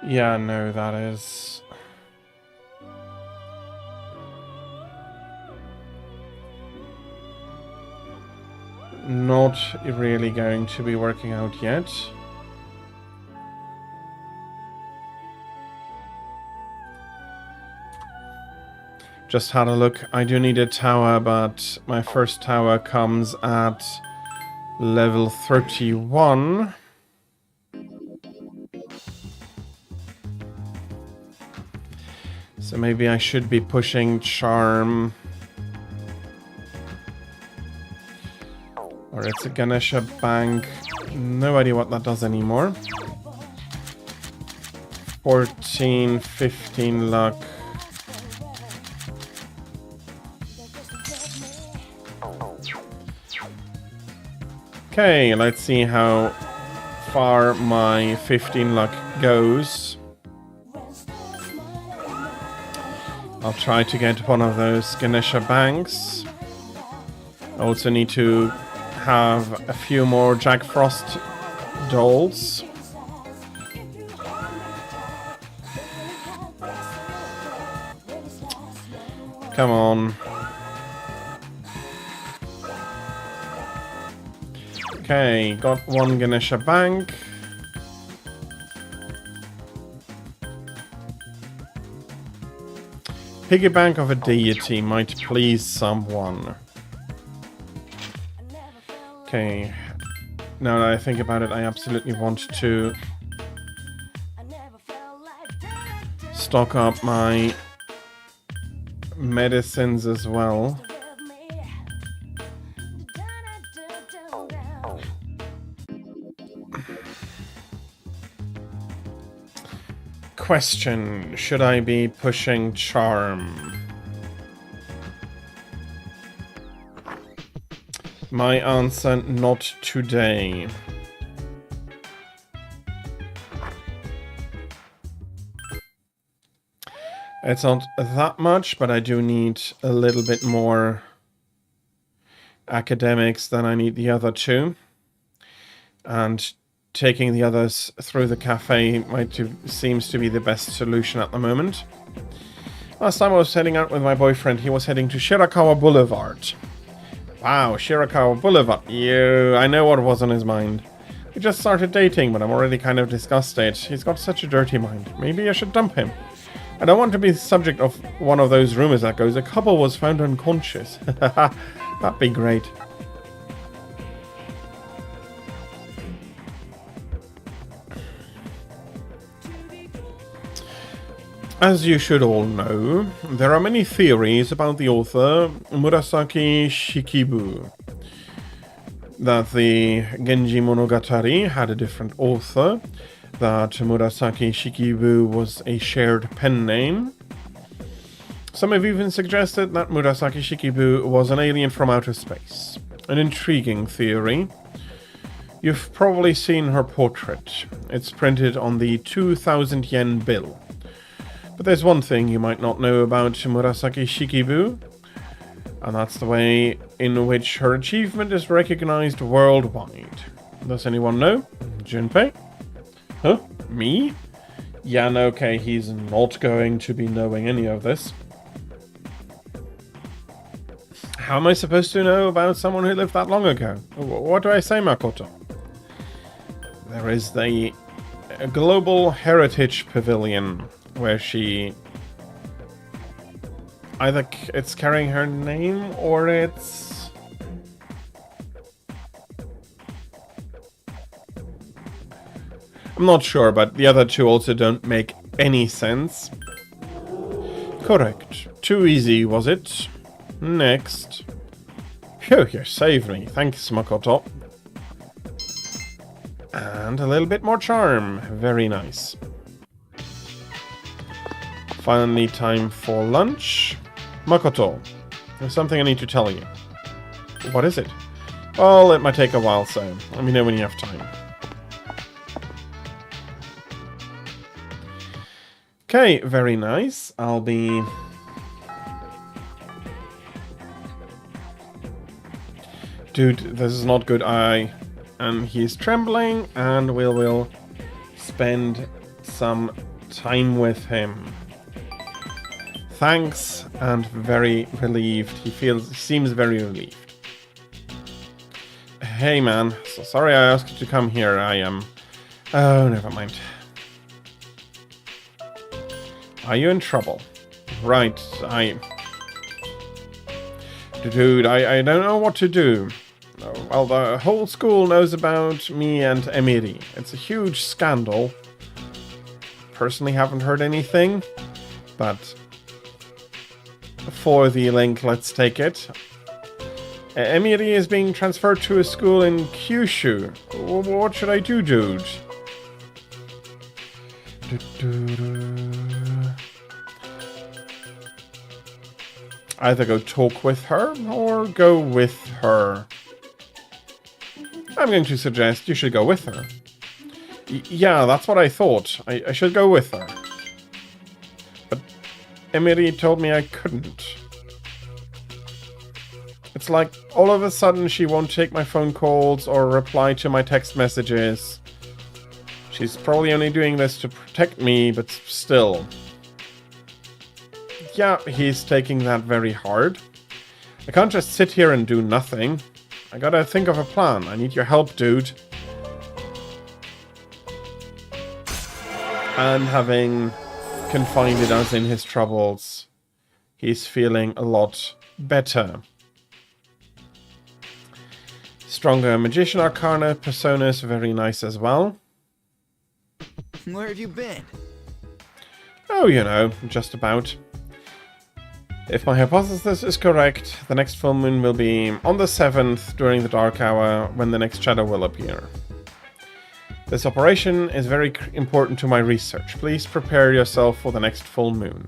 Yeah, no, that is... not really going to be working out yet. Just had a look. I do need a tower, but my first tower comes at level 31. So maybe I should be pushing charm. Or it's a Ganesha Bank. No idea what that does anymore. 14, 15 luck. Okay, let's see how far my 15 luck goes. I'll try to get one of those Ganesha banks. I also need to have a few more Jack Frost dolls. Come on. Okay, got one Ganesha bank. Piggy bank of a deity might please someone. Okay, now that I think about it, I absolutely want to stock up my medicines as well. Question, should I be pushing charm? My answer, not today. It's not that much, but I do need a little bit more academics than I need the other two. And taking the others through the cafe seems to be the best solution at the moment. Last time I was heading out with my boyfriend, he was heading to Shirakawa Boulevard. Wow, Shirakawa Boulevard. I know what was on his mind. We just started dating, but I'm already kind of disgusted. He's got such a dirty mind. Maybe I should dump him. I don't want to be the subject of one of those rumors that goes, a couple was found unconscious. That'd be great. As you should all know, there are many theories about the author Murasaki Shikibu. That the Genji Monogatari had a different author, that Murasaki Shikibu was a shared pen name. Some have even suggested that Murasaki Shikibu was an alien from outer space. An intriguing theory. You've probably seen her portrait. It's printed on the 2,000 yen bill. But there's one thing you might not know about Murasaki Shikibu, and that's the way in which her achievement is recognized worldwide. Does anyone know? Junpei? Huh? Me? Yeah, no, okay, he's not going to be knowing any of this. How am I supposed to know about someone who lived that long ago? What do I say, Makoto? There is the Global Heritage Pavilion, where she... either it's carrying her name, or it's... I'm not sure, but the other two also don't make any sense. Correct. Too easy, was it? Next. Phew, you saved me. Thanks, Makoto. And a little bit more charm. Very nice. Finally, time for lunch. Makoto, there's something I need to tell you. What is it? Well, it might take a while, so let me know when you have time. Okay, very nice. I'll be... Dude, this is not good. And he's trembling, and we will spend some time with him. Thanks, and very relieved. He seems very relieved. Hey man, so sorry I asked you to come here. I am... Oh, never mind. Are you in trouble? Right, Dude, I don't know what to do. Well, the whole school knows about me and Emiri. It's a huge scandal. Personally haven't heard anything, but for the link, let's take it. Emiri is being transferred to a school in Kyushu. What should I do, dude? Either go talk with her or go with her. I'm going to suggest you should go with her. Yeah, that's what I thought. I should go with her. But Emiri told me I couldn't. It's like all of a sudden she won't take my phone calls or reply to my text messages. She's probably only doing this to protect me, but still. Yeah, he's taking that very hard. I can't just sit here and do nothing. I gotta think of a plan. I need your help, dude. And having confided us in his troubles, he's feeling a lot better. Stronger Magician Arcana persona is very nice as well. Where have you been? Oh, you know, just about. If my hypothesis is correct, the next full moon will be on the 7th during the dark hour when the next shadow will appear. This operation is very important to my research. Please prepare yourself for the next full moon.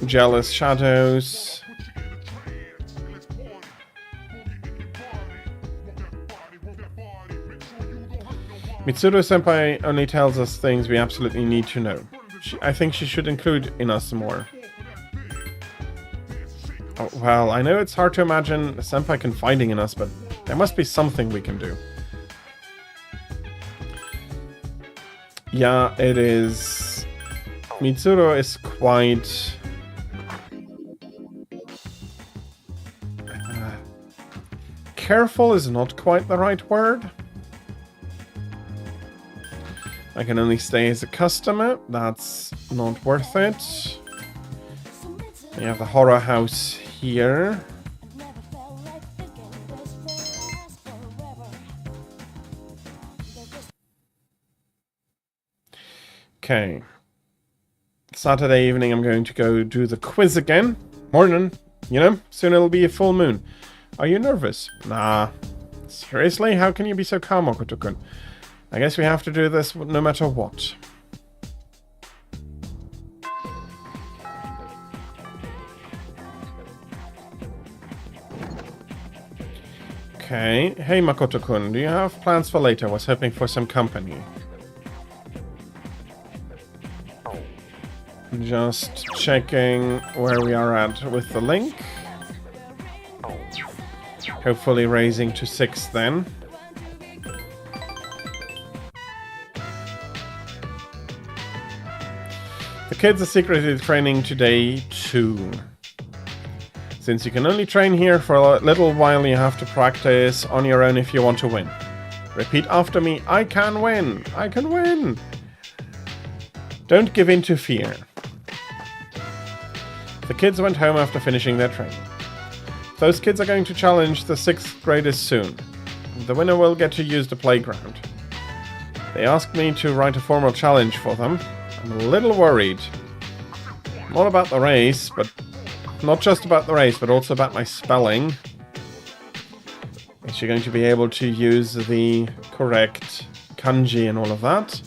Jealous shadows. Mitsuru-senpai only tells us things we absolutely need to know. I think she should include in us more. Oh, well, I know it's hard to imagine a senpai confiding in us, but there must be something we can do. Yeah, it is. Mitsuru is quite... careful is not quite the right word. I can only stay as a customer. That's not worth it. We have the horror house here. Okay. Saturday evening I'm going to go do the quiz again. Morning. You know, soon it'll be a full moon. Are you nervous? Nah. Seriously? How can you be so calm, Makoto-kun? I guess we have to do this no matter what. Okay. Hey, Makoto-kun, do you have plans for later? Was hoping for some company. Just checking where we are at with the link. Hopefully raising to 6 then. The kids are secretly training today too. Since you can only train here for a little while, you have to practice on your own if you want to win. Repeat after me, I can win! I can win! Don't give in to fear. The kids went home after finishing their training. Those kids are going to challenge the 6th graders soon. The winner will get to use the playground. They asked me to write a formal challenge for them. I'm a little worried. Not about the race, but not just about the race, but also about my spelling. Is she going to be able to use the correct kanji and all of that?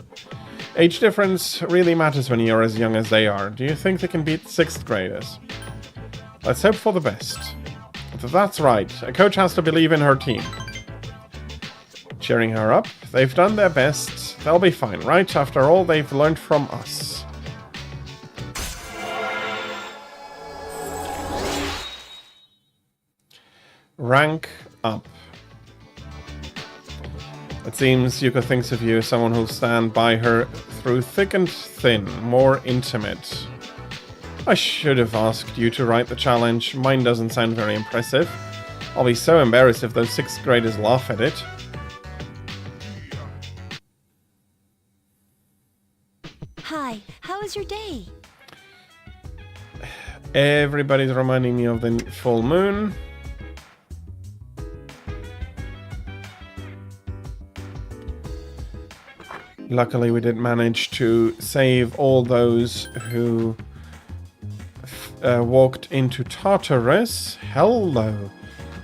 Age difference really matters when you're as young as they are. Do you think they can beat 6th graders? Let's hope for the best. That's right. A coach has to believe in her team. Cheering her up. They've done their best. They'll be fine, right? After all, they've learned from us. Rank up. It seems Yuko thinks of you as someone who'll stand by her through thick and thin, more intimate. I should have asked you to write the challenge. Mine doesn't sound very impressive. I'll be so embarrassed if those 6th graders laugh at it. Hi, how was your day? Everybody's reminding me of the full moon. Luckily, we did manage to save all those who walked into Tartarus. Hello.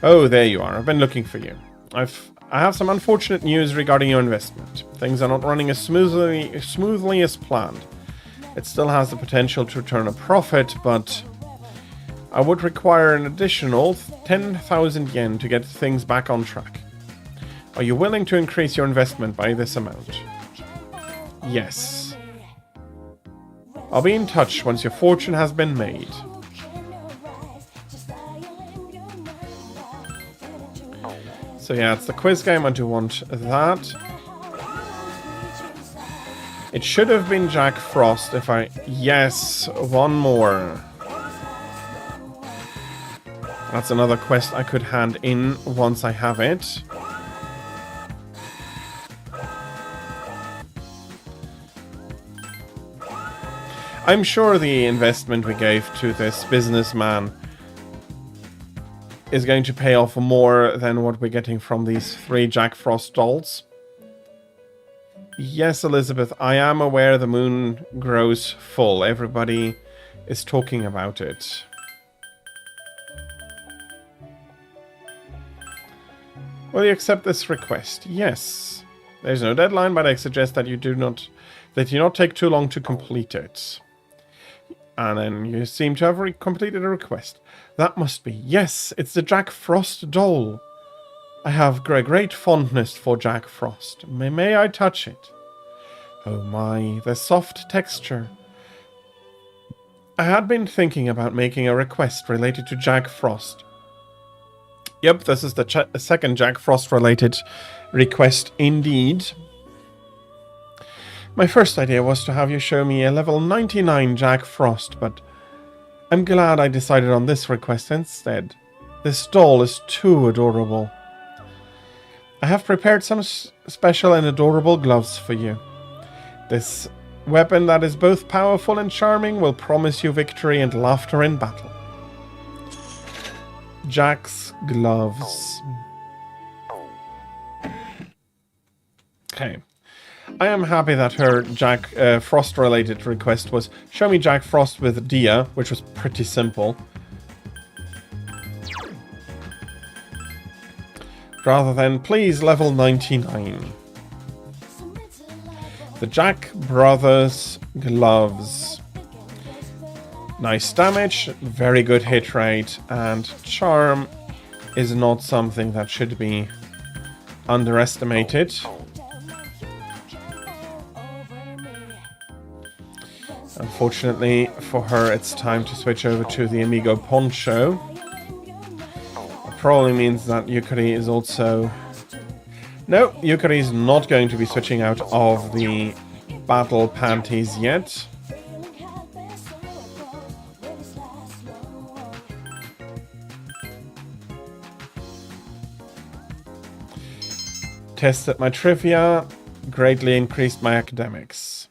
Oh, there you are. I've been looking for you. I have some unfortunate news regarding your investment. Things are not running as smoothly as planned. It still has the potential to return a profit, but I would require an additional 10,000 yen to get things back on track. Are you willing to increase your investment by this amount? Yes. I'll be in touch once your fortune has been made. So yeah, it's the quiz game. I do want that. It should have been Jack Frost if I... Yes, one more. That's another quest I could hand in once I have it. I'm sure the investment we gave to this businessman is going to pay off more than what we're getting from these 3 Jack Frost dolls. Yes, Elizabeth, I am aware the moon grows full. Everybody is talking about it. Will you accept this request? Yes. There's no deadline, but I suggest that you not take too long to complete it. And then you seem to have completed a request. That must be. Yes, it's the Jack Frost doll. I have a great fondness for Jack Frost. May I touch it? Oh my, the soft texture. I had been thinking about making a request related to Jack Frost. Yep, this is the second Jack Frost related request indeed. My first idea was to have you show me a level 99 Jack Frost, but I'm glad I decided on this request instead. This doll is too adorable. I have prepared some special and adorable gloves for you. This weapon that is both powerful and charming will promise you victory and laughter in battle. Jack's gloves. Okay. I am happy that her Jack Frost related request was show me Jack Frost with Dia, which was pretty simple. Rather than please level 99. The Jack Brothers gloves. Nice damage, very good hit rate, and charm is not something that should be underestimated. Unfortunately for her, it's time to switch over to the Amigo Poncho. It probably means that Yukari is also... No, Yukari is not going to be switching out of the battle panties yet. Tested my trivia, greatly increased my academics.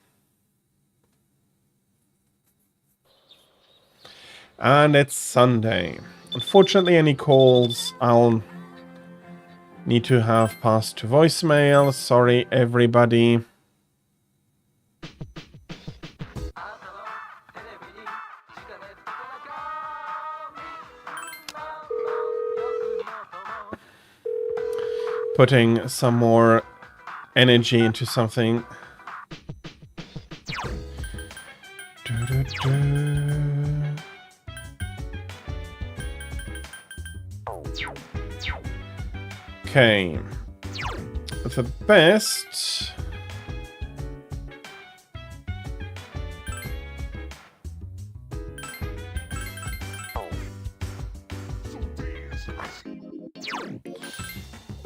And it's Sunday. Unfortunately, any calls I'll need to have passed to voicemail. Sorry, everybody. Putting some more energy into something. Okay. The best...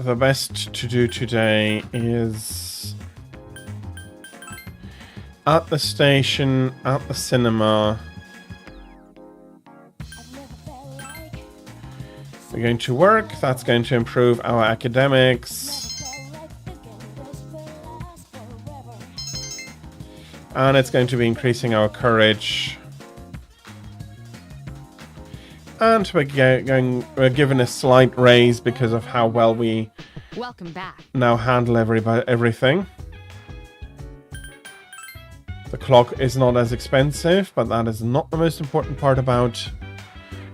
the best to do today is at the station, at the cinema. We're going to work. That's going to improve our academics. And it's going to be increasing our courage. And we're given a slight raise because of how well we Welcome back. now handle everything. The clock is not as expensive, but that is not the most important part about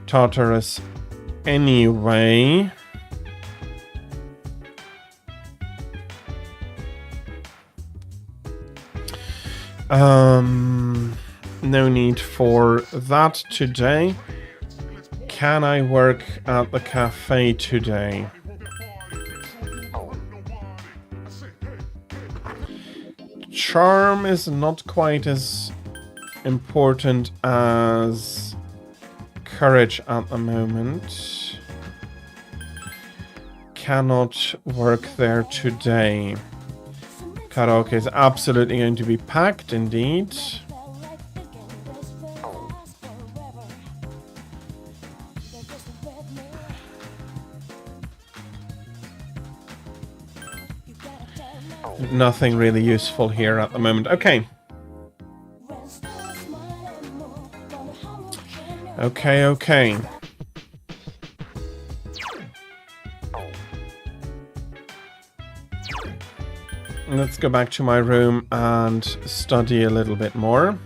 Tartarus anyway. No need for that today. Can I work at the cafe today? Charm is not quite as important as courage at the moment. Cannot work there today. Karaoke is absolutely going to be packed indeed. Nothing really useful here at the moment. Okay. Okay. Let's go back to my room and study a little bit more.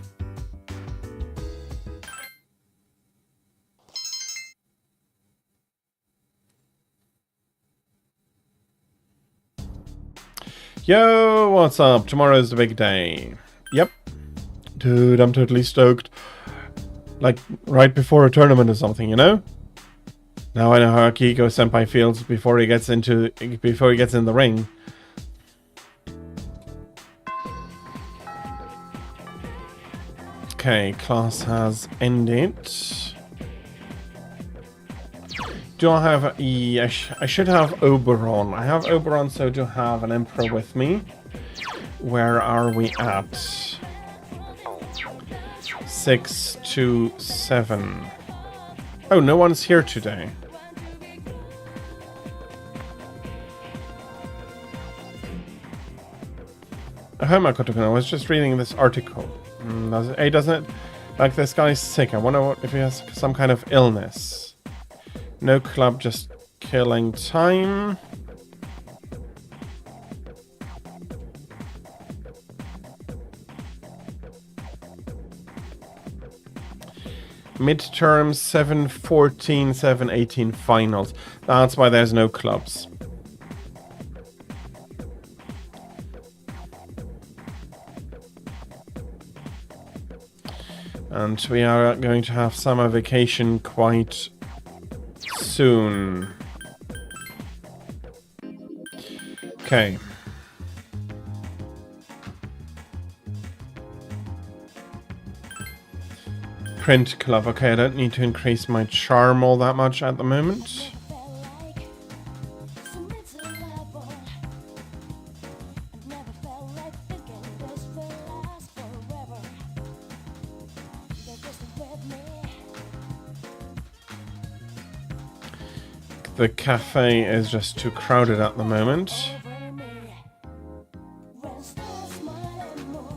Yo, what's up? Tomorrow's the big day. Yep. Dude, I'm totally stoked. Like, right before a tournament or something, you know? Now I know how Akiko Senpai feels before he gets in the ring. Okay, class has ended. Do I have I should have Oberon. I have Oberon, so do have an Emperor with me. Where are we at? 6 to 7. Oh, no one's here today. Hi, Makoto-kun. I was just reading this article. Doesn't it? Like, this guy's sick. I wonder if he has some kind of illness. No club, just killing time. Midterms 7-14, 7-18 finals. That's why there's no clubs. And we are going to have summer vacation quite soon. Okay. Print club. Okay, I don't need to increase my charm all that much at the moment. The cafe is just too crowded at the moment.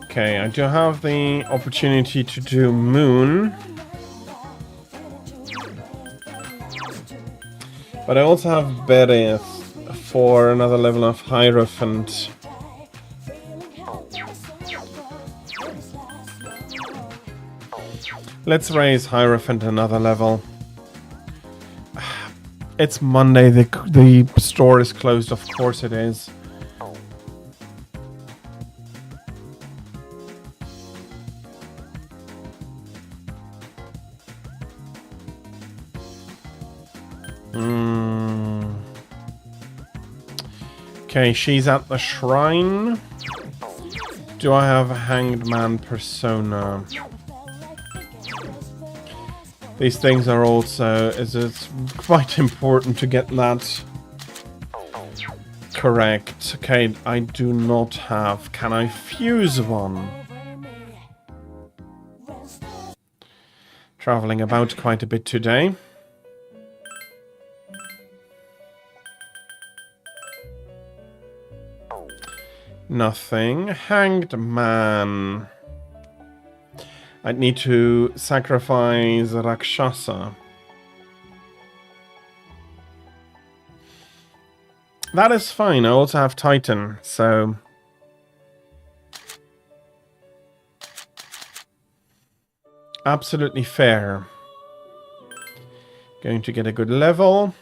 Okay, I do have the opportunity to do Moon. But I also have Bereth for another level of Hierophant. Let's raise Hierophant another level. It's Monday, the store is closed, of course it is. Okay, she's at the shrine. Do I have a Hanged Man persona? These things are also, it's quite important to get that correct. Okay, I do not have. Can I fuse one? Traveling about quite a bit today. Nothing. Hanged man. I'd need to sacrifice Rakshasa. That is fine. I also have Titan, so... absolutely fair. Going to get a good level.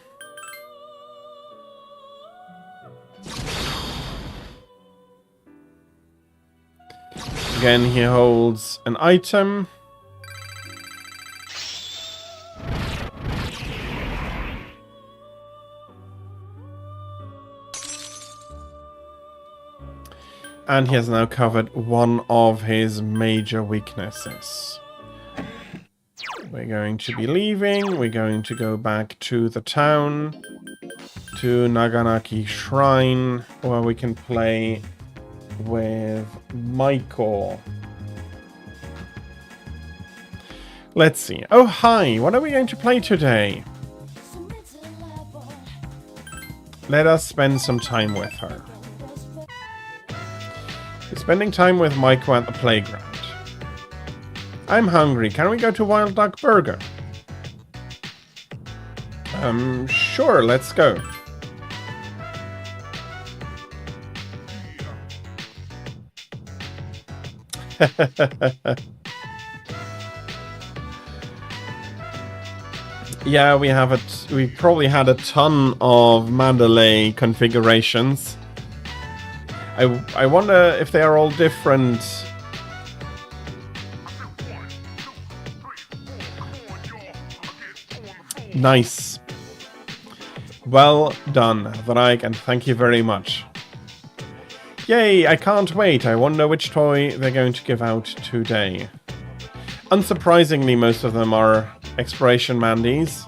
Again, he holds an item. And he has now covered one of his major weaknesses. We're going to be leaving. We're going to go back to the town, to Naganaki Shrine, where we can play with Michael. Let's see. Oh, hi. What are we going to play today? Let us spend some time with her. We're spending time with Michael at the playground. I'm hungry. Can we go to Wild Duck Burger? Sure, let's go. Yeah, we probably had a ton of Mandalay configurations. I wonder if they are all different. Nice. Well done, Vrag, and thank you very much. Yay, I can't wait. I wonder which toy they're going to give out today. Unsurprisingly, most of them are Exploration Mandies.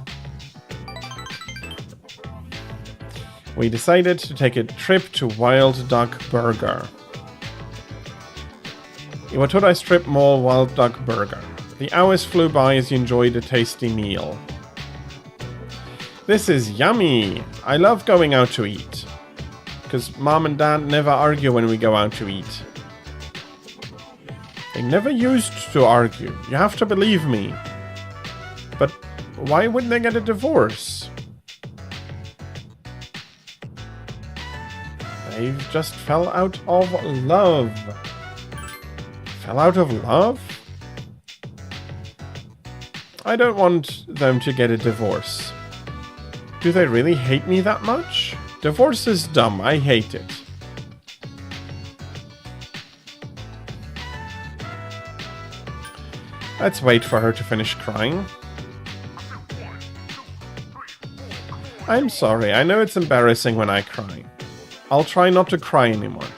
We decided to take a trip to Wild Duck Burger. Iwatodai Strip Mall Wild Duck Burger. The hours flew by as you enjoyed a tasty meal. This is yummy! I love going out to eat. Because Mom and Dad never argue when we go out to eat. They never used to argue. You have to believe me. But why wouldn't they get a divorce? They just fell out of love. Fell out of love? I don't want them to get a divorce. Do they really hate me that much? Divorce is dumb. I hate it. Let's wait for her to finish crying. I'm sorry. I know it's embarrassing when I cry. I'll try not to cry anymore.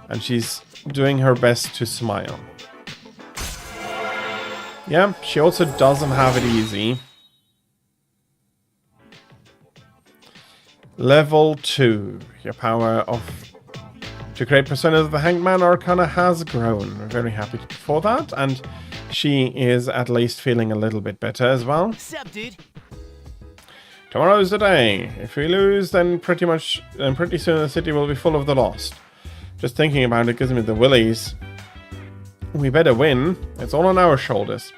And she's doing her best to smile. Yeah, she also doesn't have it easy. Level 2. Your power to create personas of the Hanged Man Arcana has grown. We're very happy for that, and she is at least feeling a little bit better as well. What's dude? Tomorrow's the day. If we lose, then pretty soon the city will be full of the lost. Just thinking about it gives me the willies. We better win. It's all on our shoulders.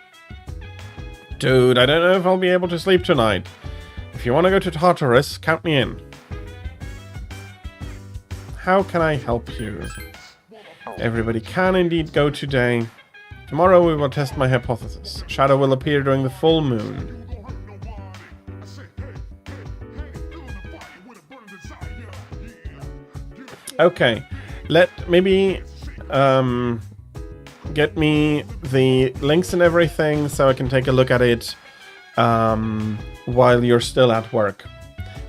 Dude, I don't know if I'll be able to sleep tonight. If you want to go to Tartarus, count me in. How can I help you? Everybody can indeed go today. Tomorrow we will test my hypothesis. Shadow will appear during the full moon. Okay, maybe get me the links and everything so I can take a look at it while you're still at work.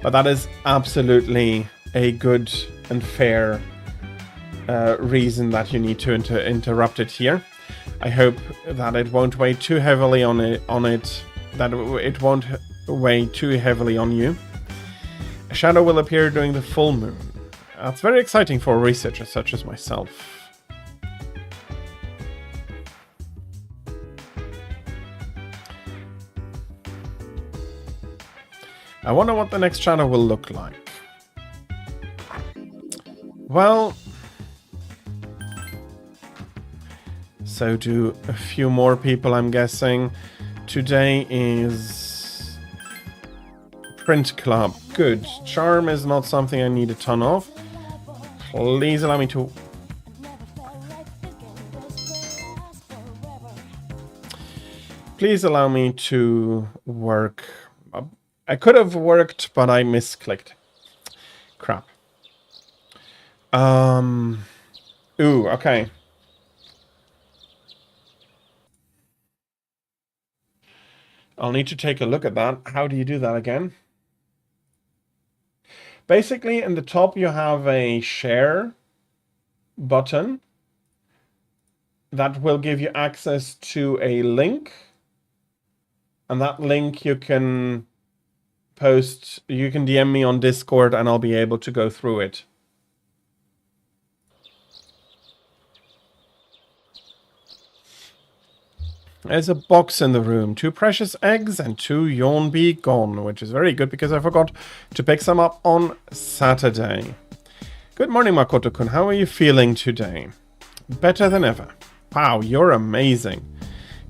But that is absolutely a good and fair reason that you need to interrupt it here. I hope that it won't weigh too heavily on it, that it won't weigh too heavily on you. A shadow will appear during the full moon. That's very exciting for a researcher such as myself. I wonder what the next shadow will look like. Well, so do a few more people, I'm guessing. Today is Print Club. Good. Charm is not something I need a ton of. Please allow me to... Please allow me to work... I could have worked, but I misclicked. Crap. Ooh, okay. I'll need to take a look at that. How do you do that again? Basically, in the top you have a share button that will give you access to a link. And that link you can post, you can DM me on Discord and I'll be able to go through it. There's a box in the room. 2 precious eggs and 2 yawn be gone, which is very good because I forgot to pick some up on Saturday. Good morning, Makoto-kun. How are you feeling today? Better than ever. Wow, you're amazing.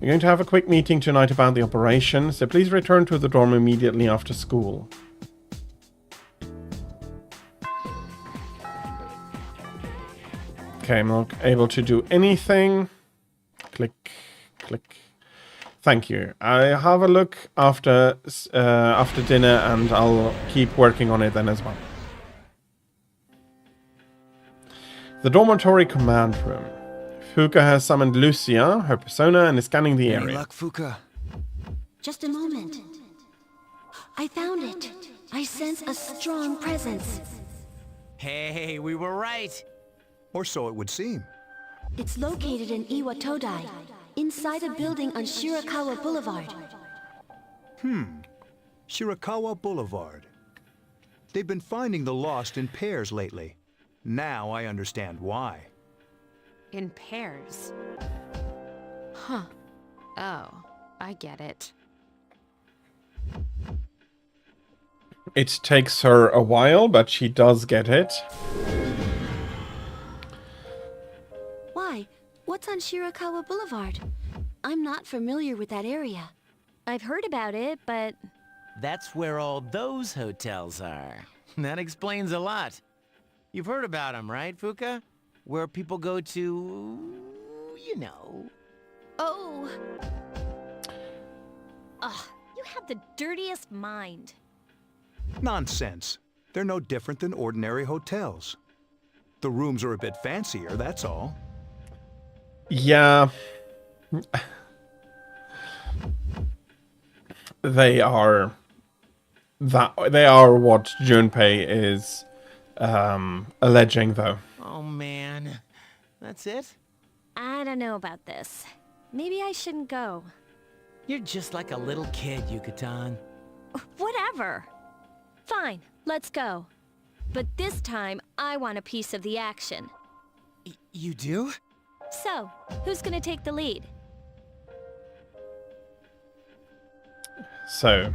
We're going to have a quick meeting tonight about the operation, so please return to the dorm immediately after school. Okay, I'm not able to do anything. Click, click. Thank you. I'll have a look after dinner and I'll keep working on it then as well. The dormitory command room. Fuka has summoned Lucia, her persona, and is scanning the area. Any luck, Fuka? Just a moment. I found it. I sense a strong presence. Hey, we were right. Or so it would seem. It's located in Iwatodai, inside a building on Shirakawa Boulevard. Shirakawa Boulevard. They've been finding the lost in pairs lately. Now I understand why. In pairs? Huh. Oh, I get it. It takes her a while, but she does get it. Why? What's on Shirakawa Boulevard? I'm not familiar with that area. I've heard about it, but... That's where all those hotels are. That explains a lot. You've heard about them, right, Fuka? Where people go to... you know. Oh! Ugh, you have the dirtiest mind. Nonsense. They're no different than ordinary hotels. The rooms are a bit fancier, that's all. Yeah. They are what Junpei is alleging, though. Oh, man. That's it? I don't know about this. Maybe I shouldn't go. You're just like a little kid, Yucatan. Whatever. Fine, let's go. But this time, I want a piece of the action. You do? So, who's gonna take the lead? So,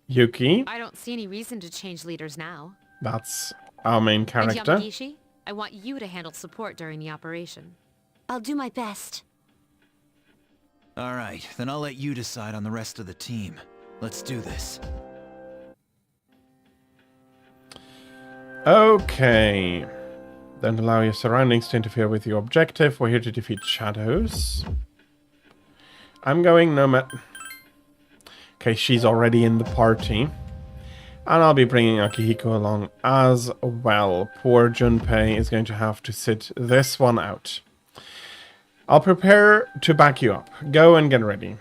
Yuki. I don't see any reason to change leaders now. That's our main character. And Yamagishi, I want you to handle support during the operation. I'll do my best. Alright, then I'll let you decide on the rest of the team. Let's do this. Okay. Don't allow your surroundings to interfere with your objective. We're here to defeat shadows. I'm going nomad. Okay, she's already in the party. And I'll be bringing Akihiko along as well. Poor Junpei is going to have to sit this one out. I'll prepare to back you up. Go and get ready.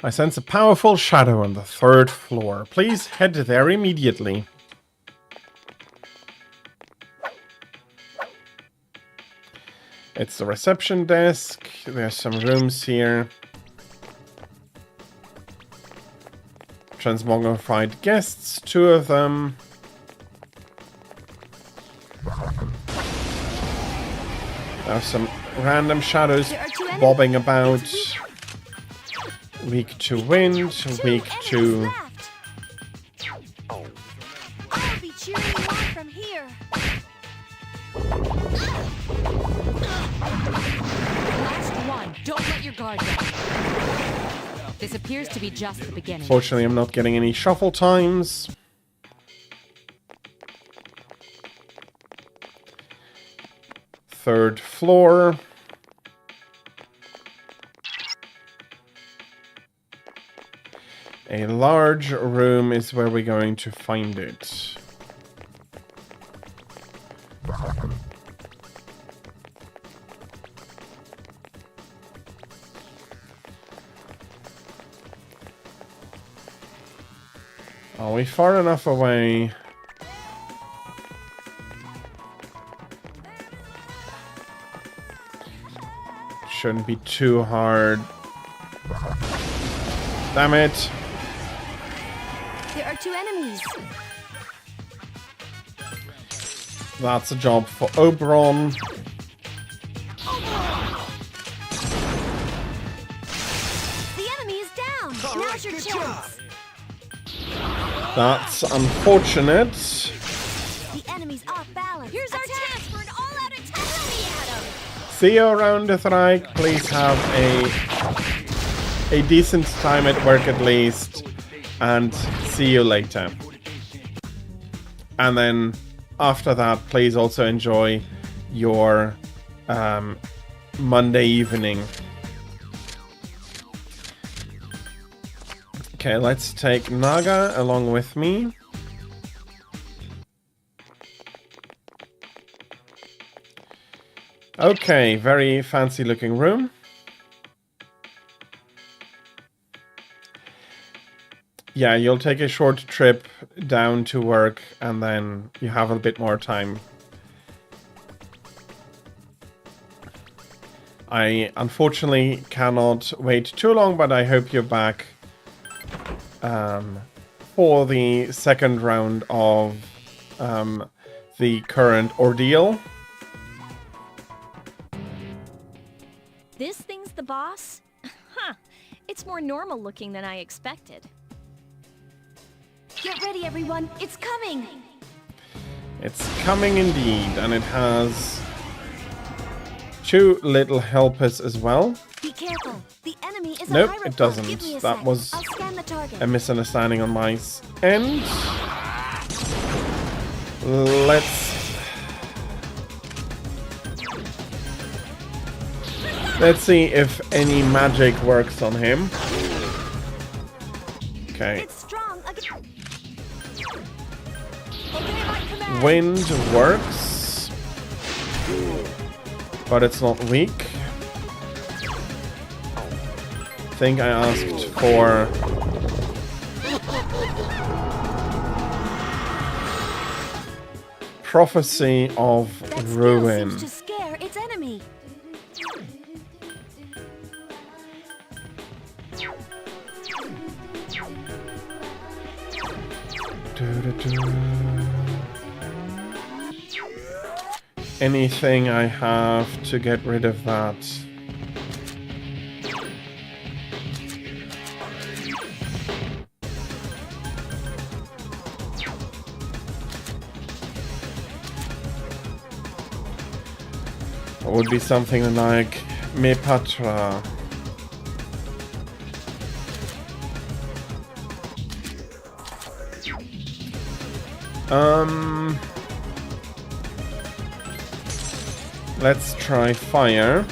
I sense a powerful shadow on the 3rd floor. Please head there immediately. It's the reception desk. There's some rooms here. transmogrified guests, 2 of them. There's some random shadows bobbing about. Weak to wind, weak to... I'll be cheering you on from here. Last one. Don't let your guard down. This appears to be just the beginning. Fortunately, I'm not getting any shuffle times. Third floor. A large room is where we're going to find it. Are we far enough away? Shouldn't be too hard. Damn it. There are 2 enemies. That's a job for Oberon. The enemy is down. Now's your chance. That's unfortunate. The enemy's off balance. Here's our chance for an all-out attack. See you around the Thrike. Please have a decent time at work at least. And see you later. And then after that, please also enjoy your Monday evening. Okay, let's take Naga along with me. Okay, very fancy looking room. Yeah, you'll take a short trip down to work and then you have a bit more time. I unfortunately cannot wait too long, but I hope you're back for the second round of the current ordeal. This thing's the boss? Huh. It's more normal looking than I expected. Get ready, everyone. It's coming. It's coming indeed, and it has 2 little helpers as well. Be careful. The enemy is Nope, a pirate. it doesn't. Give me a That sec. was I'll scan the target. a misunderstanding on my end. Let's see if any magic works on him. Okay. It's strong. Wind works, but it's not weak. I think I asked for Prophecy of Ruin. Seems to scare its enemy. Anything I have to get rid of that? It would be something like Mepatra. Let's try fire.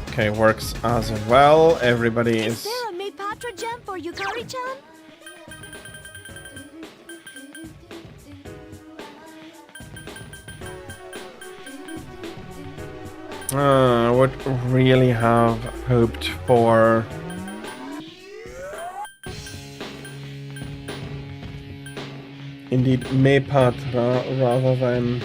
Okay, works as well. Everybody is... there a Mepatra gem for Yukari-chan? I would really have hoped for... Indeed, Mepatra rather than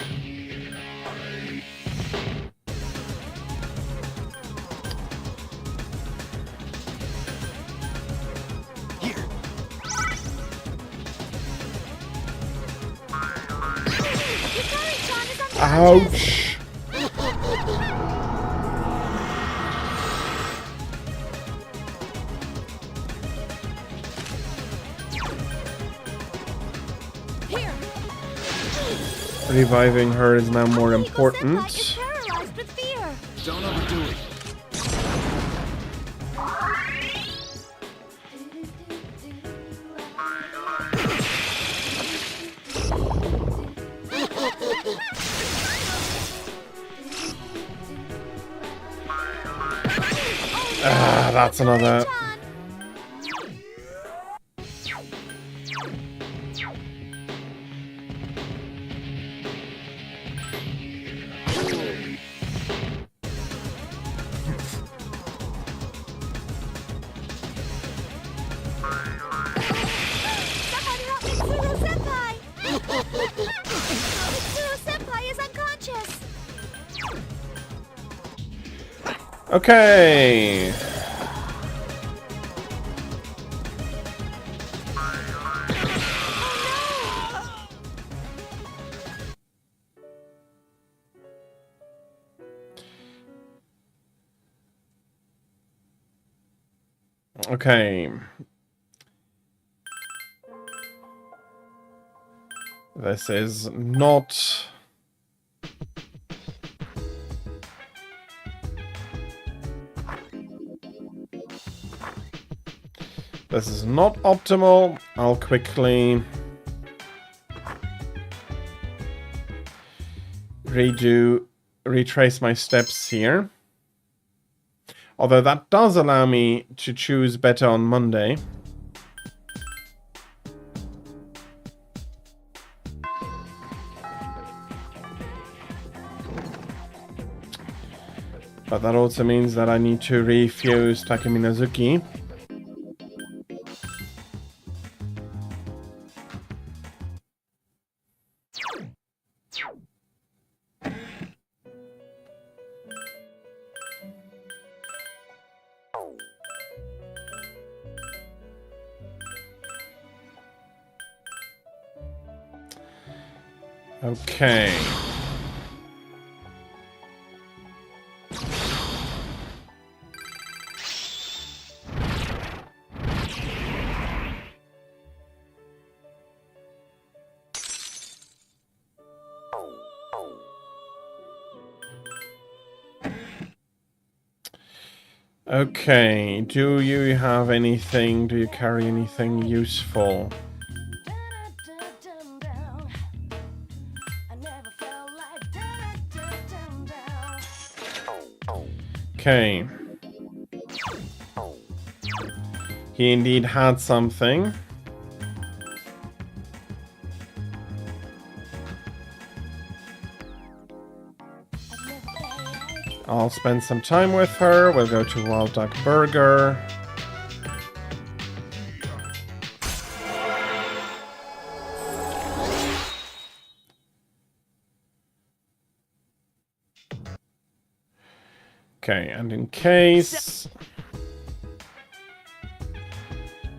Ouch! Here. Reviving her is now more important. Paralyzed with fear. Don't overdo it. Ah, that's another. Someone help Mitsuru-senpai! Mitsuru-senpai is unconscious! Okay. Okay. This is not... This is not optimal. I'll quickly retrace my steps here. Although that does allow me to choose better on Monday. But that also means that I need to refuse Takumi Nazuki. Okay. Okay, do you have anything, do you carry anything useful? Okay. He indeed had something. I'll spend some time with her. We'll go to Wild Duck Burger. Okay, and in case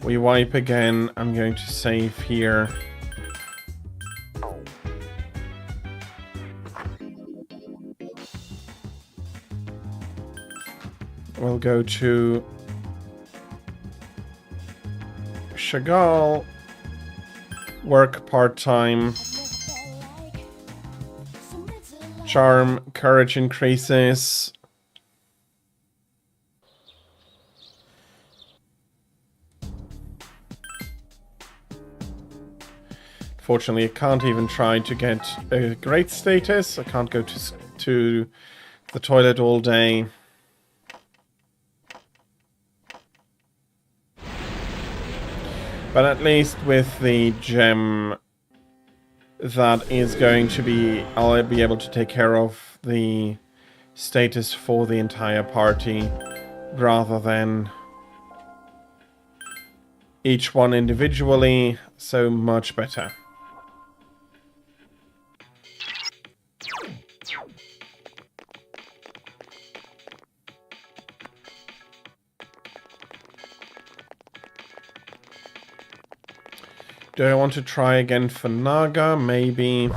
we wipe again, I'm going to save here. We'll go to Chagall, work part-time, charm, courage increases. Fortunately, I can't even try to get a great status. I can't go to the toilet all day. But at least with the gem, that is going to be... I'll be able to take care of the status for the entire party, rather than each one individually, so much better. Do I want to try again for Naga? Maybe.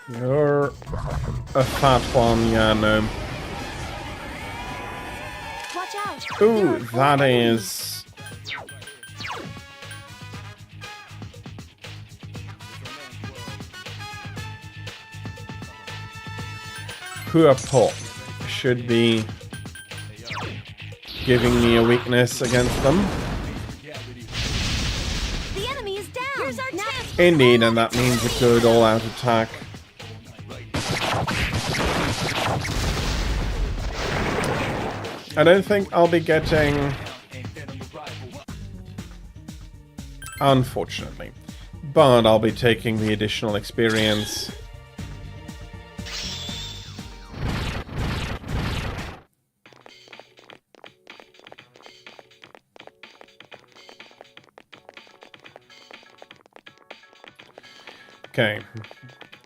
You're a fat one, yeah, no. Watch out. Ooh, that is... Huapo should be giving me a weakness against them. The enemy is down. Here's our chance. Indeed, and that means a good all-out attack. I don't think I'll be getting... Unfortunately. But I'll be taking the additional experience. Okay.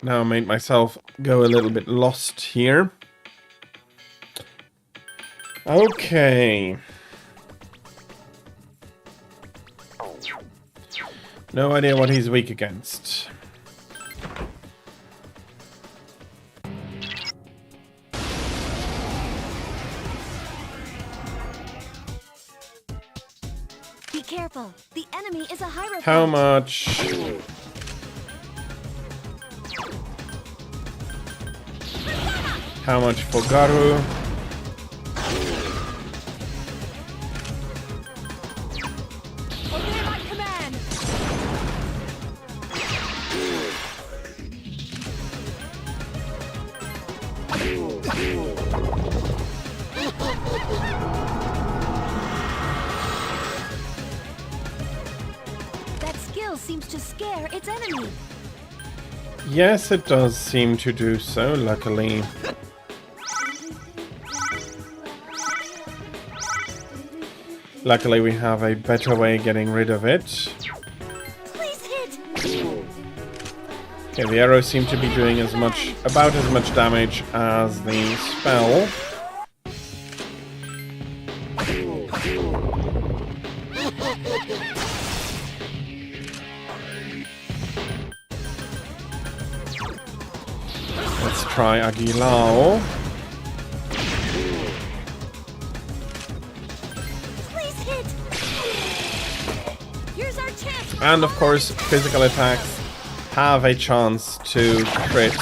Now I made myself go a little bit lost here. Okay. No idea what he's weak against. Be careful. The enemy is a hierophant. How much? How much for Garu? That skill seems to scare its enemy. Yes, it does seem to do so, luckily. Luckily, we have a better way of getting rid of it. Please hit. Okay, the arrows seem to be doing about as much damage as the spell. Let's try Aguilao. And of course, physical attacks have a chance to crit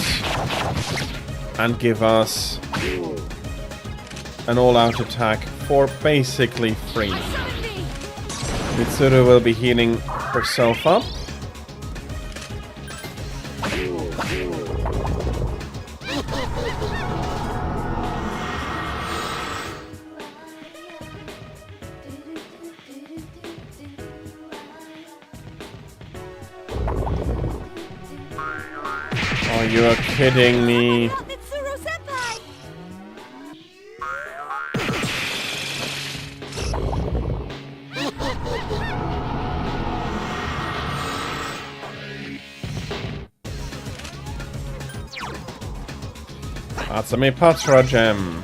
and give us an all-out attack for basically free. Mitsuru will be healing herself up. Oh, you are kidding me. That's a Patra gem.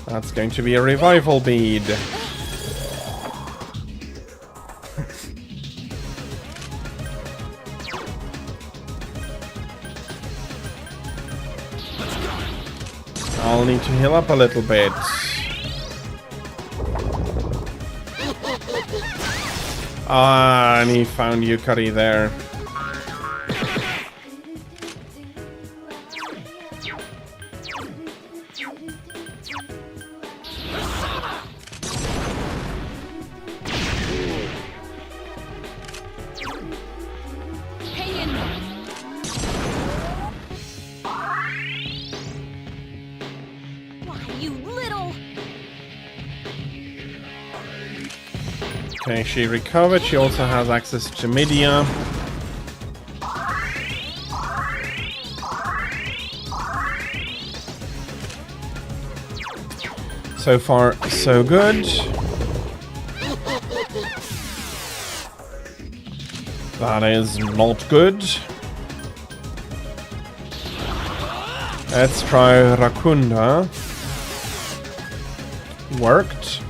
That's going to be a revival bead. I'll need to heal up a little bit. Ah, and he found Yukari there. Okay, she recovered. She also has access to Midia. So far, so good. That is not good. Let's try Rakunda. Worked.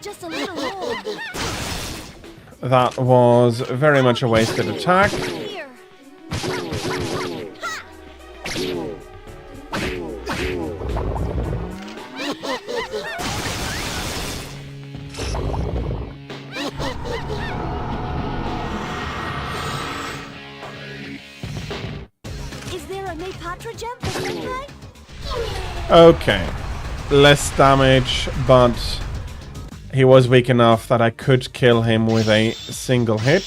Just a little more. That was very much a wasted attack. Here. Is there a Maypatra gem for Senpai? Okay. Less damage, but he was weak enough that I could kill him with a single hit.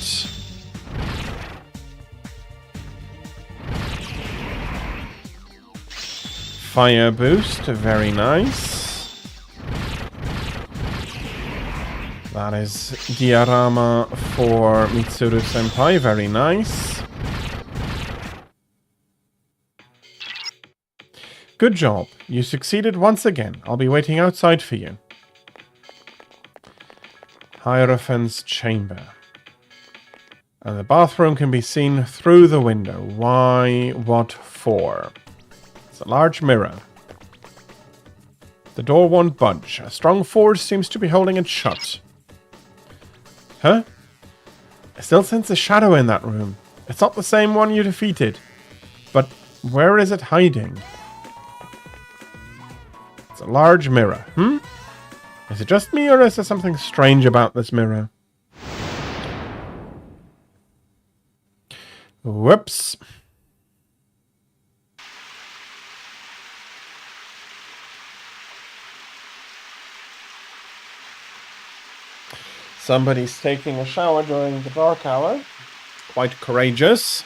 Fire boost, very nice. That is diorama for Mitsuru Senpai, very nice. Good job. You succeeded once again. I'll be waiting outside for you. Hierophant's chamber. And the bathroom can be seen through the window. Why? What for? It's a large mirror. The door won't budge. A strong force seems to be holding it shut. Huh? I still sense a shadow in that room. It's not the same one you defeated. But where is it hiding? It's a large mirror. Is it just me, or is there something strange about this mirror? Whoops. Somebody's taking a shower during the dark hour. Quite courageous.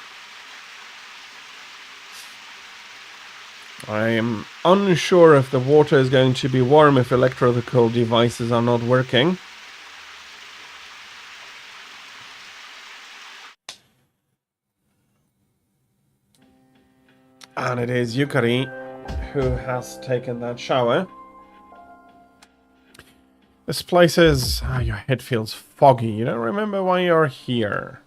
I am unsure if the water is going to be warm if electrical devices are not working. And it is Yukari who has taken that shower. This place is... your head feels foggy. You don't remember why you're here.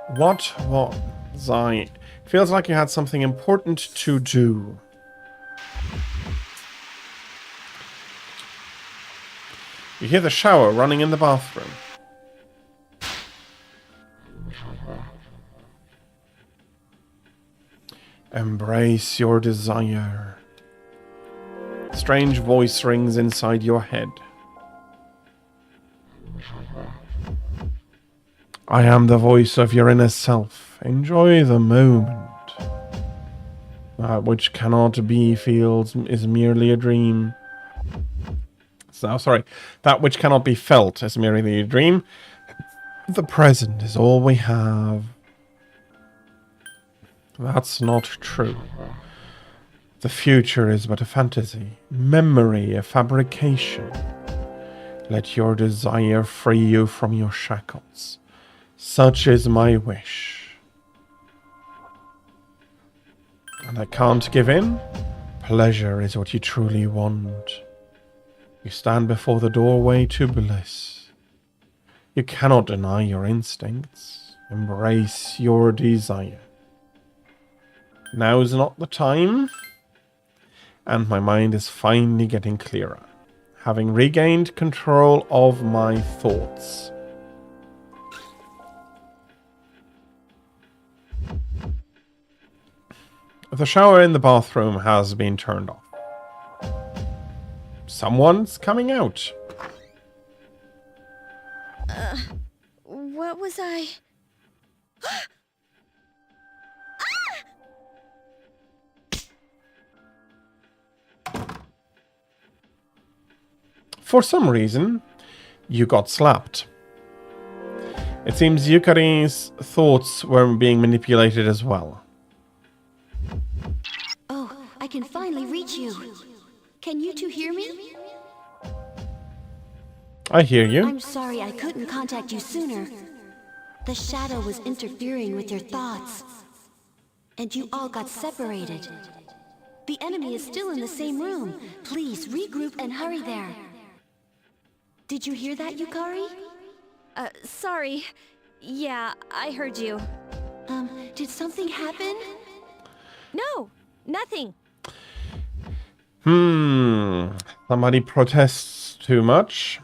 What was I... Feels like you had something important to do. You hear the shower running in the bathroom. Embrace your desire. Strange voice rings inside your head. I am the voice of your inner self. Enjoy the moment. That which cannot be is merely a dream. That which cannot be felt is merely a dream. The present is all we have. That's not true. The future is but a fantasy. Memory, a fabrication. Let your desire free you from your shackles. Such is my wish. And I can't give in. Pleasure is what you truly want. You stand before the doorway to bliss. You cannot deny your instincts. Embrace your desire. Now is not the time. And my mind is finally getting clearer. Having regained control of my thoughts. The shower in the bathroom has been turned off. Someone's coming out. What was I... For some reason, you got slapped. It seems Yukari's thoughts were being manipulated as well. Oh, I can finally reach you. Can you two hear me? I hear you. I'm sorry I couldn't contact you sooner. The shadow was interfering with your thoughts. And you all got separated. The enemy is still in the same room. Please regroup and hurry there. Did you hear that, Yukari? Sorry. Yeah, I heard you. Did something happen? No, nothing. Somebody protests too much.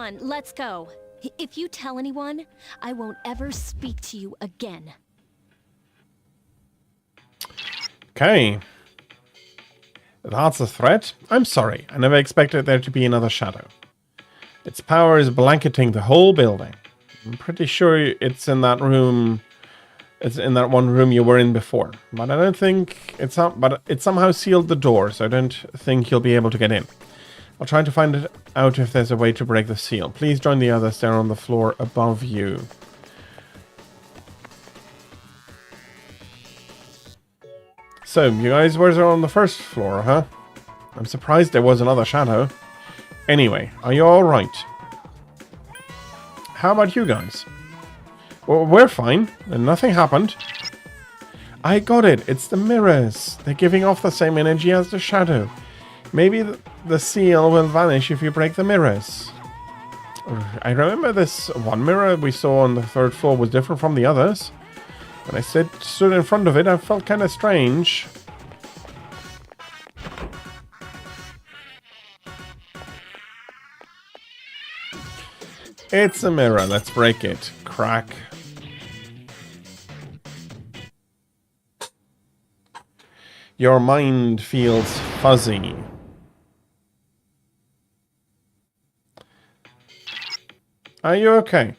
on, let's go. If you tell anyone, I won't ever speak to you again. Okay. That's a threat? I'm sorry. I never expected there to be another shadow. Its power is blanketing the whole building. I'm pretty sure it's in that room. It's in that one room you were in before. But I don't think it's up. But it somehow sealed the door, so I don't think you'll be able to get in. I'll try to find out if there's a way to break the seal. Please join the others there on the floor above you. So, you guys were on the first floor, huh? I'm surprised there was another shadow. Anyway, are you alright? How about you guys? Well, we're fine, and nothing happened. I got it, it's the mirrors. They're giving off the same energy as the shadow. Maybe the seal will vanish if you break the mirrors. I remember this one mirror we saw on the third floor was different from the others. When I stood in front of it, I felt kind of strange. It's a mirror. Let's break it. Crack. Your mind feels fuzzy. Are you okay?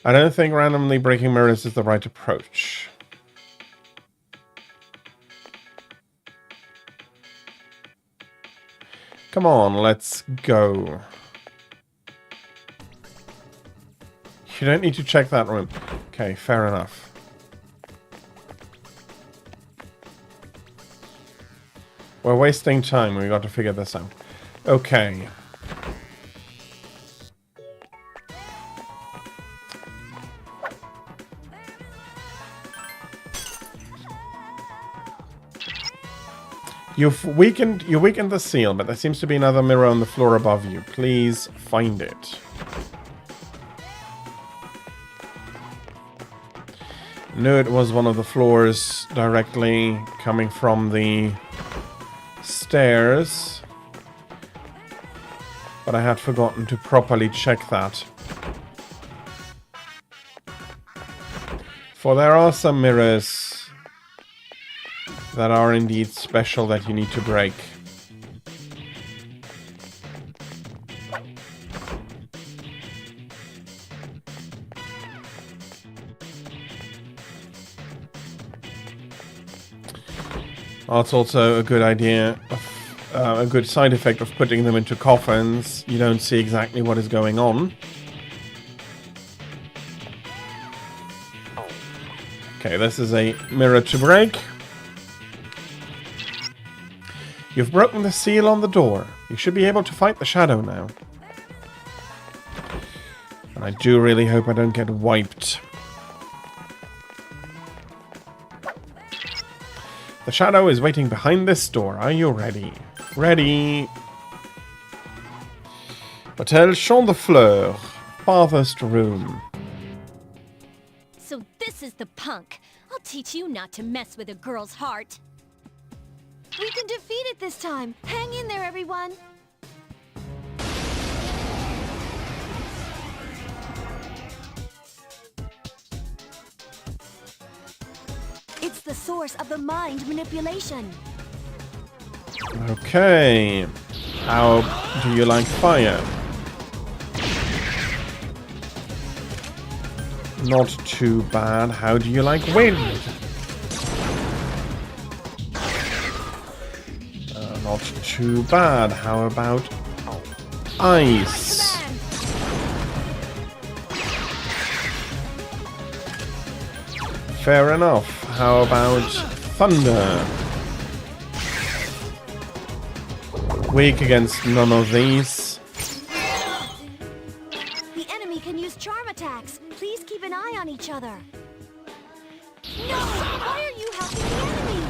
I don't think randomly breaking mirrors is the right approach. Come on, let's go. You don't need to check that room. Okay, fair enough. We're wasting time. We got to figure this out. Okay. You weakened the seal, but there seems to be another mirror on the floor above you. Please find it. Knew it was one of the floors directly coming from the stairs, but I had forgotten to properly check that. For there are some mirrors that are indeed special that you need to break. That's also a good idea, a good side effect of putting them into coffins. You don't see exactly what is going on. Okay, this is a mirror to break. You've broken the seal on the door. You should be able to fight the shadow now. And I do really hope I don't get wiped. The shadow is waiting behind this door. Are you ready? Ready. Hotel Champ de Fleur. Farthest room. So this is the punk. I'll teach you not to mess with a girl's heart. We can defeat it this time. Hang in there, everyone. It's the source of the mind manipulation. Okay. How do you like fire? Not too bad. How do you like wind? Not too bad. How about ice? Fair enough. How about thunder? Weak against none of these. The enemy can use charm attacks. Please keep an eye on each other. No! Why are you helping the enemy?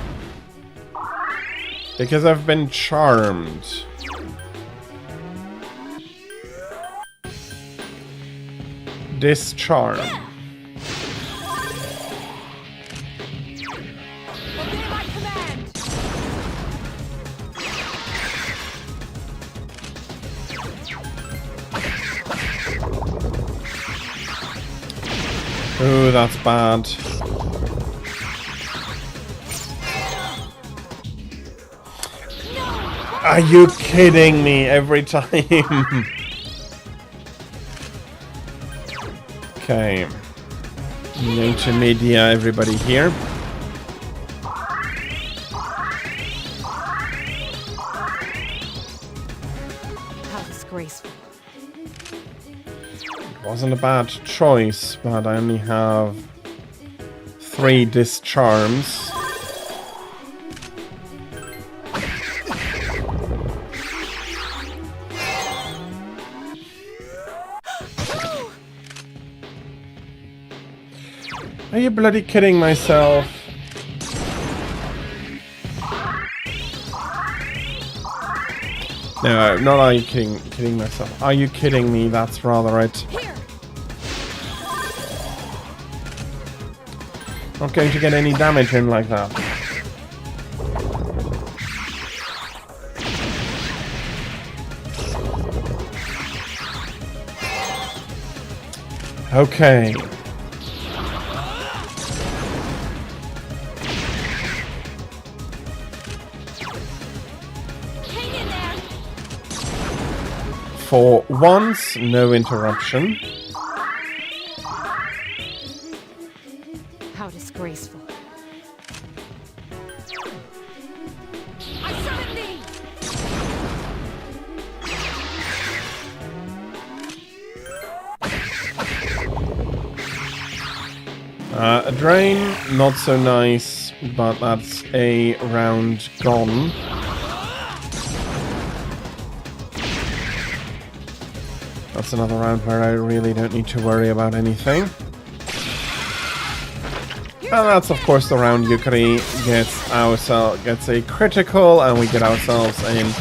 Because I've been charmed. Discharm. Yeah. Obey my command. Ooh, that's bad. Are you kidding me every time? Okay. Intermedia, everybody here. How disgraceful. Wasn't a bad choice, but I only have 3 discharms. Are you bloody kidding myself? No, not are you kidding myself. Are you kidding me? That's rather it. Not going to get any damage in like that. Okay. For once, no interruption. How disgraceful. A drain, not so nice, but that's a round gone. That's another round where I really don't need to worry about anything. And that's of course the round Yukari gets a critical, and we get ourselves an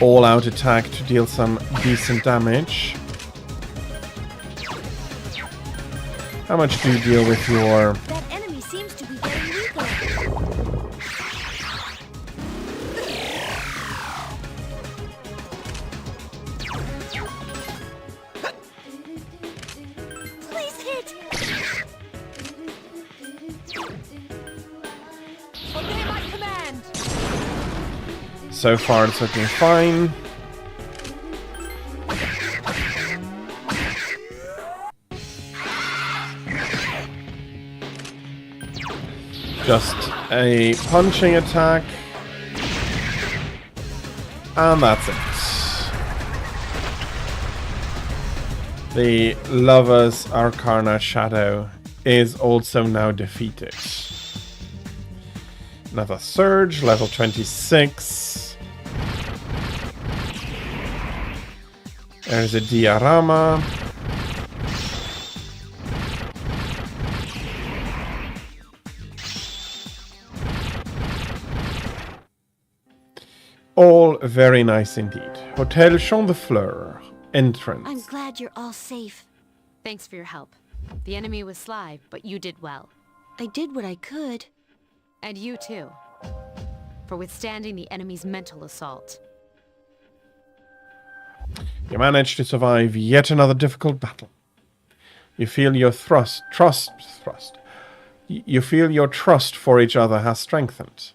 all-out attack to deal some decent damage. How much do you deal with your... That enemy seems to be getting weaker. Please hit! Obey my command! So far it's looking fine. Just a punching attack. And that's it. The Lover's Arcana Shadow is also now defeated. Another Surge, level 26. There's a Diorama. All very nice indeed. Hotel Champ de Fleur. Entrance. I'm glad you're all safe. Thanks for your help. The enemy was sly, but you did well. I did what I could. And you too. For withstanding the enemy's mental assault. You managed to survive yet another difficult battle. You feel your You feel your trust for each other has strengthened.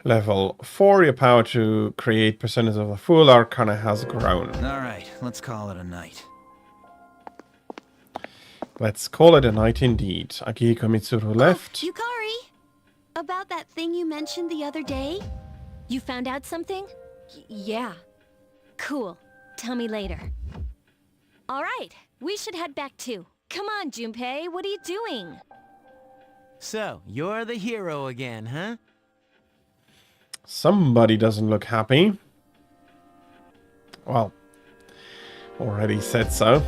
Level 4, your power to create personas of the Fool Arcana has grown. Alright, let's call it a night. Let's call it a night indeed. Akihiko Mitsuru left. Yukari! About that thing you mentioned the other day? You found out something? Yeah. Cool. Tell me later. Alright, we should head back too. Come on, Junpei, what are you doing? So, you're the hero again, huh? Somebody doesn't look happy. Well, already said so.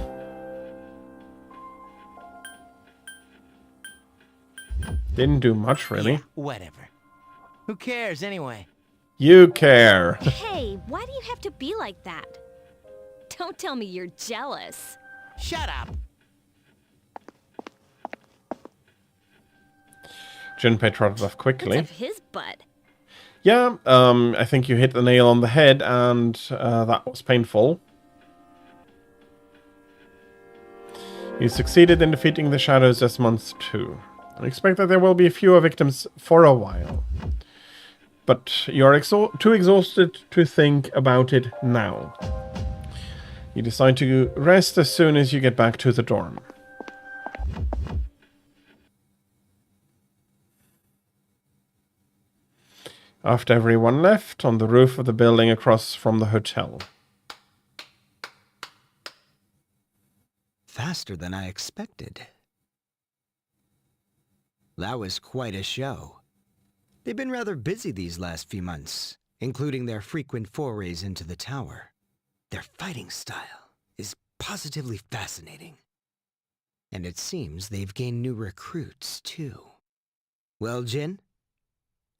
Didn't do much, really. Yeah, whatever. Who cares, anyway? You care. Hey, why do you have to be like that? Don't tell me you're jealous. Shut up! Junpei trotted off quickly. What's up his butt? Yeah, I think you hit the nail on the head, and that was painful. You succeeded in defeating the shadows this month too. I expect that there will be fewer victims for a while. But you're too exhausted to think about it now. You decide to rest as soon as you get back to the dorm. After everyone left, on the roof of the building across from the hotel. Faster than I expected. That was quite a show. They've been rather busy these last few months, including their frequent forays into the tower. Their fighting style is positively fascinating. And it seems they've gained new recruits, too. Well, Jin?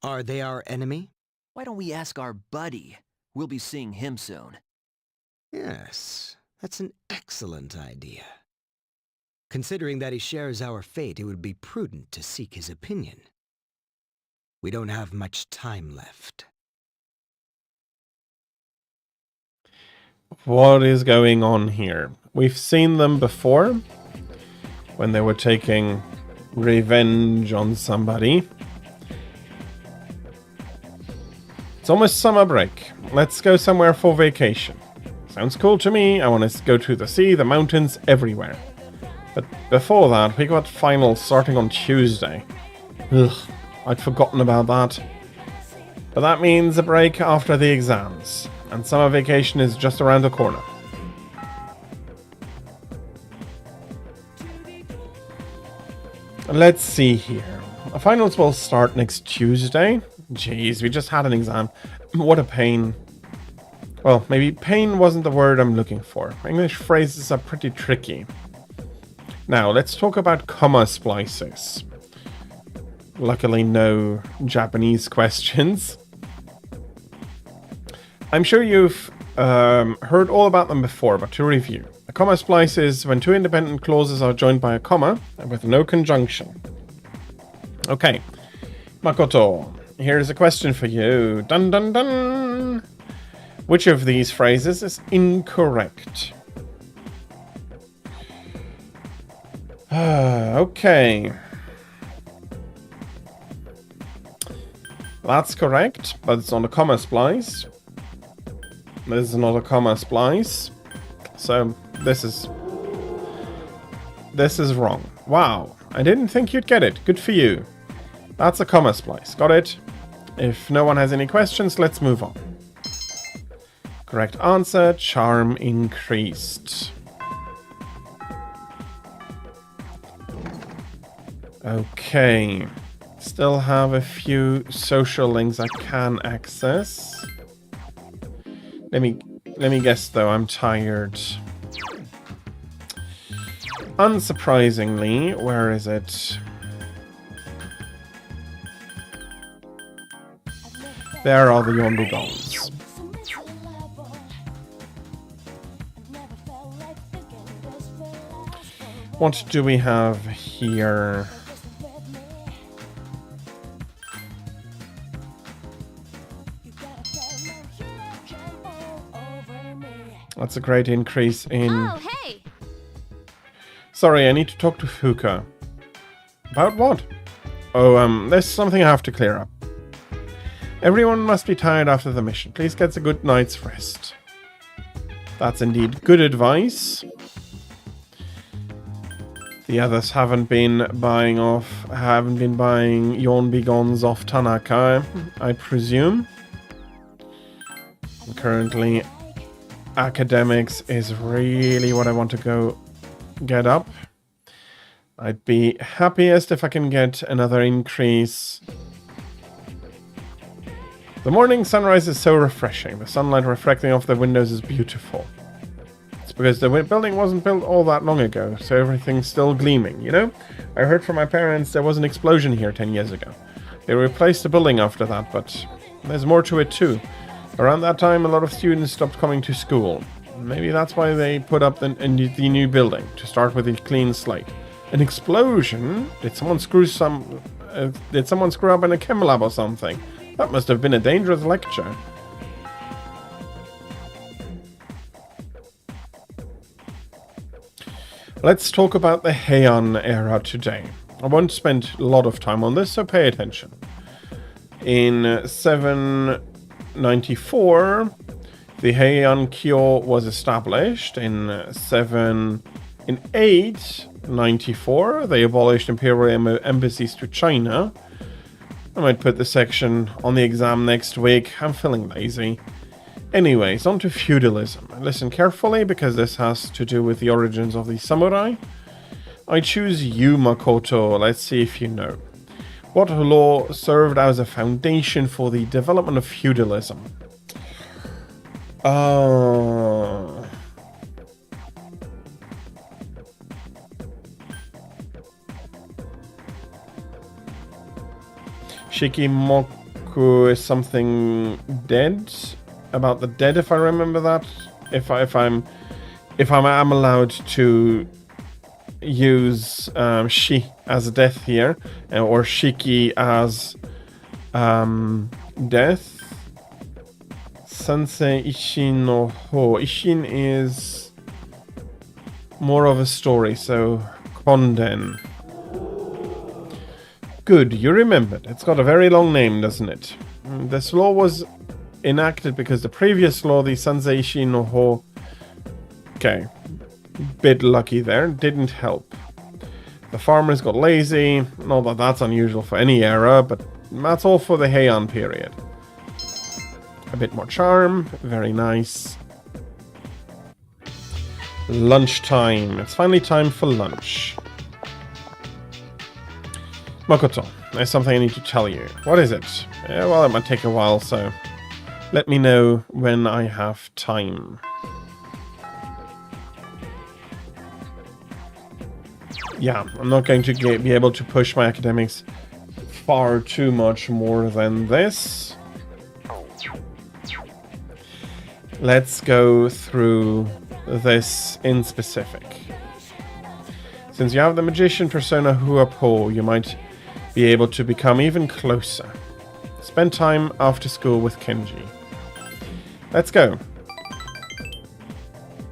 Are they our enemy? Why don't we ask our buddy? We'll be seeing him soon. Yes, that's an excellent idea. Considering that he shares our fate, it would be prudent to seek his opinion. We don't have much time left. What is going on here? We've seen them before, when they were taking revenge on somebody. It's almost summer break. Let's go somewhere for vacation. Sounds cool to me. I want to go to the sea, the mountains, everywhere. But before that, we got finals starting on Tuesday. Ugh, I'd forgotten about that. But that means a break after the exams. And summer vacation is just around the corner. Let's see here. The finals will start next Tuesday. Jeez, we just had an exam. What a pain. Well, maybe pain wasn't the word I'm looking for. English phrases are pretty tricky. Now, let's talk about comma splices. Luckily, no Japanese questions. I'm sure you've heard all about them before, but to review. A comma splice is when two independent clauses are joined by a comma with no conjunction. Okay, Makoto, here's a question for you. Dun dun dun! Which of these phrases is incorrect? Okay. That's correct, but it's not a comma splice. This is not a comma splice. So this is wrong. Wow, I didn't think you'd get it. Good for you. That's a comma splice. Got it? If no one has any questions, let's move on. Correct answer, charm increased. Okay. Still have a few social links I can access. Let me guess though, I'm tired. Unsurprisingly, where is it? There are the Yonbigons. What do we have here? That's a great increase in... Oh, hey! Sorry, I need to talk to Fuka. About what? Oh, there's something I have to clear up. Everyone must be tired after the mission. Please get a good night's rest. That's indeed good advice. The others haven't been buying Yonbigons off Tanaka, I presume. Currently, academics is really what I want to go get up. I'd be happiest if I can get another increase. The morning sunrise is so refreshing. The sunlight reflecting off the windows is beautiful. It's because the building wasn't built all that long ago, so everything's still gleaming, you know? I heard from my parents there was an explosion here 10 years ago. They replaced the building after that, but there's more to it too. Around that time, a lot of students stopped coming to school. Maybe that's why they put up the new building, to start with a clean slate. An explosion? Did someone screw up in a chem lab or something? That must have been a dangerous lecture. Let's talk about the Heian era today. I won't spend a lot of time on this, so pay attention. In 794, the Heian Kyo was established. In 894, they abolished imperial embassies to China. I might put this section on the exam next week. I'm feeling lazy. Anyways, on to feudalism. Listen carefully because this has to do with the origins of the samurai. I choose you, Makoto. Let's see if you know. What law served as a foundation for the development of feudalism? Shikimoku is something dead? About the dead, if I remember that. If I'm allowed to use shi as death here, or shiki as death. Sensei Ishin no Ho. Ishin is more of a story, so Konden. Good, you remembered. It's got a very long name, doesn't it? This law was enacted because the previous law, the Sensei Ishin no Ho, okay, bit lucky there, didn't help. The farmers got lazy. Not that that's unusual for any era, but that's all for the Heian period. A bit more charm, very nice. Lunchtime. It's finally time for lunch. Makoto, there's something I need to tell you. What is it? Well, it might take a while, so let me know when I have time. Yeah, I'm not going to be able to push my academics far too much more than this. Let's go through this in specific. Since you have the magician persona Huapo, you might be able to become even closer. Spend time after school with Kenji. Let's go.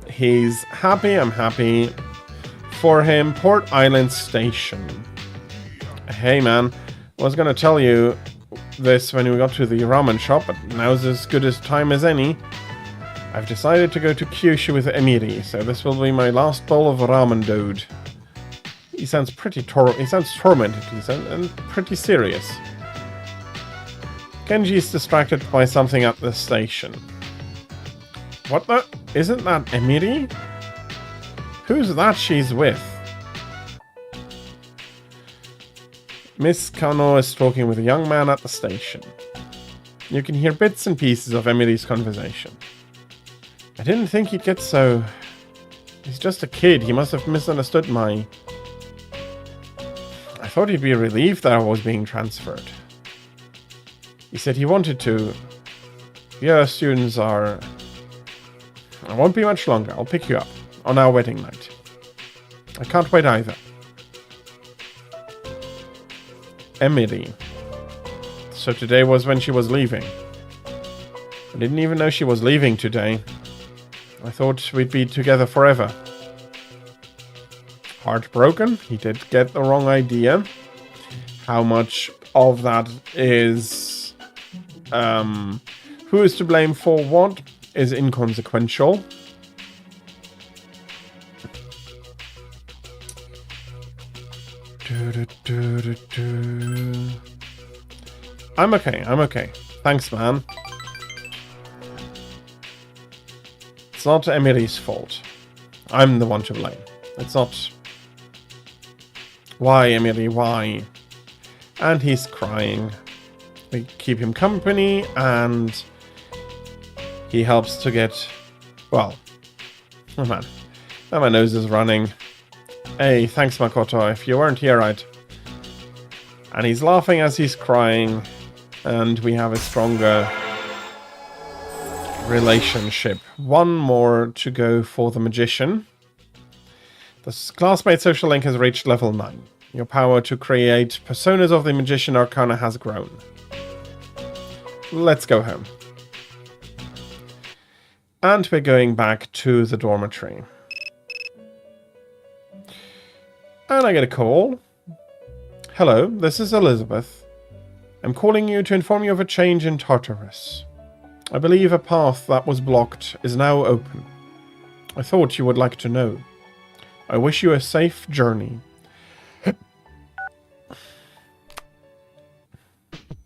He's happy, I'm happy for him. Port Island Station. Hey man, I was gonna tell you this when we got to the ramen shop, but now's as good a time as any. I've decided to go to Kyushu with Emiri, so this will be my last bowl of ramen, dude. He sounds pretty tormented, and pretty serious. Kenji is distracted by something at the station. What the? Isn't that Emiri? Who's that she's with? Miss Kano is talking with a young man at the station. You can hear bits and pieces of Emiri's conversation. I didn't think he'd get so... He's just a kid. He must have misunderstood my... I thought he'd be relieved that I was being transferred. He said he wanted to. Yeah, students are... I won't be much longer. I'll pick you up on our wedding night. I can't wait either. Emily. So today was when she was leaving. I didn't even know she was leaving today. I thought we'd be together forever. Heartbroken? He did get the wrong idea. How much of that is... who is to blame for what is inconsequential. I'm okay, I'm okay. Thanks, man. It's not Emily's fault. I'm the one to blame. It's not... Why, Emily, why? And he's crying. We keep him company, and he helps to get... Well... Oh man. Now my nose is running. Hey, thanks, Makoto. If you weren't here, I'd... And he's laughing as he's crying, and we have a stronger relationship. One more to go for the magician. The classmate social link has reached level 9. Your power to create personas of the magician arcana has grown. let's go home. And we're going back to the dormitory. And I get a call. Hello, this is Elizabeth. I'm calling you to inform you of a change in Tartarus. I believe a path that was blocked is now open. I thought you would like to know. I wish you a safe journey.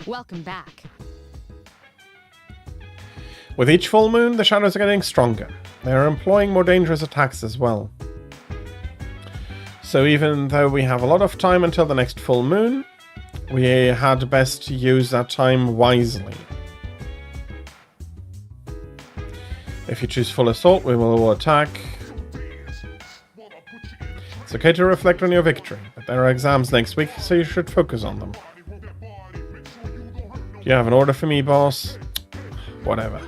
Welcome back. With each full moon, the shadows are getting stronger. They are employing more dangerous attacks as well. So even though we have a lot of time until the next full moon, we had best use that time wisely. If you choose full assault, we will attack. It's okay to reflect on your victory, but there are exams next week, so you should focus on them. Do you have an order for me, boss? Whatever.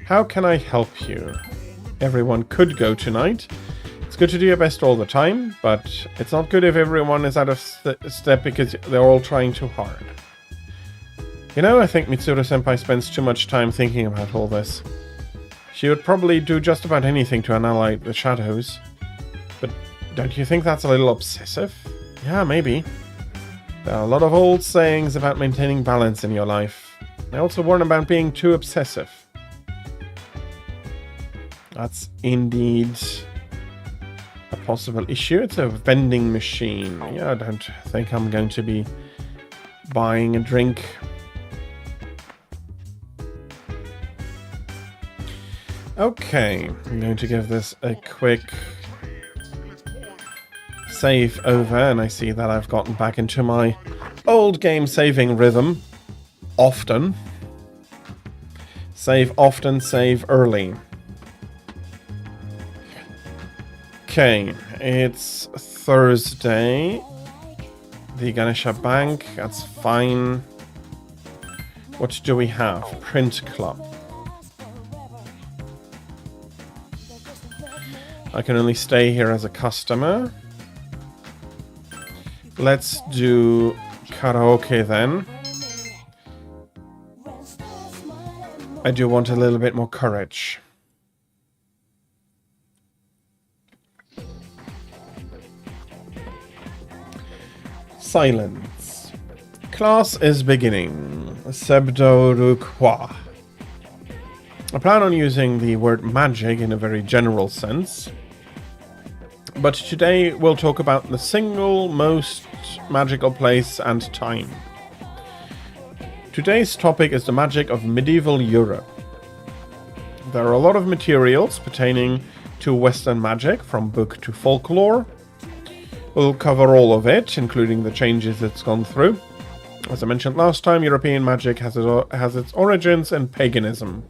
How can I help you? Everyone could go tonight. It's good to do your best all the time, but it's not good if everyone is out of step because they're all trying too hard. You know, I think Mitsuru-senpai spends too much time thinking about all this. She would probably do just about anything to annihilate the shadows. But don't you think that's a little obsessive? Yeah, maybe. There are a lot of old sayings about maintaining balance in your life. I also warn about being too obsessive. That's indeed a possible issue. It's a vending machine. Yeah, I don't think I'm going to be buying a drink. Okay, I'm going to give this a quick save over, and I see that I've gotten back into my old game saving rhythm. Often. Save often, save early. Okay, it's Thursday. The Ganesha Bank, that's fine. What do we have? Print Club. I can only stay here as a customer. Let's do karaoke then. I do want a little bit more courage. Silence. Class is beginning. Sebdo-ru-kwa. I plan on using the word magic in a very general sense. But today we'll talk about the single most magical place and time. Today's topic is the magic of medieval Europe. There are a lot of materials pertaining to Western magic, from book to folklore. We'll cover all of it, including the changes it's gone through. As I mentioned last time, European magic has its origins in paganism.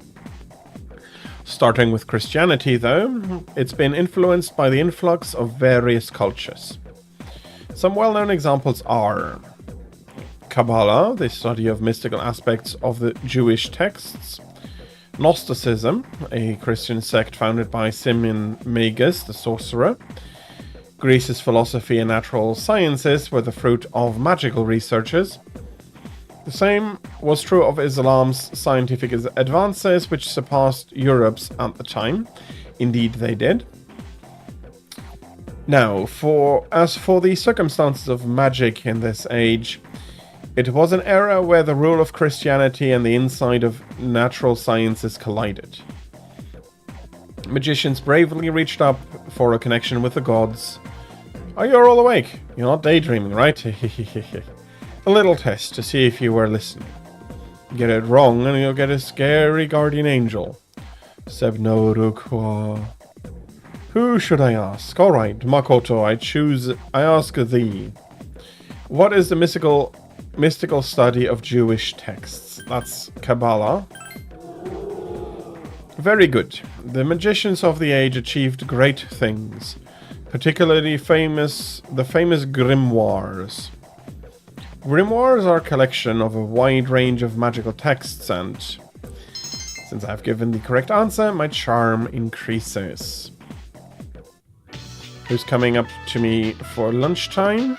Starting with Christianity, though, it's been influenced by the influx of various cultures. Some well-known examples are Kabbalah, the study of mystical aspects of the Jewish texts; Gnosticism, a Christian sect founded by Simeon Magus, the sorcerer; Greece's philosophy and natural sciences were the fruit of magical researchers. The same was true of Islam's scientific advances, which surpassed Europe's at the time. Indeed, they did. Now, as for the circumstances of magic in this age, it was an era where the rule of Christianity and the inside of natural sciences collided. Magicians bravely reached up for a connection with the gods. Oh, you're all awake. You're not daydreaming, right? A little test to see if you were listening. Get it wrong and you'll get a scary guardian angel. Sebno-ru-kwa. Who should I ask? Alright, Makoto, I ask thee. What is the mystical study of Jewish texts? That's Kabbalah. Very good. The magicians of the age achieved great things. Particularly the famous grimoires. Grimoires are a collection of a wide range of magical texts, and since I've given the correct answer, my charm increases. Who's coming up to me for lunchtime?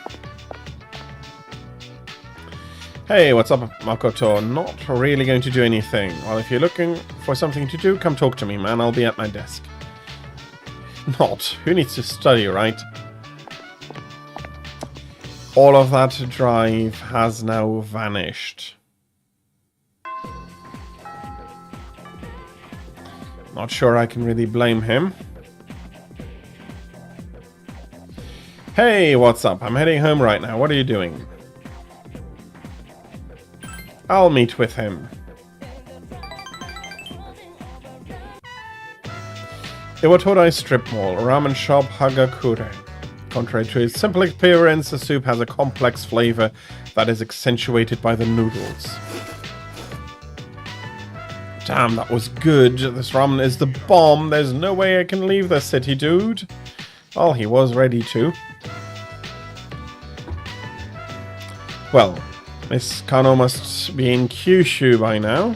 Hey, what's up, Makoto? Not really going to do anything. Well, if you're looking for something to do, come talk to me, man. I'll be at my desk. Not. Who needs to study, right? All of that drive has now vanished. Not sure I can really blame him. Hey, what's up? I'm heading home right now. What are you doing? I'll meet with him. Iwatodai Strip Mall, ramen shop Hagakure. Contrary to its simple appearance, the soup has a complex flavor that is accentuated by the noodles. Damn, that was good. This ramen is the bomb. There's no way I can leave the city, dude. Well, he was ready to. Well, Miss Kano must be in Kyushu by now.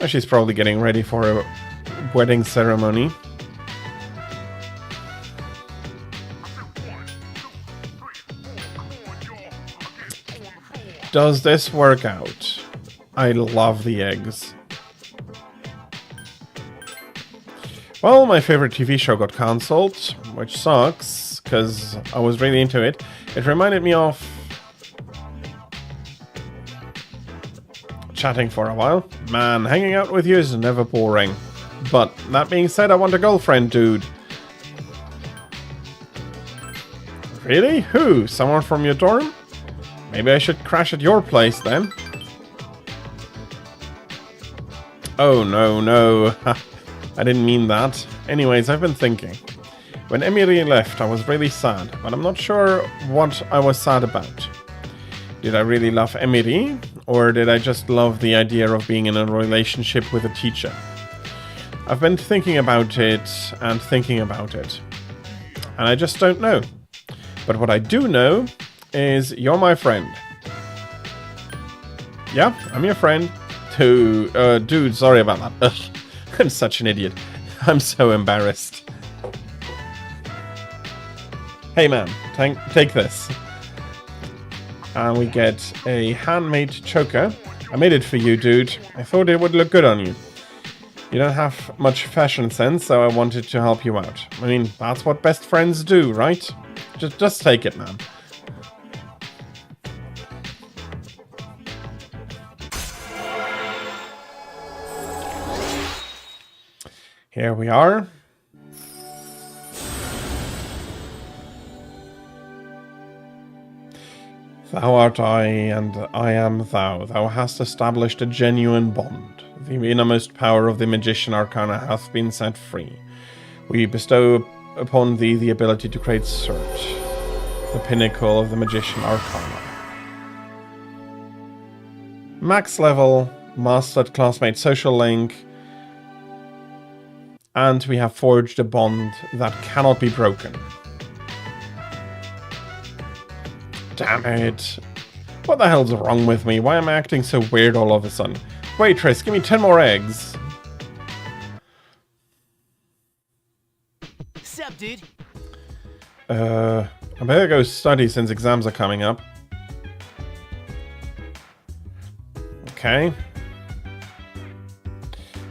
She's probably getting ready for a wedding ceremony. Does this work out? I love the eggs. Well, my favorite TV show got cancelled, which sucks, because I was really into it. It reminded me of chatting for a while. Man, hanging out with you is never boring. But that being said, I want a girlfriend, dude. Really? Who? Someone from your dorm? Maybe I should crash at your place then. Oh, no. I didn't mean that. Anyways, I've been thinking. When Emiri left, I was really sad, but I'm not sure what I was sad about. Did I really love Emiri, or did I just love the idea of being in a relationship with a teacher? I've been thinking about it, and I just don't know. But what I do know is you're my friend. Yeah, I'm your friend. Dude, sorry about that. Ugh, I'm such an idiot. I'm so embarrassed. Hey man, take this. And we get a handmade choker. I made it for you, dude. I thought it would look good on you. You don't have much fashion sense, so I wanted to help you out. I mean, that's what best friends do, right? Just take it, man. Here we are. Thou art I, and I am thou. Thou hast established a genuine bond. The innermost power of the magician arcana hath been set free. We bestow upon thee the ability to create Cert, the pinnacle of the magician arcana. Max level, mastered classmate social link, and we have forged a bond that cannot be broken. Damn it. What the hell's wrong with me? Why am I acting so weird all of a sudden? Waitress, give me 10 more eggs. Sup, dude? I better go study since exams are coming up. Okay.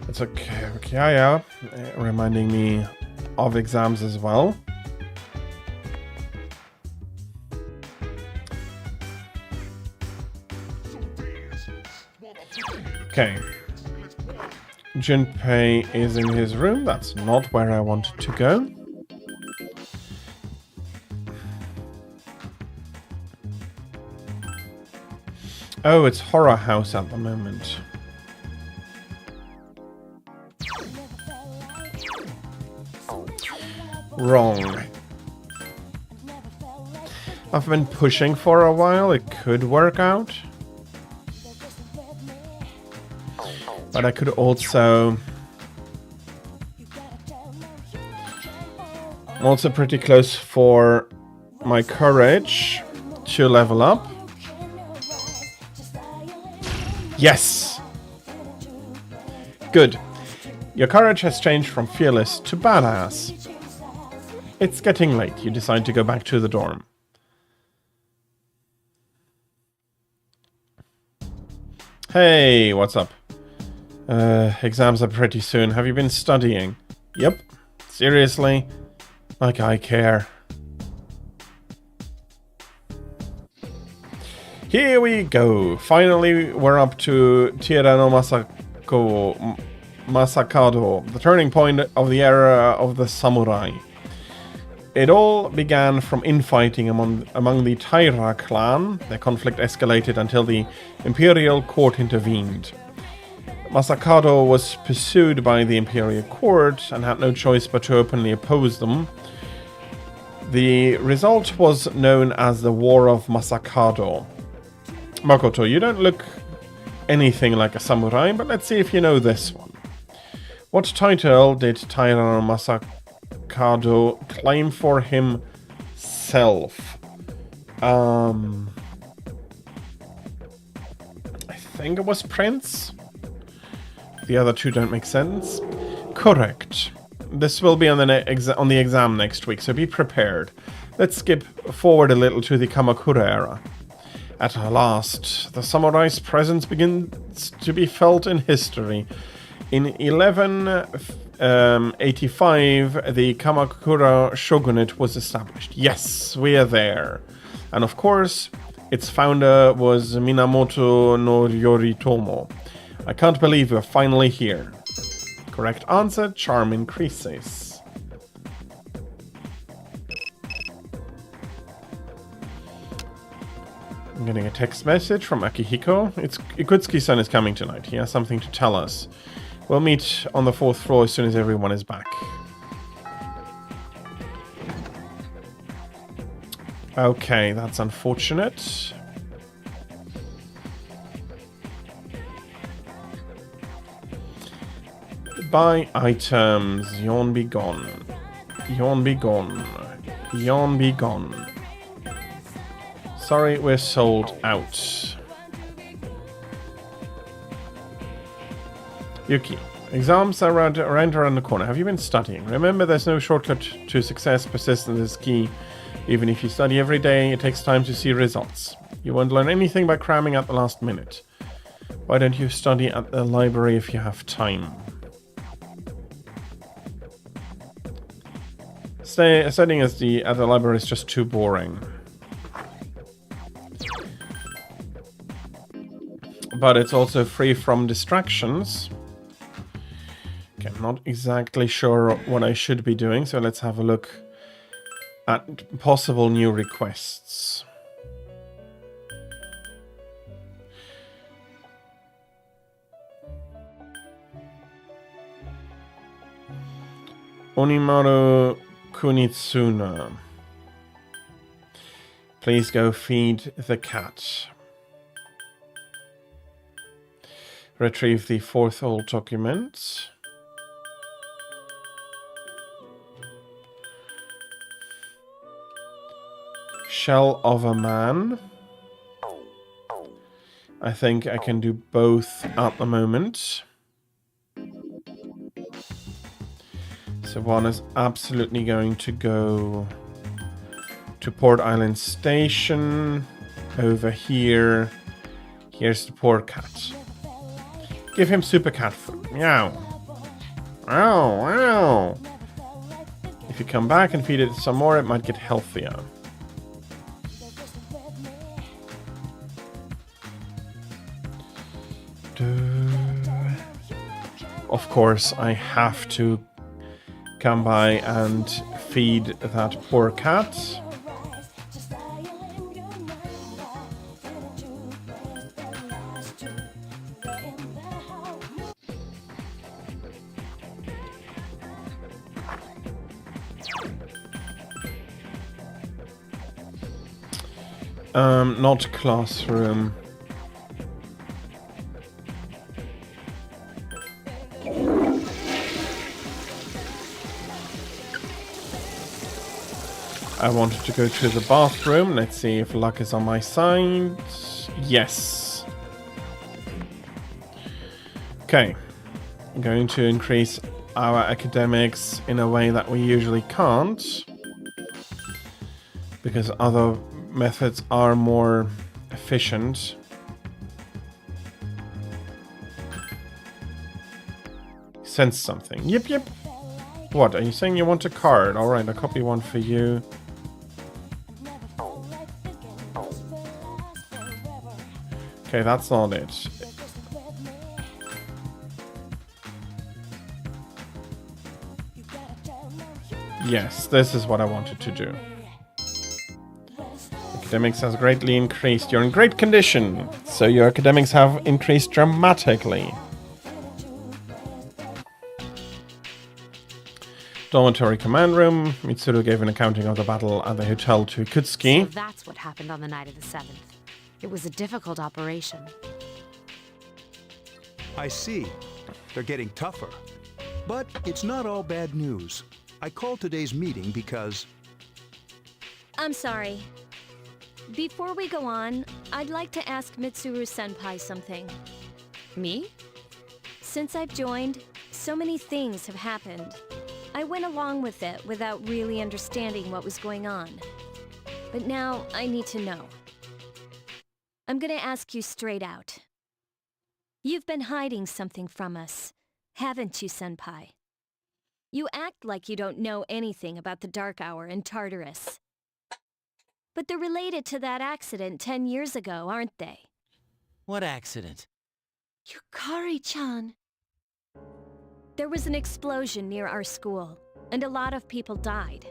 It's okay. Yeah. Reminding me of exams as well. Okay. Junpei is in his room. That's not where I wanted to go. Oh, it's Horror House at the moment. Wrong. I've been pushing for a while. It could work out. But I could also... I'm also pretty close for my courage to level up. Yes! Good. Your courage has changed from fearless to badass. It's getting late. You decide to go back to the dorm. Hey, what's up? Exams are pretty soon. Have you been studying? Yep. Seriously? Like I care. Here we go. Finally, we're up to Tirano Masakado, the turning point of the era of the samurai. It all began from infighting among the Taira clan. The conflict escalated until the imperial court intervened. Masakado was pursued by the imperial court and had no choice but to openly oppose them. The result was known as the War of Masakado. Makoto, you don't look anything like a samurai, but let's see if you know this one. What title did Taira Masakado claim for himself? I think it was Prince. The other two don't make sense. Correct. This will be on the exam next week, so be prepared. Let's skip forward a little to the Kamakura era. At last, the samurai's presence begins to be felt in history. In 1185, the Kamakura shogunate was established. Yes, we are there. And of course, its founder was Minamoto no Yoritomo. I can't believe we're finally here. Correct answer, charm increases. I'm getting a text message from Akihiko. It's Ikutsuki-san is coming tonight. He has something to tell us. We'll meet on the 4th floor as soon as everyone is back. Okay, that's unfortunate. Buy items. Yawn be gone. Yawn be gone. Yawn be gone. Sorry, we're sold out. Yuki. Exams are around the corner. Have you been studying? Remember, there's no shortcut to success. Persistence is key. Even if you study every day, it takes time to see results. You won't learn anything by cramming at the last minute. Why don't you study at the library if you have time? Studying at the library is just too boring. But it's also free from distractions. Okay, I'm not exactly sure what I should be doing, so let's have a look at possible new requests. Onimaru Kunitsuna. Please go feed the cat. Retrieve the 4th old document. Shell of a man. I think I can do both at the moment. So one is absolutely going to go to Port Island Station. Over here. Here's the poor cat. Give him super cat food. Meow. Ow, ow. If you come back and feed it some more, it might get healthier. Of course, I have to come by and feed that poor cat. Not classroom. I wanted to go to the bathroom. Let's see if luck is on my side. Yes. Okay. I'm going to increase our academics in a way that we usually can't. because other methods are more efficient. Sense something. Yep, yep. What, are you saying you want a card? Alright, I'll copy one for you. Okay, that's not it. Yes, this is what I wanted to do. Academics has greatly increased. You're in great condition, so your academics have increased dramatically. Dormitory command room. Mitsuru gave an accounting of the battle at the hotel to Ikutsuki. So that's what happened on the night of the 7th. It was a difficult operation. I see. They're getting tougher. But it's not all bad news. I called today's meeting because... I'm sorry. Before we go on, I'd like to ask Mitsuru-senpai something. Me? Since I've joined, so many things have happened. I went along with it without really understanding what was going on. But now I need to know. I'm gonna ask you straight out. You've been hiding something from us, haven't you, Senpai? You act like you don't know anything about the Dark Hour and Tartarus. But they're related to that accident 10 years ago, aren't they? What accident? Yukari-chan. There was an explosion near our school, and a lot of people died.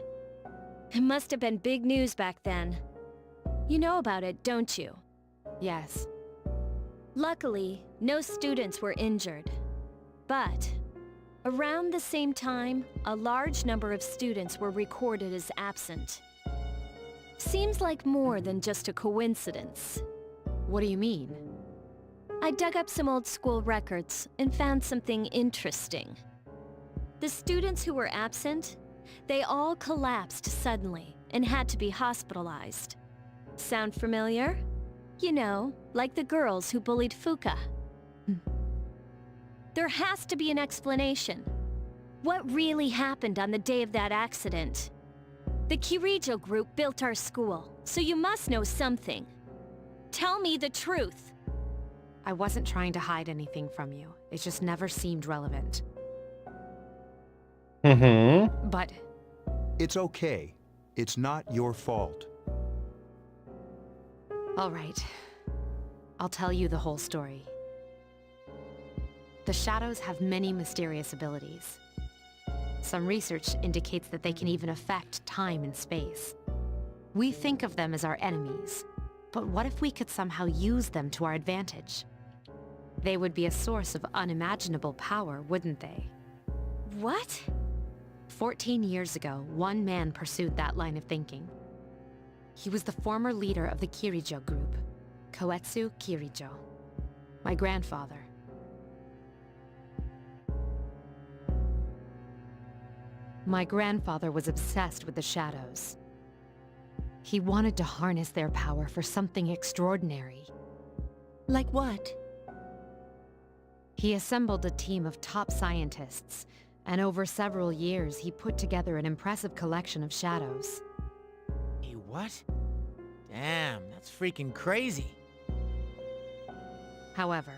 It must have been big news back then. You know about it, don't you? Yes. Luckily, no students were injured. But around the same time, a large number of students were recorded as absent. Seems like more than just a coincidence. What do you mean? I dug up some old school records and found something interesting. The students who were absent, they all collapsed suddenly and had to be hospitalized. Sound familiar? You know, like the girls who bullied Fuka. There has to be an explanation. What really happened on the day of that accident? The Kirijo group built our school, so you must know something. Tell me the truth. I wasn't trying to hide anything from you. It just never seemed relevant. Mm-hmm. But... It's okay. It's not your fault. All right. I'll tell you the whole story. The shadows have many mysterious abilities. Some research indicates that they can even affect time and space. We think of them as our enemies, but what if we could somehow use them to our advantage? They would be a source of unimaginable power, wouldn't they? What? 14 years ago, one man pursued that line of thinking. He was the former leader of the Kirijo group, Koetsu Kirijo. My grandfather. My grandfather was obsessed with the shadows. He wanted to harness their power for something extraordinary. Like what? He assembled a team of top scientists, and over several years he put together an impressive collection of shadows. Hey, what? Damn, that's freaking crazy. However,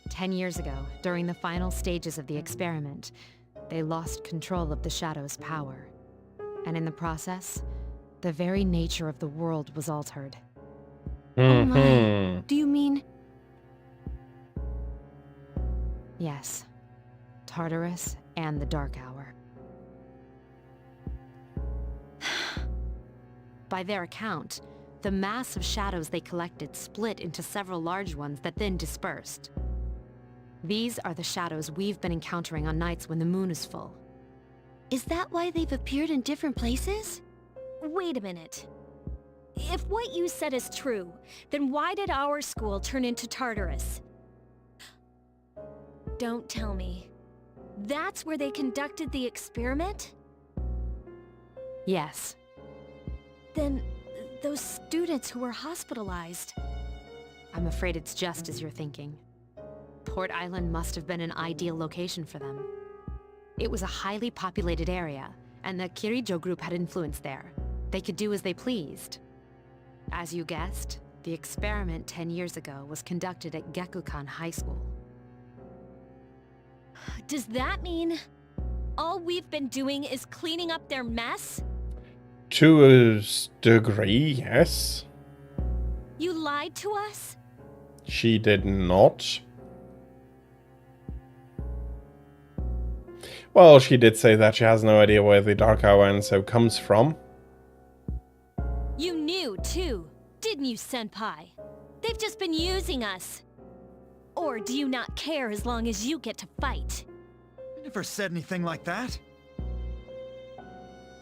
10 years ago, during the final stages of the experiment, they lost control of the shadow's power. And in the process, the very nature of the world was altered. Oh my. Do you mean... Yes. Tartarus and the Dark Hour. By their account, the mass of shadows they collected split into several large ones that then dispersed. These are the shadows we've been encountering on nights when the moon is full. Is that why they've appeared in different places? Wait a minute. If what you said is true, then why did our school turn into Tartarus? Don't tell me. That's where they conducted the experiment? Yes. Then, those students who were hospitalized... I'm afraid it's just as you're thinking. Port Island must have been an ideal location for them. It was a highly populated area, and the Kirijo group had influence there. They could do as they pleased. As you guessed, the experiment 10 years ago was conducted at Gekukan High School. Does that mean all we've been doing is cleaning up their mess? To a degree, yes. You lied to us? She did not. Well, she did say that she has no idea where the Dark Hour and so comes from. You knew, too, didn't you, Senpai? They've just been using us. Or do you not care as long as you get to fight? I never said anything like that.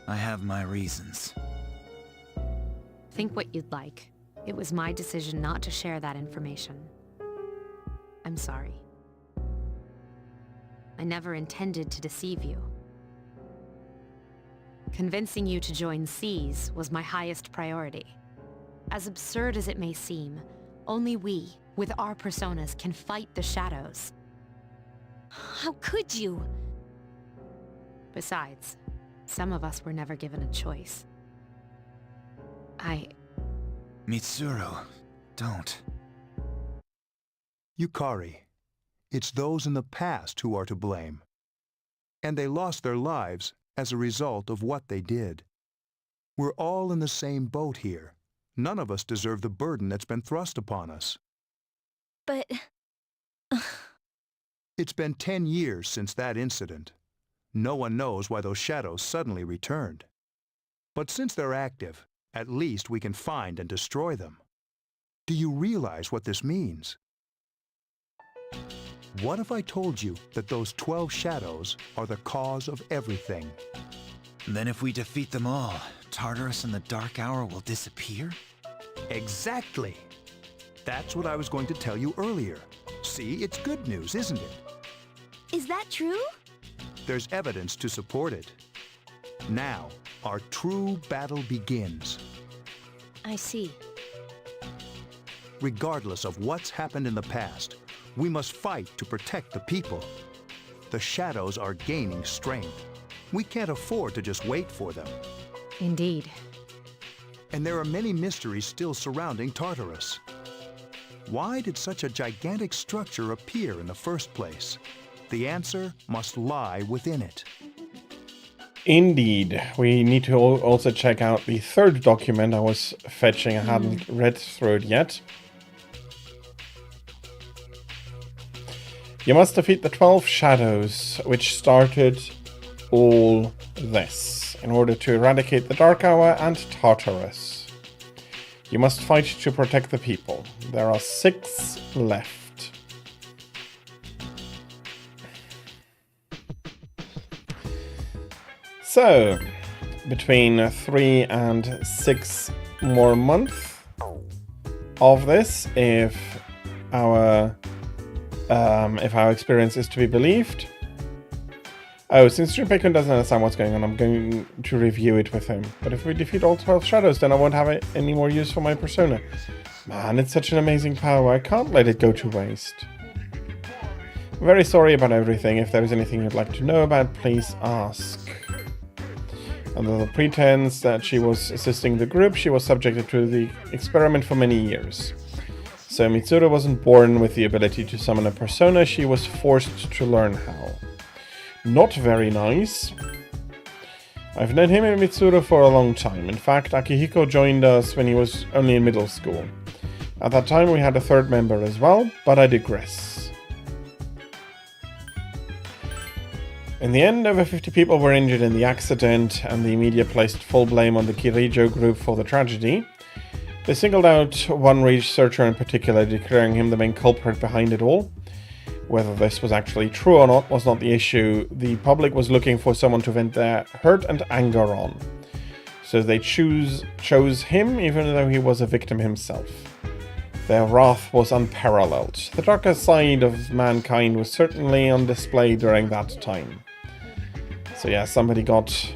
I have my reasons. Think what you'd like. It was my decision not to share that information. I'm sorry. I never intended to deceive you. Convincing you to join C's was my highest priority. As absurd as it may seem, only we, with our personas, can fight the shadows. How could you? Besides, some of us were never given a choice. Mitsuru, don't. Yukari, it's those in the past who are to blame. And they lost their lives as a result of what they did. We're all in the same boat here. None of us deserve the burden that's been thrust upon us. But... It's been 10 years since that incident. No one knows why those shadows suddenly returned. But since they're active, at least we can find and destroy them. Do you realize what this means? What if I told you that those 12 shadows are the cause of everything? Then if we defeat them all, Tartarus and the Dark Hour will disappear? Exactly! That's what I was going to tell you earlier. See, it's good news, isn't it? Is that true? There's evidence to support it. Now, our true battle begins. I see. Regardless of what's happened in the past, we must fight to protect the people. The shadows are gaining strength. We can't afford to just wait for them. Indeed. And there are many mysteries still surrounding Tartarus. Why did such a gigantic structure appear in the first place? The answer must lie within it. Indeed. We need to also check out the third document I was fetching. I hadn't read through it yet. You must defeat the 12 shadows, which started all this, in order to eradicate the Dark Hour and Tartarus. You must fight to protect the people. There are 6 left. So, between 3 and 6 more months of this, if our experience is to be believed. Oh, since Junpei-kun doesn't understand what's going on, I'm going to review it with him. But if we defeat all 12 shadows, then I won't have any more use for my persona. Man, it's such an amazing power. I can't let it go to waste. I'm very sorry about everything. If there is anything you'd like to know about, please ask. Under the pretense that she was assisting the group, she was subjected to the experiment for many years. So Mitsuru wasn't born with the ability to summon a persona, she was forced to learn how. Not very nice. I've known him and Mitsuru for a long time. In fact, Akihiko joined us when he was only in middle school. At that time we had a third member as well, but I digress. In the end, over 50 people were injured in the accident, and the media placed full blame on the Kirijo group for the tragedy. They singled out one researcher in particular, declaring him the main culprit behind it all. Whether this was actually true or not was not the issue. The public was looking for someone to vent their hurt and anger on. So they chose him, even though he was a victim himself. Their wrath was unparalleled. The darker side of mankind was certainly on display during that time. So yeah, somebody got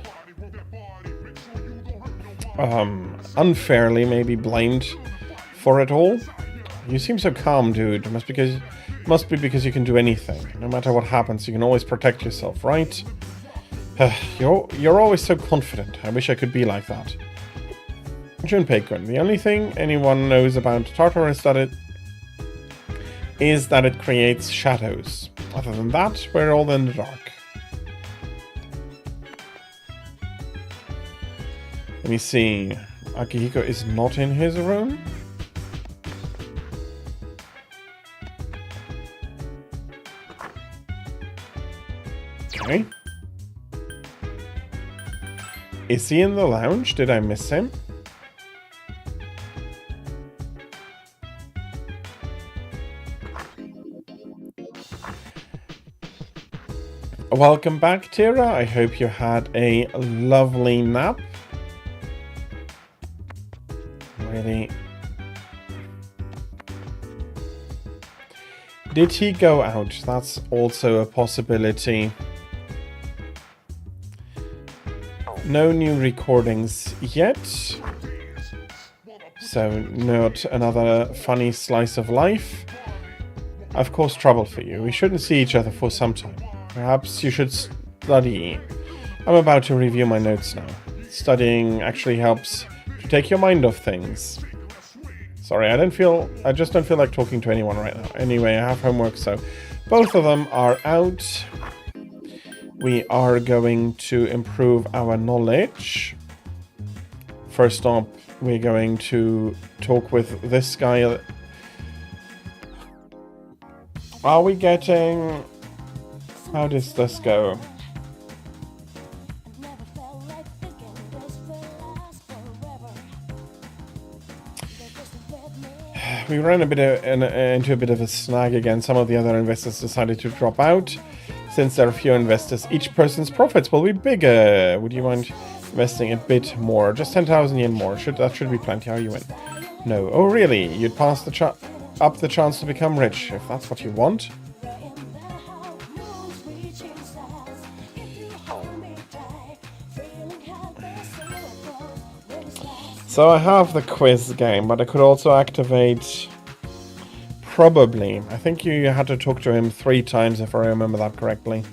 unfairly maybe blamed for it all. You seem so calm, dude. Must be because you can do anything. No matter what happens, you can always protect yourself, right? You're always so confident. I wish I could be like that. Junpei-kun, the only thing anyone knows about Tartarus is that it creates shadows. Other than that, we're all in the dark. Let me see. Akihiko is not in his room. Okay. Is he in the lounge? Did I miss him? Welcome back, Tira. I hope you had a lovely nap. Really. Did he go out? That's also a possibility. No new recordings yet. So, not another funny slice of life. Of course, trouble for you. We shouldn't see each other for some time. Perhaps you should study. I'm about to review my notes now. Studying actually helps to take your mind off things. Sorry, I just don't feel like talking to anyone right now. Anyway, I have homework, so both of them are out. We are going to improve our knowledge. First up, we're going to talk with this guy. Are we getting... How does this go? We ran into a bit of a snag again. Some of the other investors decided to drop out. Since there are fewer investors, each person's profits will be bigger. Would you mind investing a bit more? Just 10,000 yen more. That should be plenty. Are you in? No. Oh, really? You'd pass up the chance to become rich, if that's what you want? So I have the quiz game, but I could also activate... Probably. I think you had to talk to him 3 times, if I remember that correctly.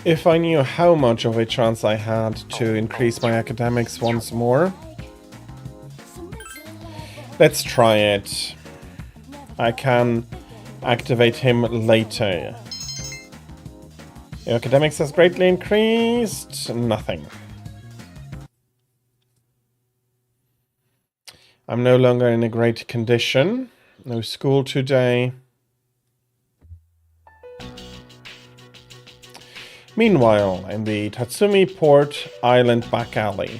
If I knew how much of a chance I had to increase my academics once more... Let's try it. I can activate him later. Your academics has greatly increased. Nothing. I'm no longer in a great condition. No school today. Meanwhile, in the Tatsumi Port Island back alley.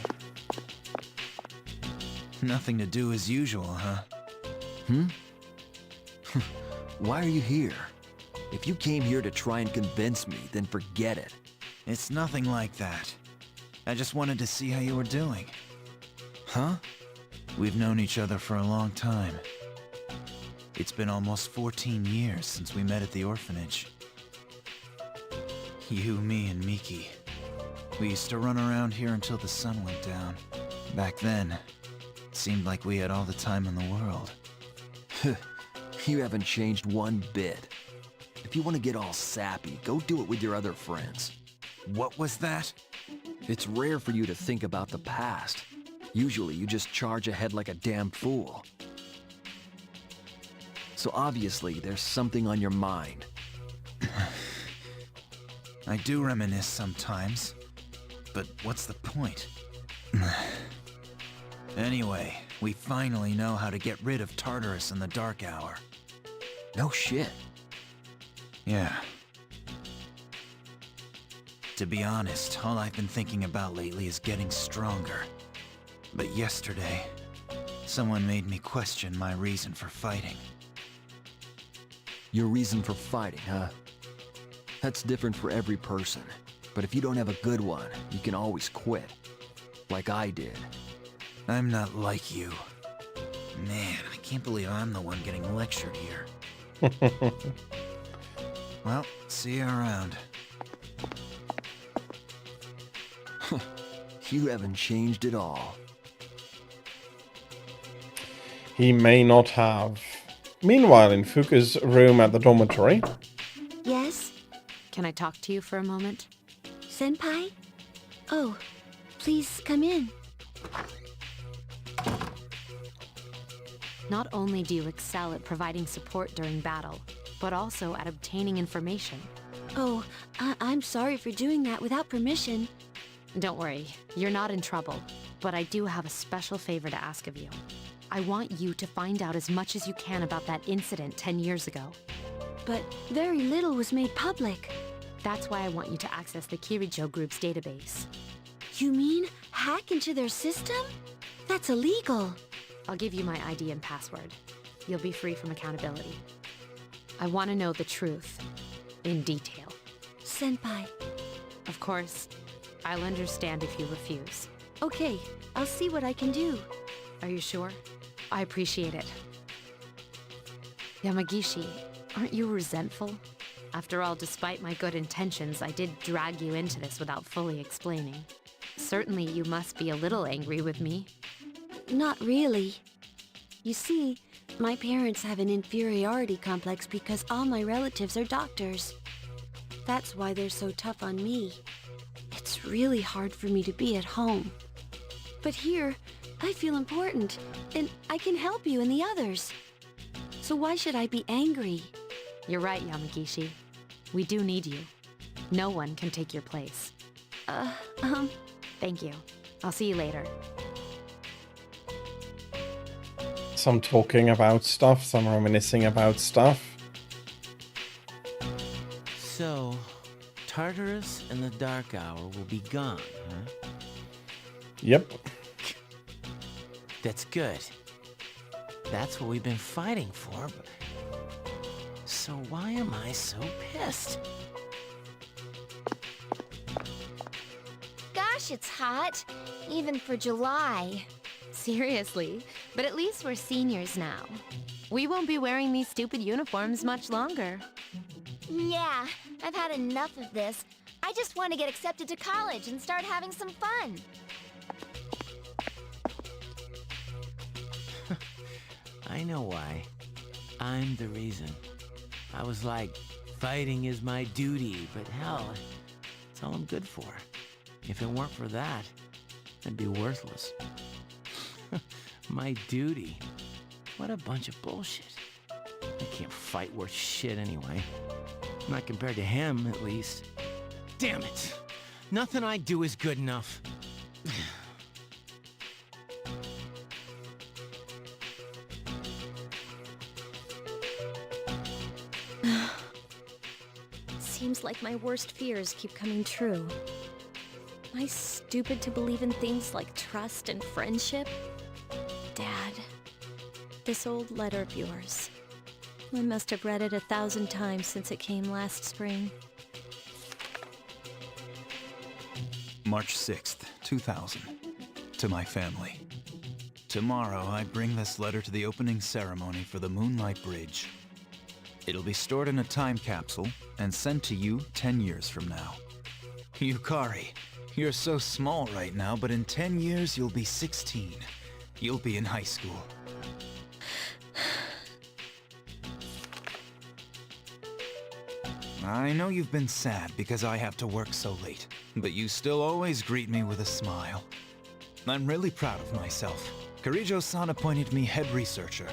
Nothing to do as usual, huh? Why are you here? If you came here to try and convince me, then forget it. It's nothing like that. I just wanted to see how you were doing. Huh? We've known each other for a long time. It's been almost 14 years since we met at the orphanage. You, me, and Miki. We used to run around here until the sun went down. Back then, it seemed like we had all the time in the world. You haven't changed one bit. If you want to get all sappy, go do it with your other friends. What was that? It's rare for you to think about the past. Usually you just charge ahead like a damn fool. So obviously there's something on your mind. I do reminisce sometimes, but what's the point? Anyway, we finally know how to get rid of Tartarus in the dark hour. No shit. Yeah. To be honest, all I've been thinking about lately is getting stronger. But yesterday, someone made me question my reason for fighting. Your reason for fighting, huh? That's different for every person. But if you don't have a good one, you can always quit. Like I did. I'm not like you. Man, I can't believe I'm the one getting lectured here. Well, see you around. You haven't changed at all. He may not have. Meanwhile, in Fuka's room at the dormitory. Yes? Can I talk to you for a moment? Senpai? Oh, please come in. Not only do you excel at providing support during battle, but also at obtaining information. Oh, I'm sorry for doing that without permission. Don't worry, you're not in trouble. But I do have a special favor to ask of you. I want you to find out as much as you can about that incident 10 years ago. But very little was made public. That's why I want you to access the Kirijo Group's database. You mean hack into their system? That's illegal. I'll give you my ID and password. You'll be free from accountability. I want to know the truth, in detail. Senpai. Of course, I'll understand if you refuse. Okay, I'll see what I can do. Are you sure? I appreciate it. Yamagishi, aren't you resentful? After all, despite my good intentions, I did drag you into this without fully explaining. Certainly you must be a little angry with me. Not really. You see, my parents have an inferiority complex because all my relatives are doctors. That's why they're so tough on me. It's really hard for me to be at home. But here, I feel important, and I can help you and the others. So why should I be angry? You're right, Yamagishi. We do need you. No one can take your place. Thank you. I'll see you later. Some talking about stuff, some reminiscing about stuff. So, Tartarus and the Dark Hour will be gone, huh? Yep. That's good. That's what we've been fighting for, but... So why am I so pissed? Gosh, it's hot. Even for July. Seriously, but at least we're seniors now. We won't be wearing these stupid uniforms much longer. Yeah, I've had enough of this. I just want to get accepted to college and start having some fun. I know why. I'm the reason. I was like, fighting is my duty, but hell, it's all I'm good for. If it weren't for that, I'd be worthless. My duty? What a bunch of bullshit. I can't fight worth shit anyway. Not compared to him, at least. Damn it! Nothing I do is good enough. Seems like my worst fears keep coming true. Am I stupid to believe in things like trust and friendship? Dad, this old letter of yours. I must have read it 1,000 times since it came last spring. March 6th, 2000. To my family. Tomorrow, I bring this letter to the opening ceremony for the Moonlight Bridge. It'll be stored in a time capsule and sent to you 10 years from now. Yukari, you're so small right now, but in 10 years you'll be 16. You'll be in high school. I know you've been sad because I have to work so late, but you still always greet me with a smile. I'm really proud of myself. Kirijo-san appointed me head researcher.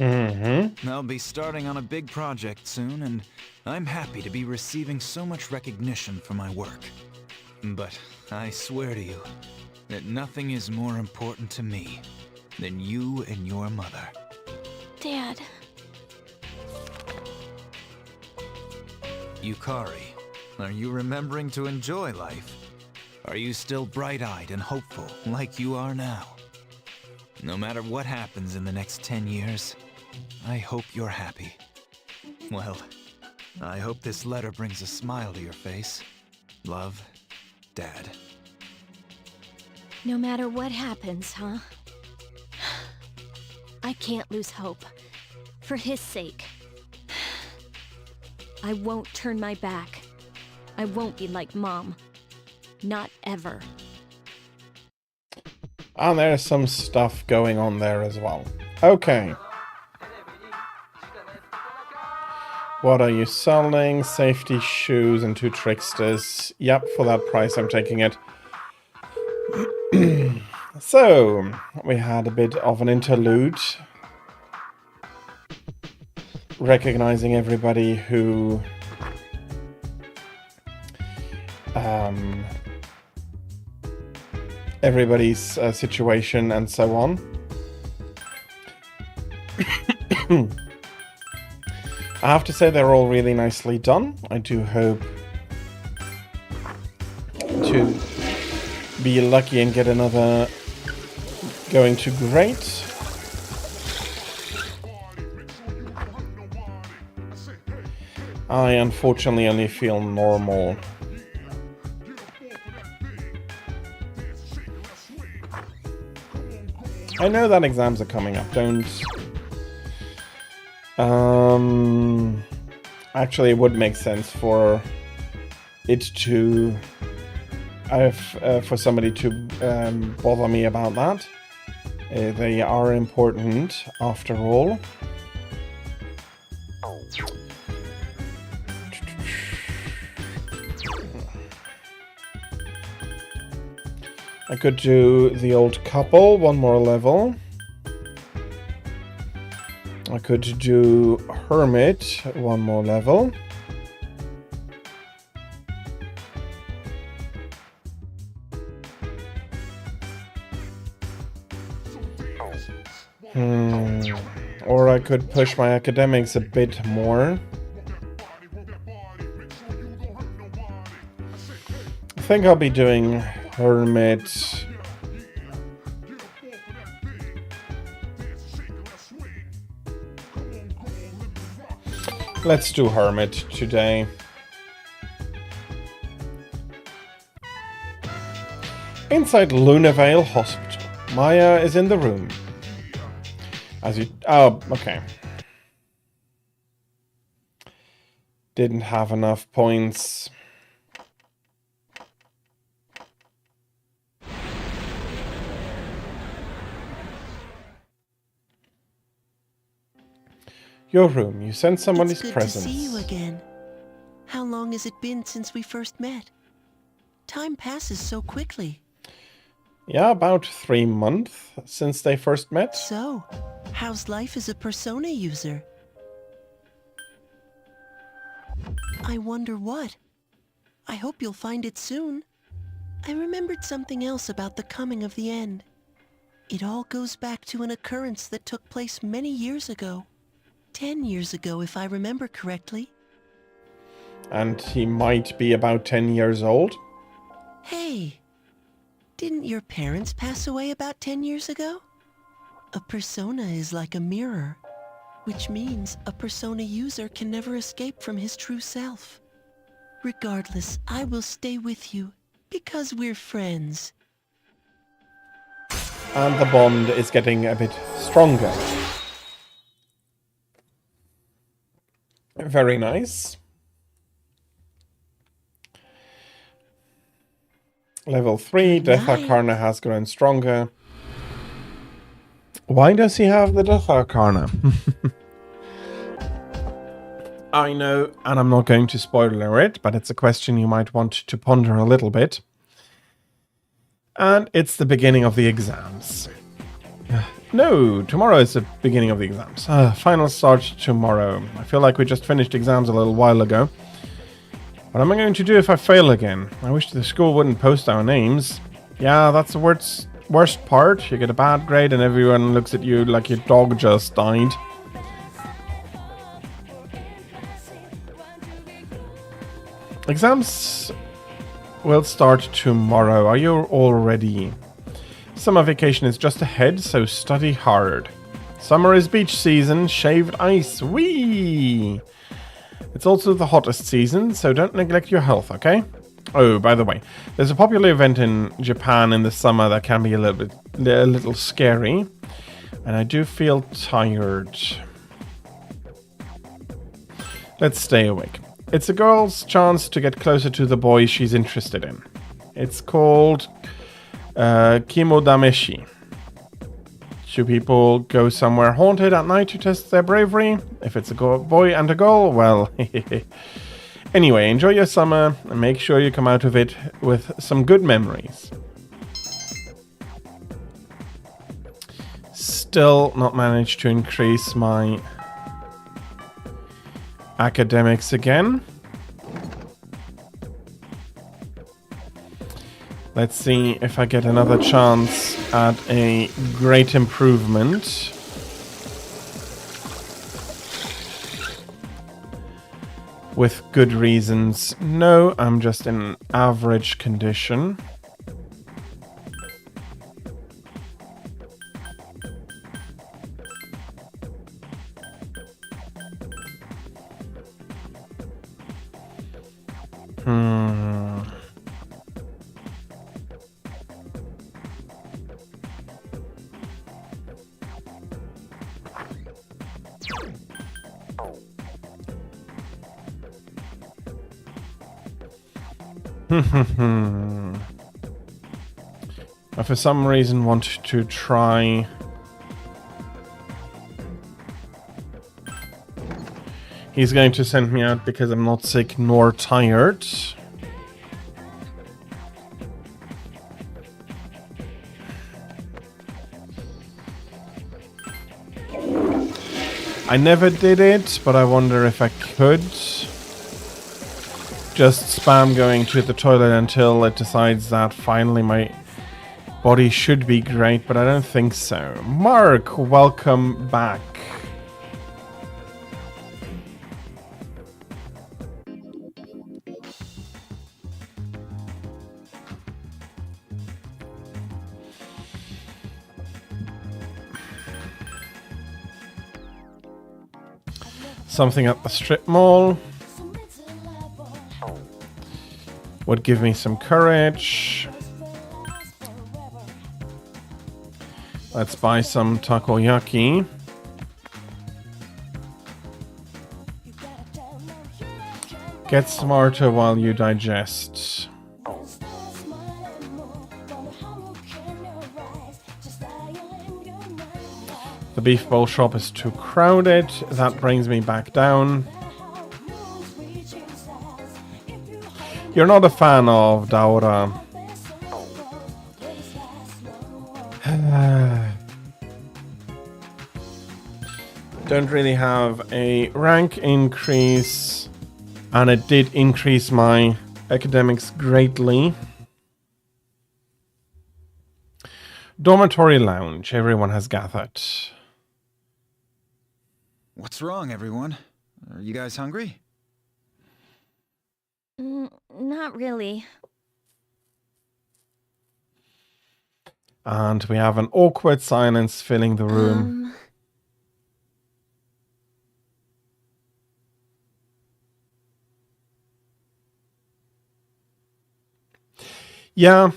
I'll be starting on a big project soon, and I'm happy to be receiving so much recognition for my work. But I swear to you that nothing is more important to me than you and your mother. Dad. Yukari, are you remembering to enjoy life? Are you still bright-eyed and hopeful like you are now? No matter what happens in the next 10 years, I hope you're happy. Well, I hope this letter brings a smile to your face. Love, Dad. No matter what happens, huh? I can't lose hope. For his sake. I won't turn my back. I won't be like Mom. Not ever. And there's some stuff going on there as well. Okay. What are you selling? Safety shoes and 2 tricksters. Yep, for that price I'm taking it. So, we had a bit of an interlude. Recognizing everybody who... everybody's situation and so on. I have to say they're all really nicely done. I do hope to be lucky and get another going to great. I unfortunately only feel normal. I know that exams are coming up, don't... Actually, it would make sense for it to... for somebody to bother me about that. They are important, after all. I could do the old couple, 1 more level. I could do hermit, 1 more level. Or I could push my academics a bit more. I think I'll be doing hermit. Let's do hermit today. Inside Lunavale Hospital. Maya is in the room. As you... Oh, okay. Didn't have enough points. Your room. You sent somebody's presents. It's good to see you again. How long has it been since we first met? Time passes so quickly. Yeah, about 3 months since they first met. So, how's life as a Persona user? I wonder what. I hope you'll find it soon. I remembered something else about the coming of the end. It all goes back to an occurrence that took place many years ago. 10 years ago, if I remember correctly. And he might be about 10 years old. Hey, didn't your parents pass away about 10 years ago? A persona is like a mirror, which means a persona user can never escape from his true self. Regardless, I will stay with you, because we're friends. And the bond is getting a bit stronger. Very nice. Level 3, Death Arcana has grown stronger. Why does he have the Death Arcana? I know, and I'm not going to spoiler it, but it's a question you might want to ponder a little bit. And it's the beginning of the exams. No, tomorrow is the beginning of the exams. Final start tomorrow. I feel like we just finished exams a little while ago. What am I going to do if I fail again? I wish the school wouldn't post our names. Yeah, that's the worst part. You get a bad grade and everyone looks at you like your dog just died. Exams will start tomorrow. Are you all ready? Summer vacation is just ahead, so study hard. Summer is beach season, shaved ice, whee! It's also the hottest season, so don't neglect your health, okay? Oh, by the way, there's a popular event in Japan in the summer that can be a little scary, and I do feel tired. Let's stay awake. It's a girl's chance to get closer to the boy she's interested in. It's called Kimodameshi. Two people go somewhere haunted at night to test their bravery. If it's a boy and a girl, well, anyway, enjoy your summer and make sure you come out of it with some good memories. Still not managed to increase my academics again. Let's see if I get another chance at a great improvement. With good reasons. No, I'm just in average condition. I for some reason want to try he's going to send me out because I'm not sick nor tired. I never did it, but I wonder if I could. Just spam going to the toilet until it decides that finally my body should be great, but I don't think so. Mark, welcome back. Something at the strip mall would give me some courage. Let's buy some takoyaki. Get smarter while you digest. The beef bowl shop is too crowded. That brings me back down. You're not a fan of Daura. Don't really have a rank increase, and it did increase my academics greatly. Dormitory lounge. Everyone has gathered. What's wrong, everyone? Are you guys hungry? Not really. And we have an awkward silence filling the room. Yeah,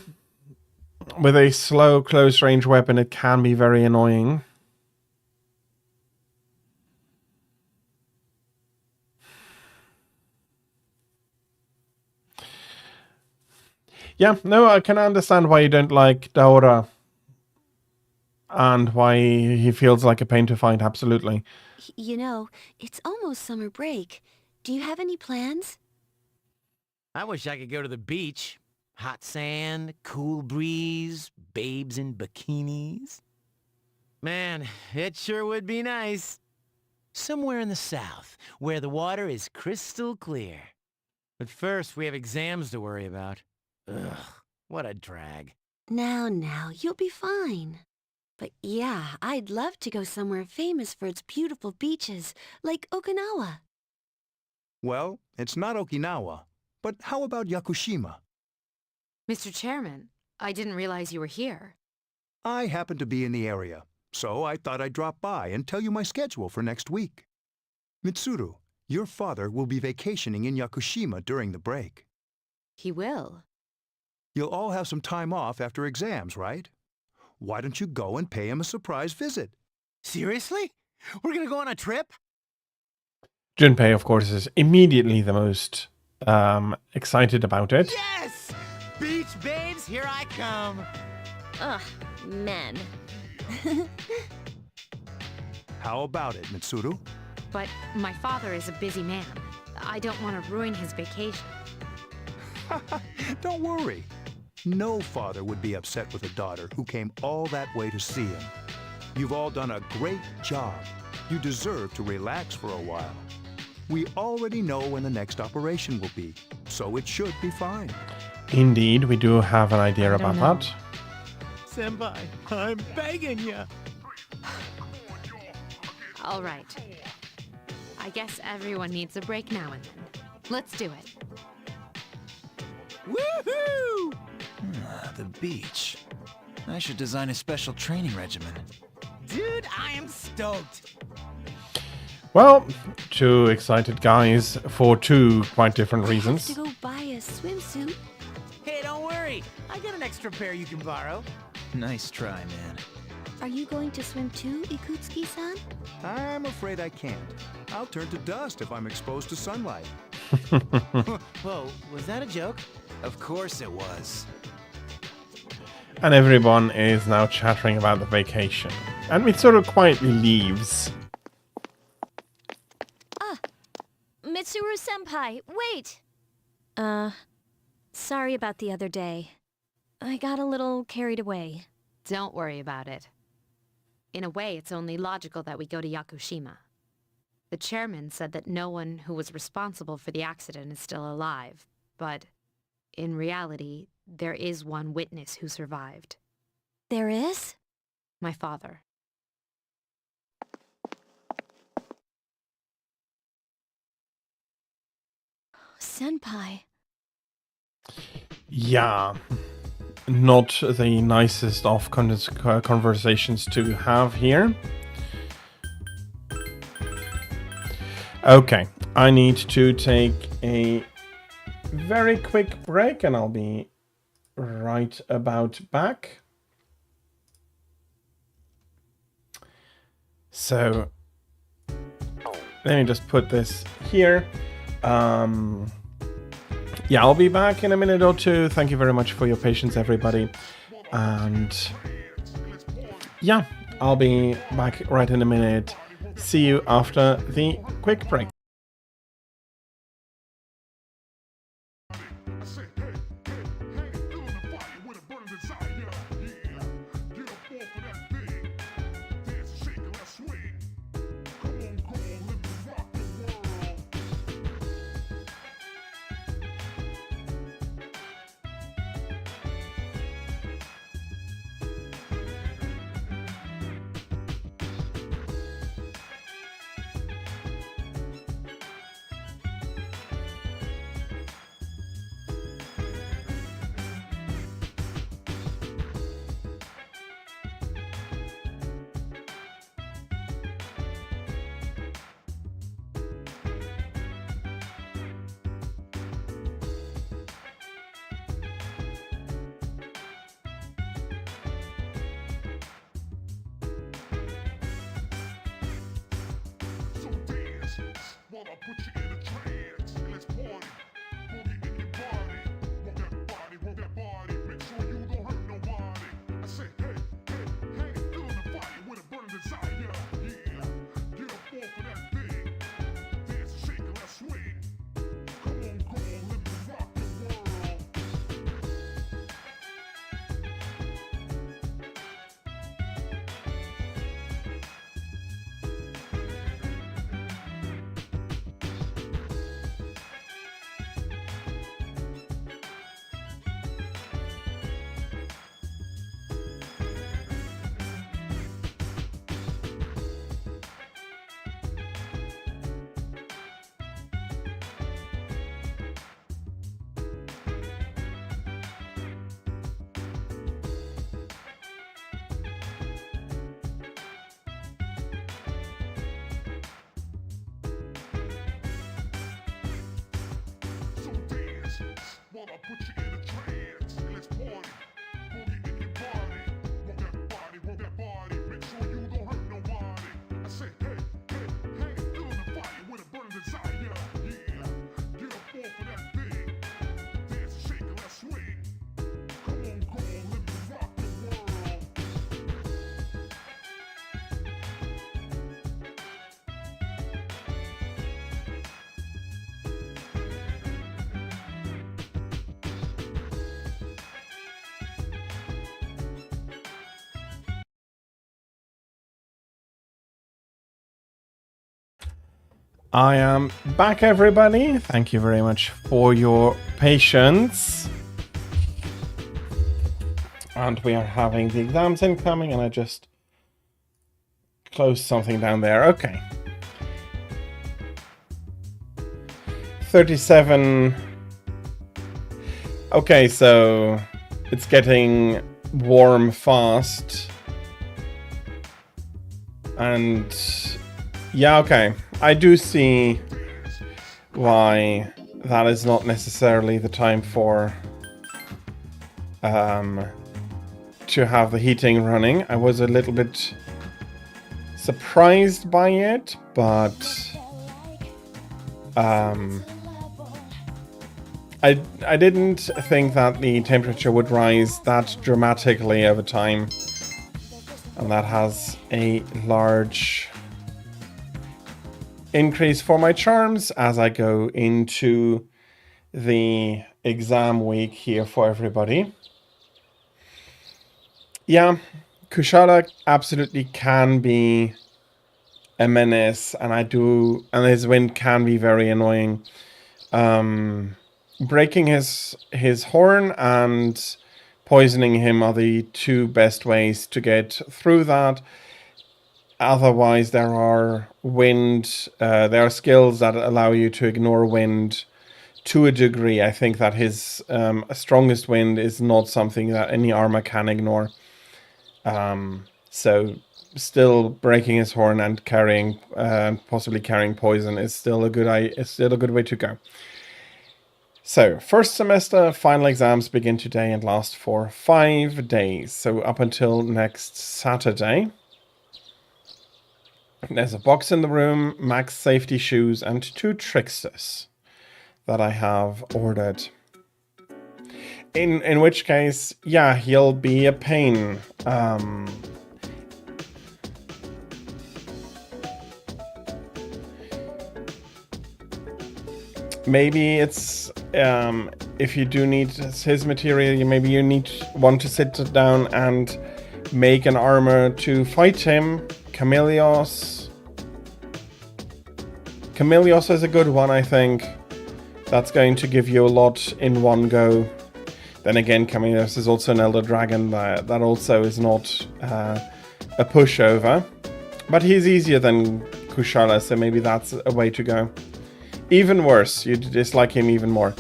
with a slow close-range weapon, it can be very annoying. Yeah, no, I can understand why you don't like Daura. And why he feels like a pain to find, absolutely. You know, it's almost summer break. Do you have any plans? I wish I could go to the beach. Hot sand, cool breeze, babes in bikinis. Man, it sure would be nice. Somewhere in the south, where the water is crystal clear. But first, we have exams to worry about. Ugh, what a drag. Now, you'll be fine. But yeah, I'd love to go somewhere famous for its beautiful beaches, like Okinawa. Well, it's not Okinawa, but how about Yakushima? Mr. Chairman, I didn't realize you were here. I happen to be in the area, so I thought I'd drop by and tell you my schedule for next week. Mitsuru, your father will be vacationing in Yakushima during the break. He will. You'll all have some time off after exams, right? Why don't you go and pay him a surprise visit? Seriously? We're gonna go on a trip? Junpei, of course, is immediately the most excited about it. Yes! Beach babes, here I come. Ugh, men. How about it, Mitsuru? But my father is a busy man. I don't want to ruin his vacation. Don't worry. No father would be upset with a daughter who came all that way to see him. You've all done a great job. You deserve to relax for a while. We already know when the next operation will be, so it should be fine. Indeed, we do have an idea about that. Senpai, I'm begging you. All right. I guess everyone needs a break now and then. Let's do it. Woohoo! The beach. I should design a special training regimen. Dude, I am stoked. Well, two excited guys for two quite different I have reasons. to go buy a swimsuit. Hey, don't worry. I got an extra pair you can borrow. Nice try, man. Are you going to swim too, Ikutsuki-san? I'm afraid I can't. I'll turn to dust if I'm exposed to sunlight. Whoa, was that a joke? Of course it was. And everyone is now chattering about the vacation. And Mitsuru quietly leaves. Mitsuru-senpai, wait! Sorry about the other day. I got a little carried away. Don't worry about it. In a way, it's only logical that we go to Yakushima. The chairman said that no one who was responsible for the accident is still alive, but in reality, there is one witness who survived. There is? My father. Senpai. Yeah. Not the nicest of conversations to have here. Okay, I need to take a very quick break and I'll be right about back. So, let me just put this here. Yeah, I'll be back in a minute or two. Thank you very much for your patience, everybody. And yeah, I'll be back right in a minute. See you after the quick break. I am back, everybody. Thank you very much for your patience. And we are having the exams incoming, and I just closed something down there. Okay. 37. Okay, so it's getting warm fast. And yeah, okay. I do see why that is not necessarily the time for to have the heating running. I was a little bit surprised by it, but I didn't think that the temperature would rise that dramatically over time, and that has a large increase for my charms as I go into the exam week here for everybody. Yeah, Kushala absolutely can be a menace, and his wind can be very annoying. Breaking his horn and poisoning him are the two best ways to get through that. Otherwise, there are skills that allow you to ignore wind to a degree. I think that his strongest wind is not something that any armor can ignore. So still breaking his horn and possibly carrying poison is still a good way to go. So, first semester final exams begin today and last for 5 days. So up until next Saturday. There's a box in the room, max safety shoes, and 2 tricksters that I have ordered. In which case, yeah, he'll be a pain. Maybe it's if you do need his material, maybe you want to sit down and make an armor to fight him. Chameleos is a good one, I think. That's going to give you a lot in one go. Then again, Chameleos is also an Elder Dragon that also is not a pushover. But he's easier than Kushala, so maybe that's a way to go. Even worse, you dislike him even more.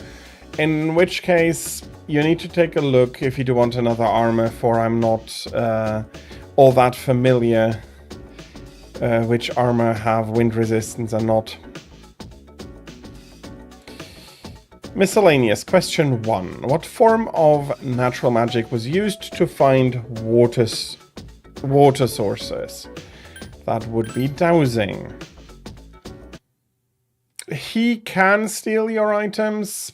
In which case, you need to take a look if you do want another armor, for I'm not all that familiar which armor have wind resistance and not. Miscellaneous. Question 1. What form of natural magic was used to find water sources? That would be dowsing. He can steal your items.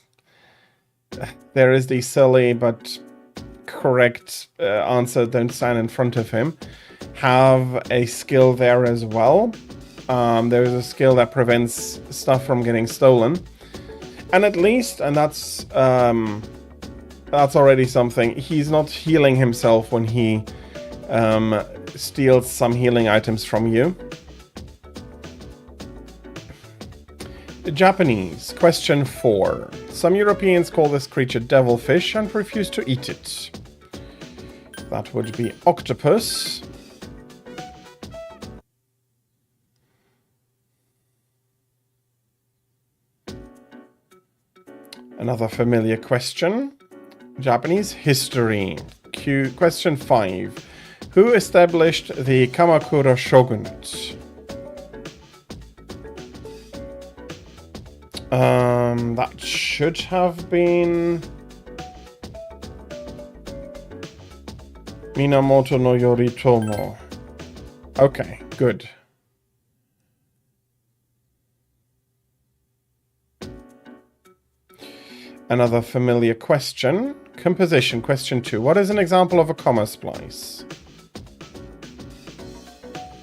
There is the silly but correct answer, don't stand in front of him. Have a skill there as well. There is a skill that prevents stuff from getting stolen. And at least, and that's already something, he's not healing himself when he steals some healing items from you. Japanese. Question 4. Some Europeans call this creature devilfish and refuse to eat it. That would be octopus. Another familiar question. Japanese history. Question 5. Who established the Kamakura shogunate? That should have been Minamoto no Yoritomo. Okay, good. Another familiar question. Composition, question 2. What is an example of a comma splice?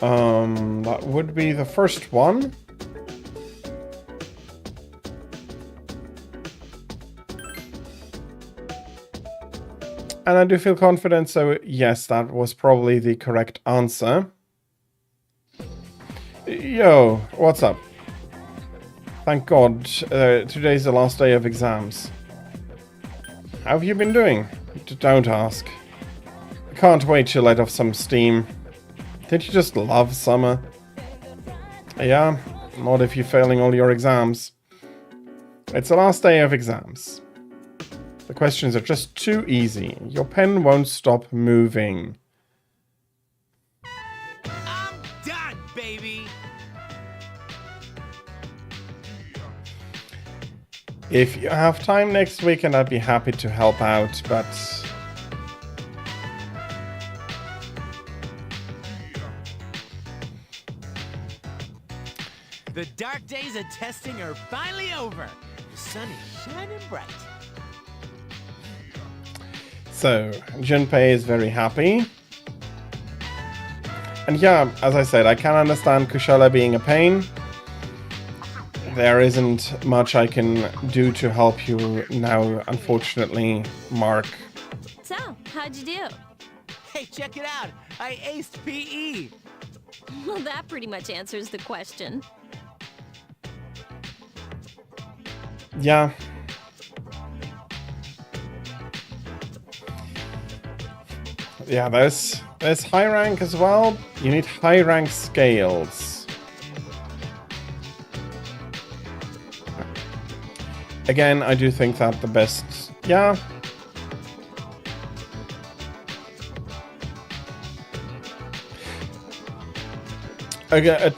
That would be the first one. And I do feel confident, so yes, that was probably the correct answer. Yo, what's up? Thank God, today's the last day of exams. How have you been doing? Don't ask. I can't wait to let off some steam. Did you just love summer? Yeah, not if you're failing all your exams. It's the last day of exams. The questions are just too easy. Your pen won't stop moving. I'm done, baby! If you have time next weekend, I'd be happy to help out, but... The dark days of testing are finally over. The sun is shining bright. So, Junpei is very happy. And yeah, as I said, I can understand Kushala being a pain. There isn't much I can do to help you now, unfortunately, Mark. So, how'd you do? Hey, check it out! I aced PE! Well, that pretty much answers the question. Yeah. Yeah, there's high rank as well. You need high rank scales. Again, I do think that the best... Yeah. Okay.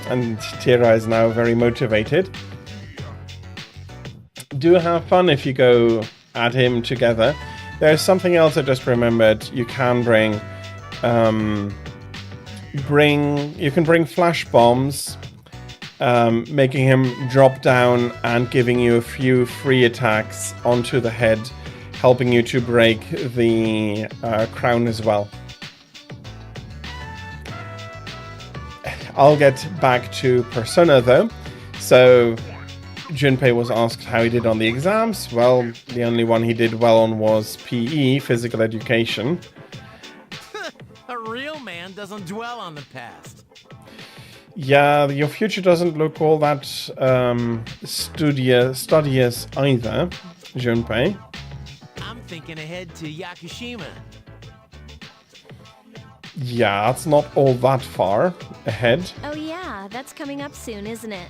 And Tira is now very motivated. Do have fun if you go add him together. There's something else I just remembered. You can bring flash bombs, making him drop down and giving you a few free attacks onto the head, helping you to break the crown as well. I'll get back to Persona though. So Junpei was asked how he did on the exams. Well, the only one he did well on was PE, physical education. A real man doesn't dwell on the past. Yeah, your future doesn't look all that studious either, Junpei. I'm thinking ahead to Yakushima. Yeah, it's not all that far ahead. Oh yeah, that's coming up soon, isn't it?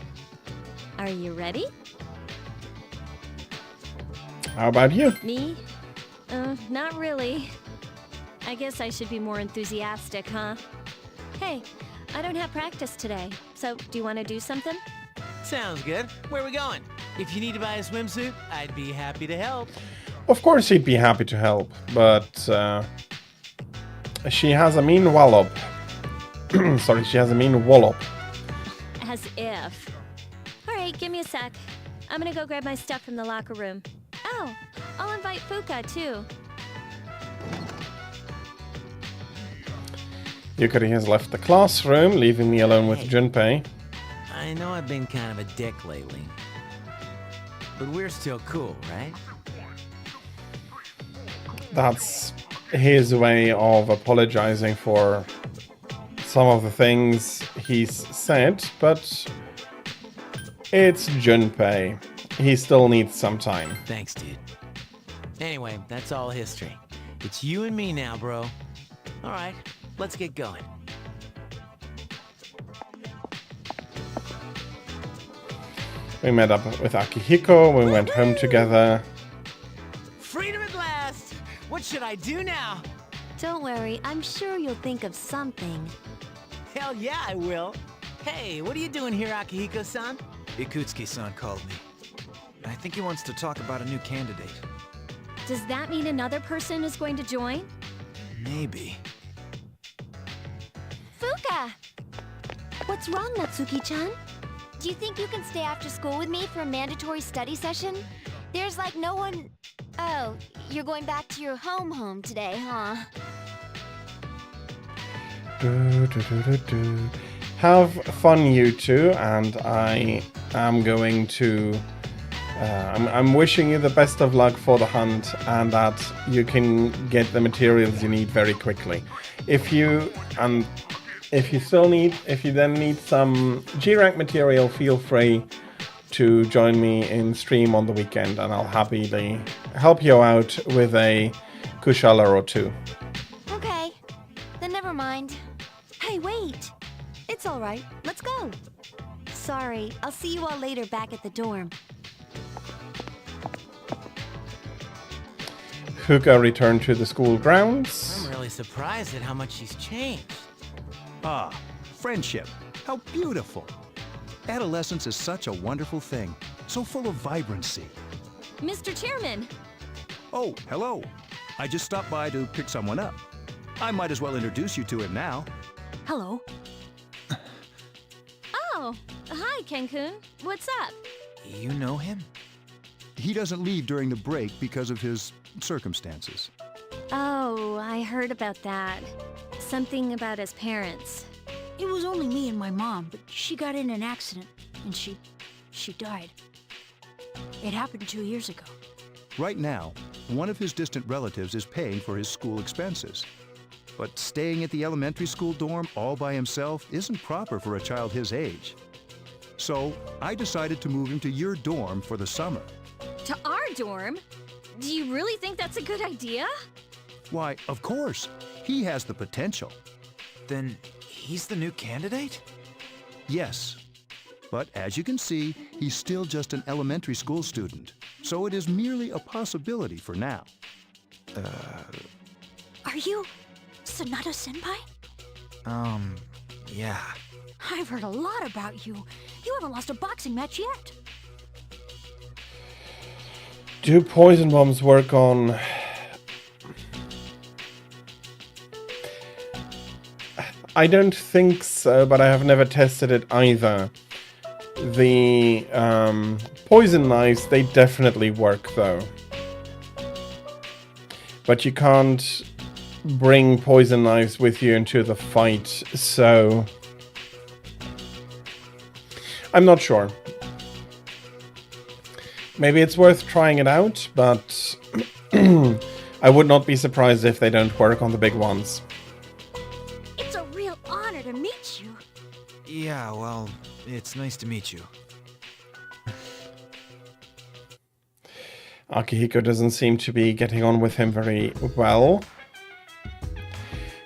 Are you ready? How about you? Me? Not really. I guess I should be more enthusiastic, huh? Hey, I don't have practice today, so do you want to do something? Sounds good. Where are we going? If you need to buy a swimsuit, I'd be happy to help. Of course he'd be happy to help, but she has a mean wallop. Sorry, she has a mean wallop. As if. Alright, give me a sec. I'm gonna go grab my stuff from the locker room. Oh, I'll invite Fuka too. Yukari has left the classroom, leaving me alone with Junpei. I know I've been kind of a dick lately, but we're still cool, right? That's his way of apologizing for some of the things he's said, but it's Junpei. He still needs some time. Thanks, dude. Anyway, that's all history. It's you and me now, bro. All right, let's get going. We met up with Akihiko, we went home together. Freedom at last! What should I do now? Don't worry, I'm sure you'll think of something. Hell yeah, I will. Hey, what are you doing here, Akihiko-san? Ikutsuki-san called me. I think he wants to talk about a new candidate. Does that mean another person is going to join? Maybe. Fuka! What's wrong, Natsuki-chan? Do you think you can stay after school with me for a mandatory study session? There's like no one... Oh, you're going back to your home today, huh? Have fun, you two, and I am going to... I'm wishing you the best of luck for the hunt and that you can get the materials you need very quickly. If you... And if you then need some G-rank material, feel free to join me in stream on the weekend, and I'll happily help you out with a Kushala or two. Okay, then never mind. Hey, wait! It's alright, let's go! Sorry, I'll see you all later back at the dorm. Huka returned to the school grounds. I'm really surprised at how much she's changed. Ah, friendship. How beautiful. Adolescence is such a wonderful thing, so full of vibrancy. Mr. Chairman! Oh, hello. I just stopped by to pick someone up. I might as well introduce you to him now. Hello. Oh, hi, Ken-kun. What's up? You know him? He doesn't leave during the break because of his circumstances. Oh, I heard about that. Something about his parents. It was only me and my mom, but she got in an accident, and she died. It happened 2 years ago. Right now, one of his distant relatives is paying for his school expenses. But staying at the elementary school dorm all by himself isn't proper for a child his age. So I decided to move him to your dorm for the summer. To our dorm? Do you really think that's a good idea? Why, of course. He has the potential. Then he's the new candidate? Yes. But as you can see, he's still just an elementary school student. So it is merely a possibility for now. Are you Sanada-senpai? Yeah. I've heard a lot about you. You haven't lost a boxing match yet. Do poison bombs work on... I don't think so, but I have never tested it either. The poison knives, they definitely work though. But you can't bring poison knives with you into the fight, so... I'm not sure. Maybe it's worth trying it out, but I would not be surprised if they don't work on the big ones. It's a real honor to meet you. Yeah, well, it's nice to meet you. Akihiko doesn't seem to be getting on with him very well.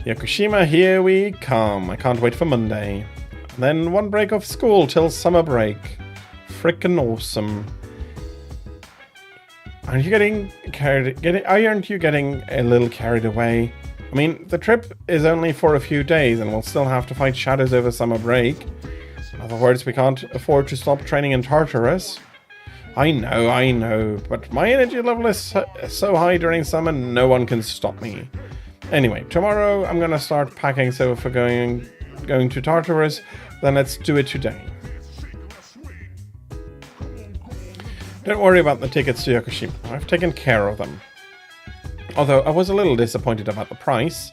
Yakushima, here we come. I can't wait for Monday. Then one break of school till summer break. Frickin' awesome. Aren't you getting a little carried away? I mean, the trip is only for a few days and we'll still have to fight shadows over summer break. In other words, we can't afford to stop training in Tartarus. I know, but my energy level is so high during summer, no one can stop me. Anyway, tomorrow I'm gonna start packing, so if we're going to Tartarus, then let's do it today. Don't worry about the tickets to Yakushima, I've taken care of them. Although I was a little disappointed about the price.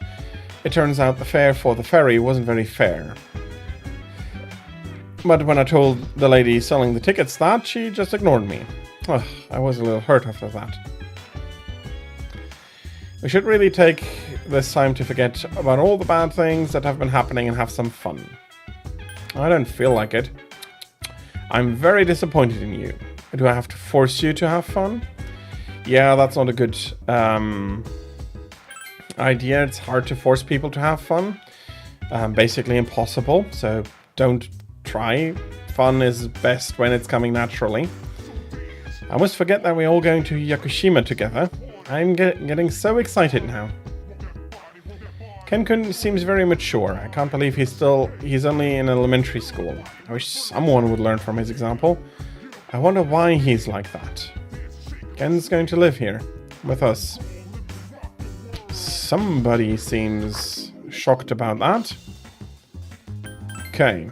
It turns out the fare for the ferry wasn't very fair. But when I told the lady selling the tickets that, she just ignored me. Ugh, I was a little hurt after that. We should really take this time to forget about all the bad things that have been happening and have some fun. I don't feel like it. I'm very disappointed in you. Do I have to force you to have fun? Yeah, that's not a good idea. It's hard to force people to have fun. Basically impossible, so don't try. Fun is best when it's coming naturally. I must forget that we're all going to Yakushima together. I'm getting so excited now. Ken-kun seems very mature. I can't believe he's only in elementary school. I wish someone would learn from his example. I wonder why he's like that. Ken's going to live here with us. Somebody seems shocked about that. Okay.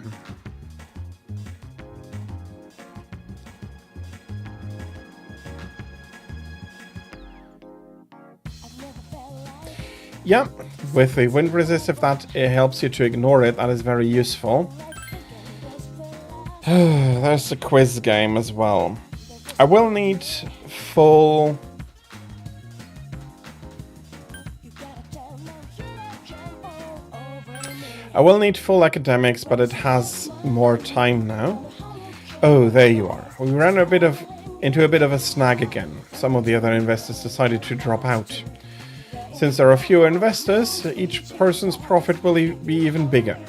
Yeah, with the wind resist, if that helps you to ignore it, that is very useful. There's the quiz game as well. I will need full... I will need full academics, but it has more time now. Oh, there you are. We ran into a bit of a snag again. Some of the other investors decided to drop out. Since there are fewer investors, each person's profit will be even bigger.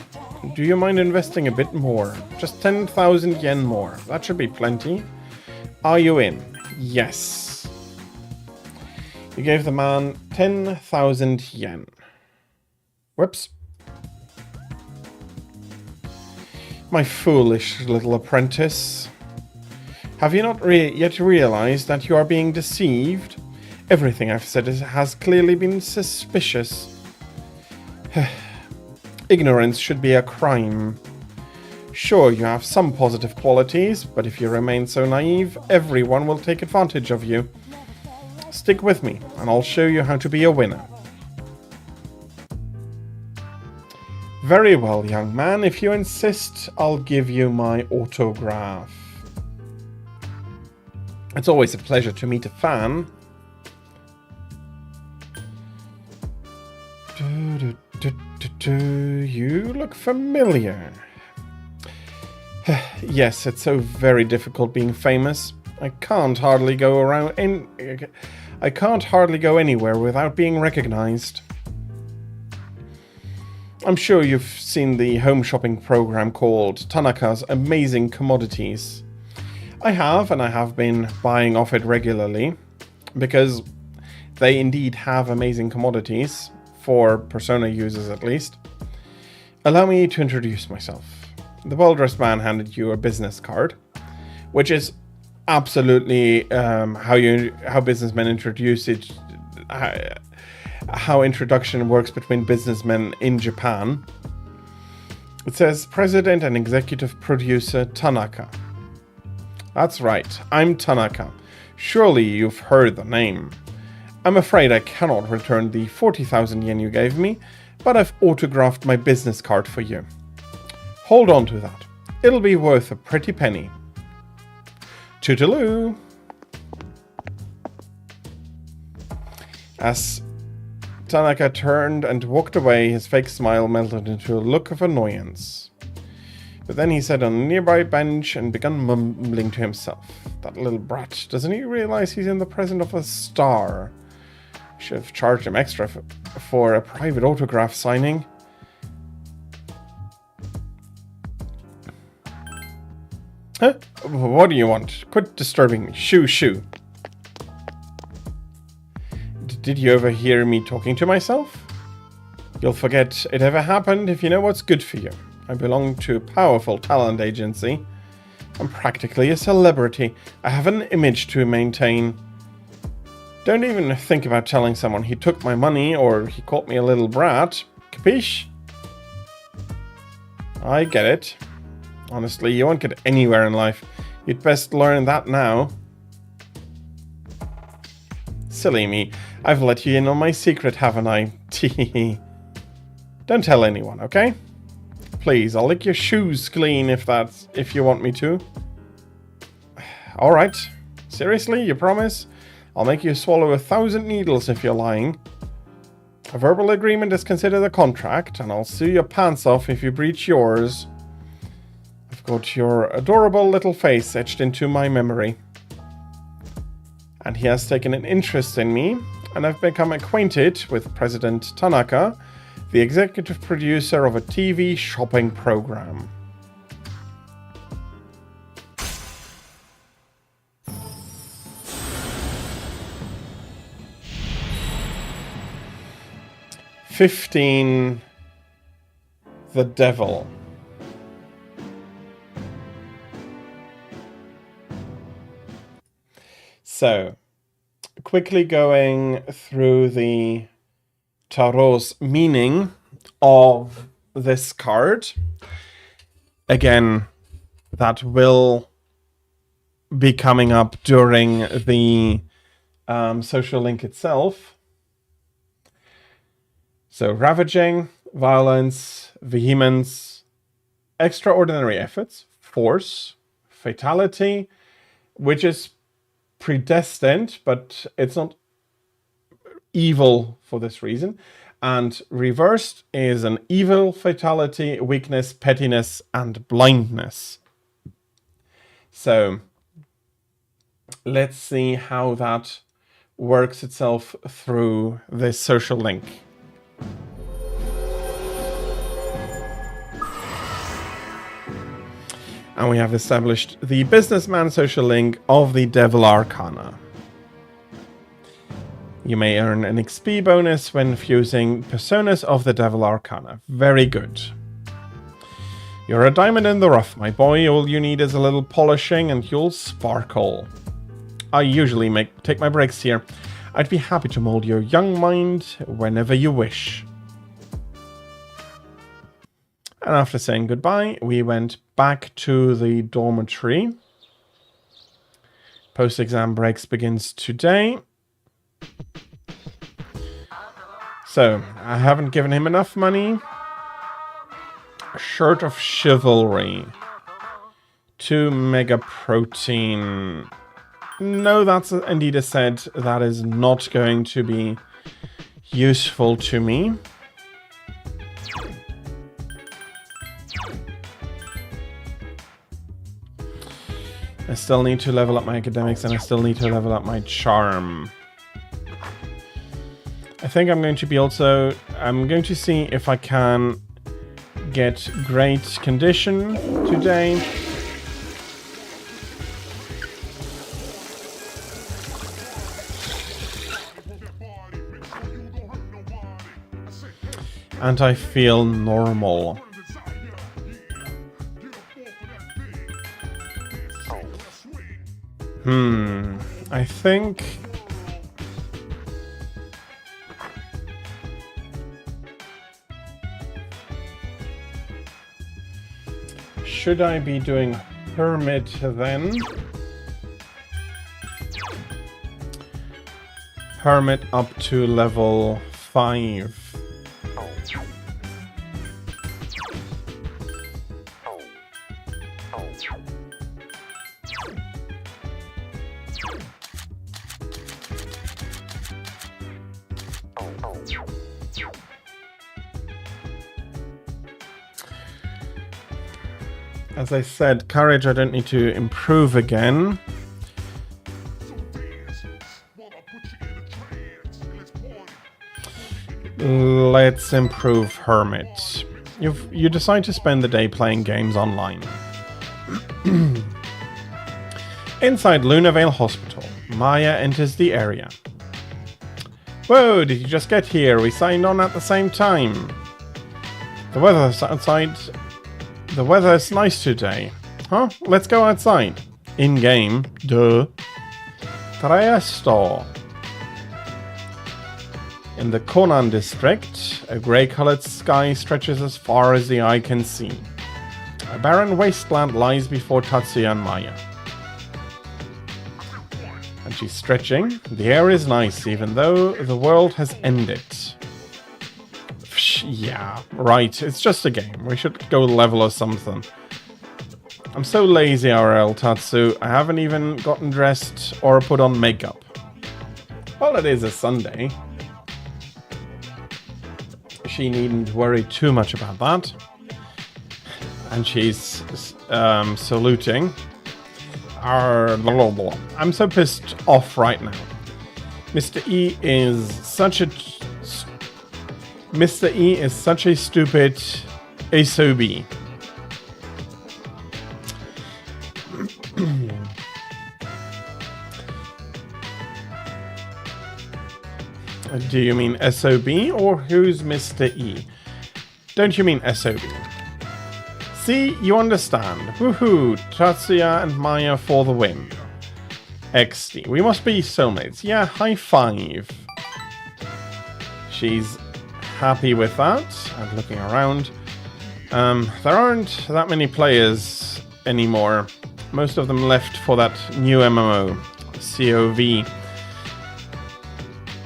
Do you mind investing a bit more? Just 10,000 yen more. That should be plenty. Are you in? Yes. You gave the man 10,000 yen. Whoops. My foolish little apprentice. Have you not yet realized that you are being deceived? Everything I've said has clearly been suspicious. Ignorance should be a crime. Sure, you have some positive qualities, but if you remain so naive, everyone will take advantage of you. Stick with me, and I'll show you how to be a winner. Very well, young man. If you insist, I'll give you my autograph. It's always a pleasure to meet a fan. You look familiar. Yes, it's so very difficult being famous. I can't hardly go anywhere without being recognized. I'm sure you've seen the home shopping program called Tanaka's Amazing Commodities. I have, and I have been buying off it regularly, because they indeed have amazing commodities, for Persona users at least. Allow me to introduce myself. The well-dressed man handed you a business card, which is absolutely how businessmen introduce it, how introduction works between businessmen in Japan. It says President and Executive Producer Tanaka. That's right, I'm Tanaka. Surely you've heard the name. I'm afraid I cannot return the 40,000 yen you gave me, but I've autographed my business card for you. Hold on to that. It'll be worth a pretty penny. Toodaloo! As Tanaka turned and walked away, his fake smile melted into a look of annoyance. But then he sat on a nearby bench and began mumbling to himself. That little brat, doesn't he realize he's in the presence of a star? Should have charged him extra for a private autograph signing. Huh? What do you want? Quit disturbing me. Shoo, shoo. Did you ever hear me talking to myself? You'll forget it ever happened if you know what's good for you. I belong to a powerful talent agency. I'm practically a celebrity. I have an image to maintain. Don't even think about telling someone he took my money or he called me a little brat. Capiche? I get it. Honestly, you won't get anywhere in life. You'd best learn that now. Silly me. I've let you in on my secret, haven't I? Tee. Don't tell anyone, okay? Please, I'll lick your shoes clean if you want me to. Alright. Seriously, you promise? I'll make you swallow 1,000 needles if you're lying. A verbal agreement is considered a contract, and I'll sue your pants off if you breach yours. I've got your adorable little face etched into my memory. And he has taken an interest in me, and I've become acquainted with President Tanaka, the executive producer of a TV shopping program. "15 the devil." So, quickly going through the Tarot's meaning of this card. Again, that will be coming up during the social link itself. So, ravaging, violence, vehemence, extraordinary efforts, force, fatality, which is predestined, but it's not evil for this reason. And reversed is an evil, fatality, weakness, pettiness, and blindness. So let's see how that works itself through this social link. And we have established the businessman social link of the Devil Arcana. You may earn an XP bonus when fusing personas of the Devil Arcana. Very good. You're a diamond in the rough, my boy. All you need is a little polishing and you'll sparkle. I usually take my breaks here. I'd be happy to mold your young mind whenever you wish. And after saying goodbye, we went back to the dormitory. Post-exam breaks begins today. So, I haven't given him enough money. Shirt of Chivalry. 2 mega protein. No, that's indeed a set that is not going to be useful to me. I still need to level up my academics and I still need to level up my charm. I think I'm going to see if I can get great condition today. And I feel normal. I think... Should I be doing Hermit then? Hermit up to level 5. As I said, courage I don't need to improve again. Let's improve Hermit. You decide to spend the day playing games online. Inside Lunavale Hospital, Maya enters the area. Whoa, did you just get here? We signed on at the same time. The weather's nice today. Huh? Let's go outside. In-game. Duh. Traiasto. In the Conan district, a grey-colored sky stretches as far as the eye can see. A barren wasteland lies before Tatsuya and Maya. And she's stretching. The air is nice, even though the world has ended. Yeah, right. It's just a game. We should go level or something. I'm so lazy, RL Tatsu. I haven't even gotten dressed or put on makeup. Well, it is a Sunday. She needn't worry too much about that. And she's saluting. I'm so pissed off right now. Mr. E is such a stupid SOB. Do you mean SOB or who's Mr. E? Don't you mean SOB? See, you understand. Woohoo! Tatsuya and Maya for the win. XD. We must be soulmates. Yeah, high five. She's happy with that and looking around. There aren't that many players anymore. Most of them left for that new MMO, COV.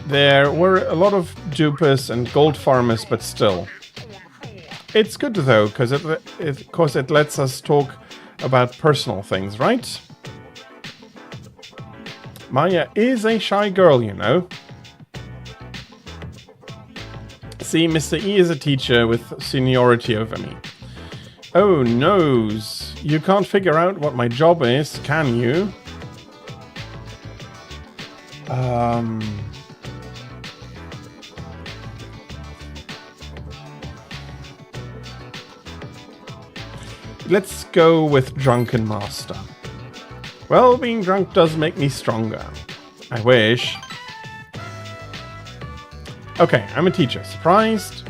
There were a lot of dupers and gold farmers, but still. It's good though, because it lets us talk about personal things, right? Maya is a shy girl, you know. See, Mr. E is a teacher with seniority over me. Oh, noes. You can't figure out what my job is, can you? Let's go with Drunken Master. Well, being drunk does make me stronger. I wish. Okay, I'm a teacher. Surprised?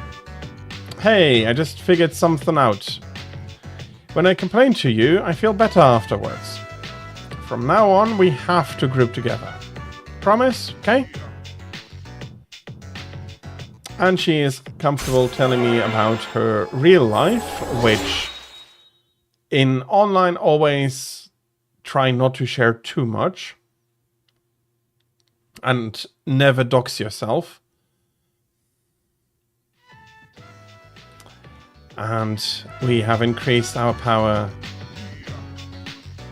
Hey, I just figured something out. When I complain to you, I feel better afterwards. From now on, we have to group together. Promise? Okay? And she is comfortable telling me about her real life, which in online always try not to share too much. And never dox yourself. And we have increased our power.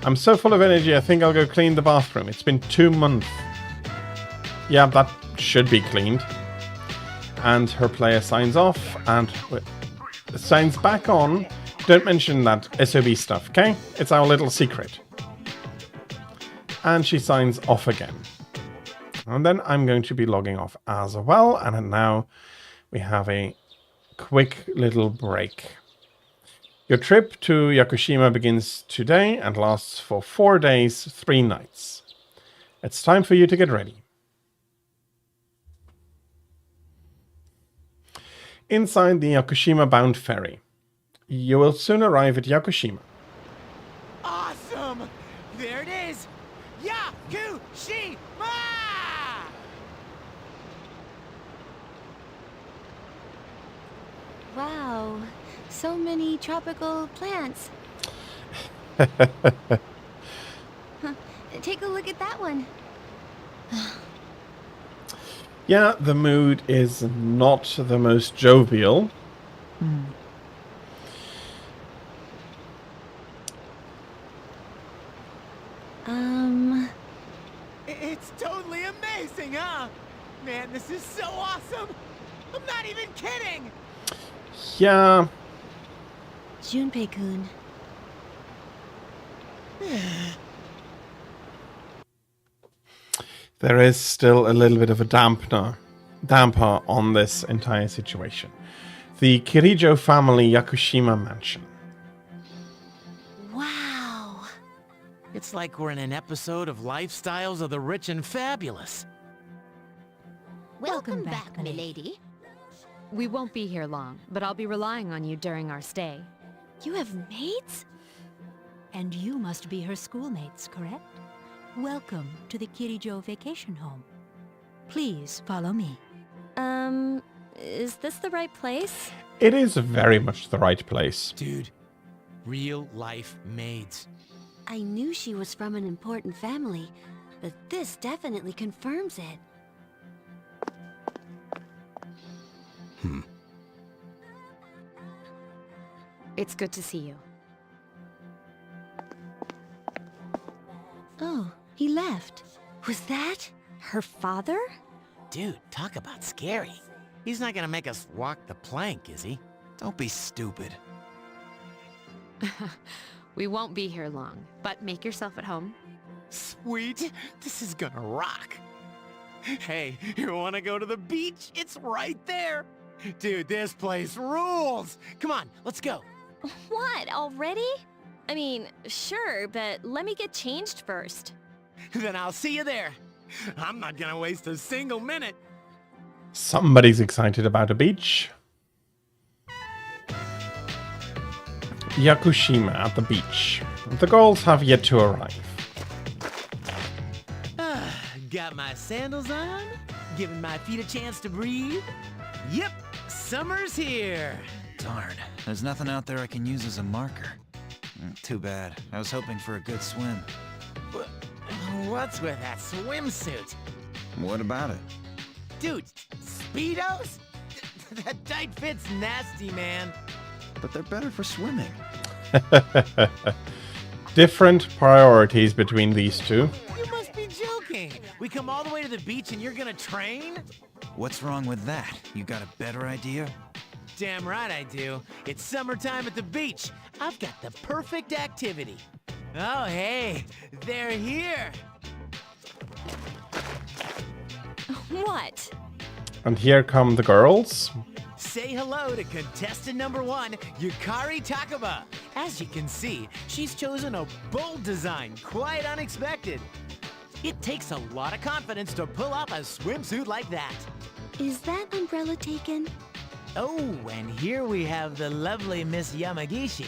I'm so full of energy, I think I'll go clean the bathroom. It's been 2 months. Yeah, that should be cleaned. And her player signs off and signs back on. Don't mention that SOB stuff, okay? It's our little secret. And she signs off again. And then I'm going to be logging off as well. And now we have a quick little break. Your trip to Yakushima begins today and lasts for 4 days, 3 nights. It's time for you to get ready. Inside the Yakushima-bound ferry. You will soon arrive at Yakushima. Awesome! There it is! Yakushima! Wow, so many tropical plants. Take a look at that one. Yeah, the mood is not the most jovial. It's totally amazing, huh? Man, this is so awesome! I'm not even kidding! Yeah. Junpei-kun. There is still a little bit of a damper on this entire situation. The Kirijo family Yakushima mansion. Wow. It's like we're in an episode of Lifestyles of the Rich and Fabulous. Welcome back, milady. We won't be here long, but I'll be relying on you during our stay. You have mates? And you must be her schoolmates, correct? Welcome to the Kirijo vacation home. Please follow me. Is this the right place? It is very much the right place. Dude, real life maids. I knew she was from an important family, but this definitely confirms it. It's good to see you. Oh, he left. Was that her father? Dude, talk about scary. He's not gonna make us walk the plank, is he? Don't be stupid. We won't be here long, but make yourself at home. Sweet, this is gonna rock. Hey, you wanna go to the beach? It's right there. Dude, this place rules. Come on, let's go. What, already? I mean, sure, but let me get changed first. Then I'll see you there. I'm not gonna waste a single minute. Somebody's excited about a beach. Yakushima at the beach. The girls have yet to arrive. Got my sandals on, giving my feet a chance to breathe. Yep, summer's here. Darn, there's nothing out there I can use as a marker. Too bad. I was hoping for a good swim. What's with that swimsuit? What about it? Dude, Speedos? That tight fit's nasty, man. But they're better for swimming. Different priorities between these two. You must be joking. We come all the way to the beach and you're gonna train? What's wrong with that? You got a better idea? Damn right I do. It's summertime at the beach. I've got the perfect activity. Oh, hey, they're here. What? And here come the girls. Say hello to contestant number 1, Yukari Takaba. As you can see, she's chosen a bold design, quite unexpected. It takes a lot of confidence to pull off a swimsuit like that. Is that umbrella taken? Oh, and here we have the lovely Miss Yamagishi.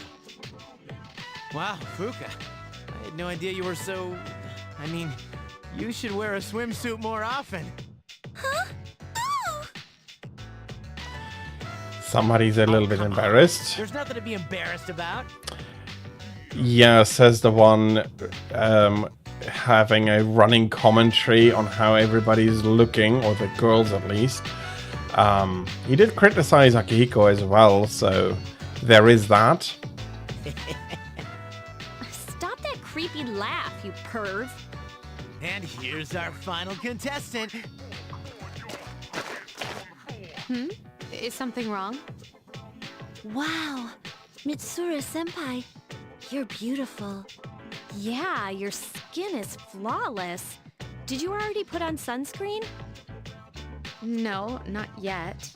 Wow, Fuka, I had no idea you were so... I mean, you should wear a swimsuit more often. Huh? Oh! Somebody's a little bit embarrassed. There's nothing to be embarrassed about. Yeah, says the one having a running commentary on how everybody's looking, or the girls at least. He did criticize Akihiko as well, so there is that. Stop that creepy laugh, you perv. And here's our final contestant. Is something wrong? Wow, Mitsuru-senpai, you're beautiful. Yeah, your skin is flawless. Did you already put on sunscreen? No, not yet.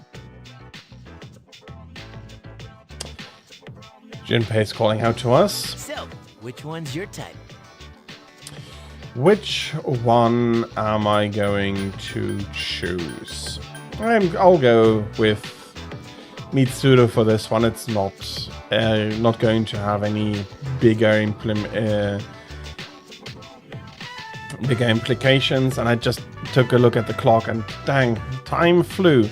Junpei's calling out to us. So, which one's your type? Which one am I going to choose? I'll go with Mitsuru for this one. It's not going to have any bigger implications. And I just took a look at the clock, and dang, time flew.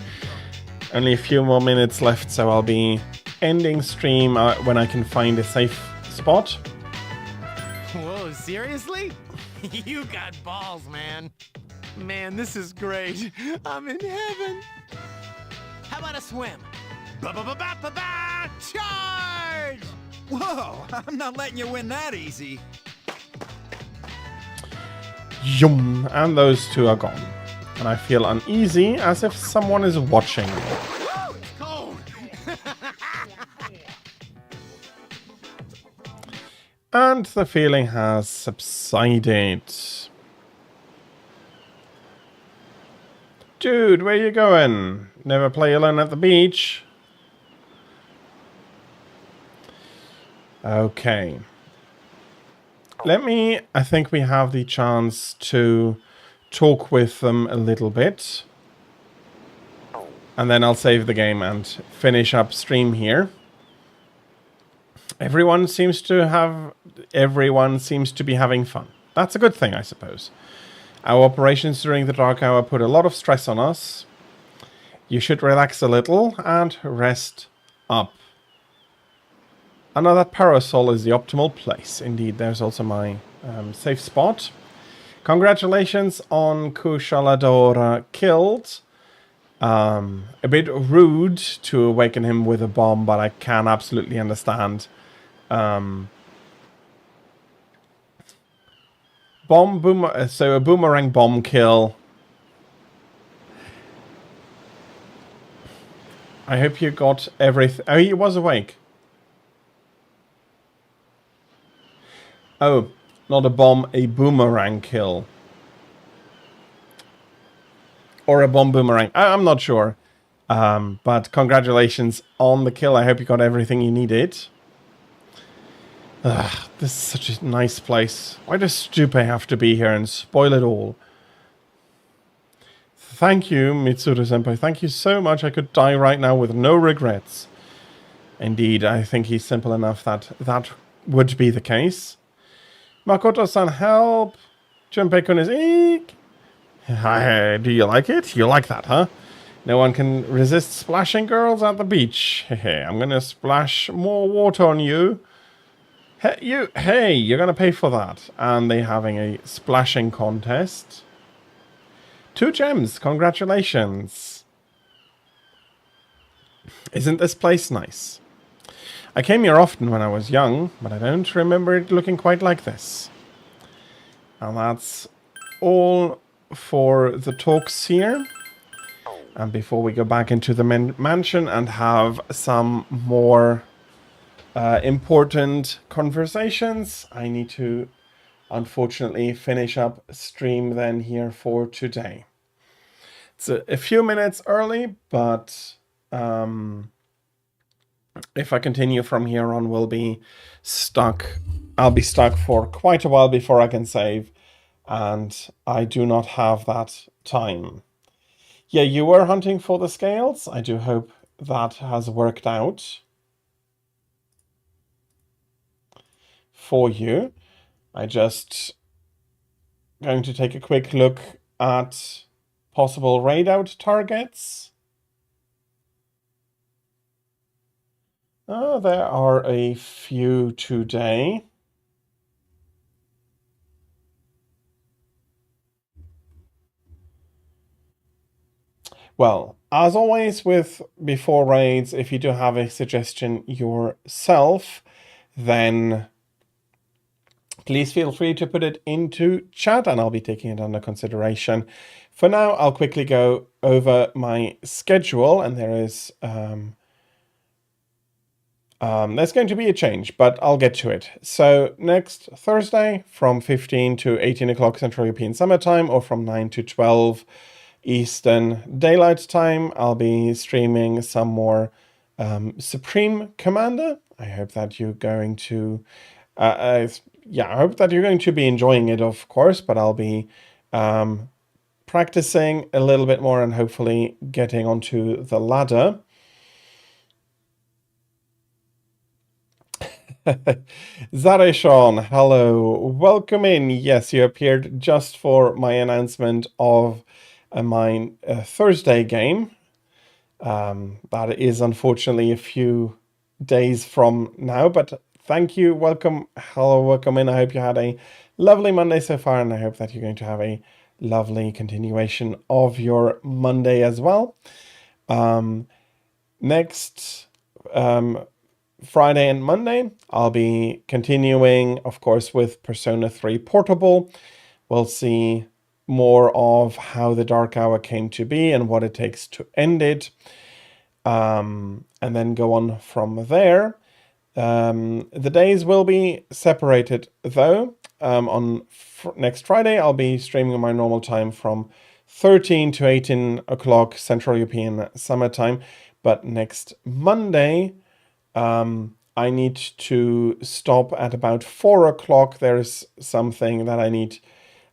Only a few more minutes left, so I'll be ending stream when I can find a safe spot. Whoa, seriously? You got balls, man. Man, this is great. I'm in heaven. How about a swim? Ba-ba-ba-ba-ba-ba! Charge! Whoa, I'm not letting you win that easy. Yum, and those two are gone. And I feel uneasy, as if someone is watching. Woo, it's cold. And the feeling has subsided. Dude, where you going? Never play alone at the beach. Okay. I think we have the chance to talk with them a little bit. And then I'll save the game and finish up stream here. Everyone seems to be having fun. That's a good thing, I suppose. Our operations during the dark hour put a lot of stress on us. You should relax a little and rest up. Another parasol is the optimal place. Indeed, there's also my safe spot. Congratulations on Kushaladora killed. A bit rude to awaken him with a bomb, but I can absolutely understand. So a boomerang bomb kill. I hope you got everything. Oh, he was awake. Oh, not a bomb, a boomerang kill. Or a bomb boomerang. I'm not sure. But congratulations on the kill. I hope you got everything you needed. Ugh, this is such a nice place. Why does Stupe have to be here and spoil it all? Thank you, Mitsuru-senpai. Thank you so much. I could die right now with no regrets. Indeed, I think he's simple enough that that would be the case. Makoto-san, help! Junpei-kun is eek! Do you like it? You like that, huh? No one can resist splashing girls at the beach. I'm gonna splash more water on you. Hey, you're gonna pay for that. And they're having a splashing contest. 2 gems, congratulations. Isn't this place nice? I came here often when I was young, but I don't remember it looking quite like this. And that's all for the talks here. And before we go back into the mansion and have some more important conversations, I need to unfortunately finish up stream then here for today. It's a few minutes early, but if I continue from here on, we'll be stuck. I'll be stuck for quite a while before I can save, and I do not have that time. Yeah, you were hunting for the scales. I do hope that has worked out for you. I just going to take a quick look at possible raid out targets. There are a few today. Well, as always with before raids, if you do have a suggestion yourself, then please feel free to put it into chat and I'll be taking it under consideration. For now, I'll quickly go over my schedule, and there's going to be a change, but I'll get to it. So next Thursday from 15 to 18 o'clock Central European Summer Time, or from 9 to 12 Eastern Daylight Time, I'll be streaming some more Supreme Commander. I hope that you're going to I hope that you're going to be enjoying it, of course, but I'll be practicing a little bit more and hopefully getting onto the ladder. Zareshon, hello, welcome in. Yes, you appeared just for my announcement of my Thursday game. That is unfortunately a few days from now, but thank you, welcome, hello, welcome in. I hope you had a lovely Monday so far, and I hope that you're going to have a lovely continuation of your Monday as well. Next Friday and Monday, I'll be continuing, of course, with Persona 3 Portable. We'll see more of how the Dark Hour came to be and what it takes to end it. And then go on from there. The days will be separated, though. On next Friday, I'll be streaming my normal time from 13 to 18 o'clock Central European Summer Time. But next Monday, I need to stop at about 4 o'clock. There is something that I need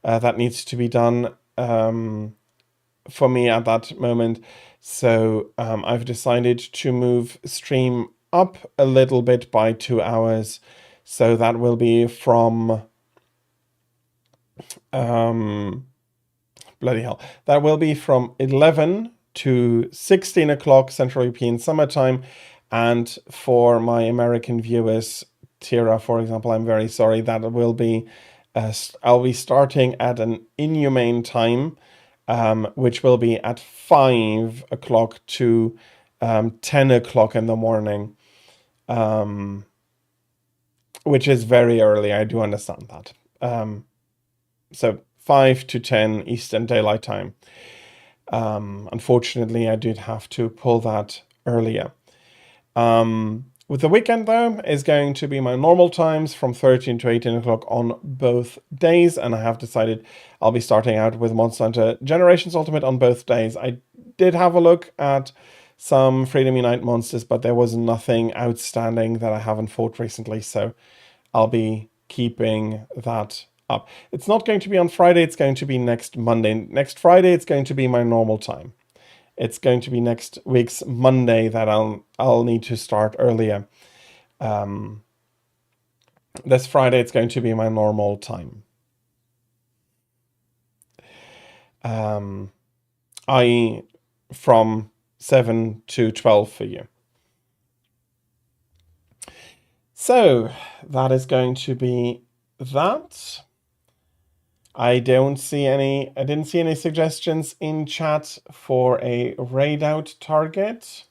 that needs to be done for me at that moment. So I've decided to move stream up a little bit by 2 hours. So that will be from bloody hell. That will be from 11 to 16 o'clock Central European Summer Time. And for my American viewers, Tira, for example, I'm very sorry. That will be, I'll be starting at an inhumane time, which will be at 5 o'clock to 10 o'clock in the morning, which is very early. I do understand that. So 5 to 10 Eastern Daylight Time. Unfortunately, I did have to pull that earlier. With the weekend, though, is going to be my normal times from 13 to 18 o'clock on both days, and I have decided I'll be starting out with Monster Hunter Generations Ultimate on both days. I did have a look at some Freedom Unite monsters, but there was nothing outstanding that I haven't fought recently, so I'll be keeping that up. It's not going to be on Friday, it's going to be next Monday. Next Friday, it's going to be my normal time. It's going to be next week's Monday that I'll need to start earlier. This Friday, it's going to be my normal time. I.e. from 7 to 12 for you. So that is going to be that. I didn't see any suggestions in chat for a raid out target.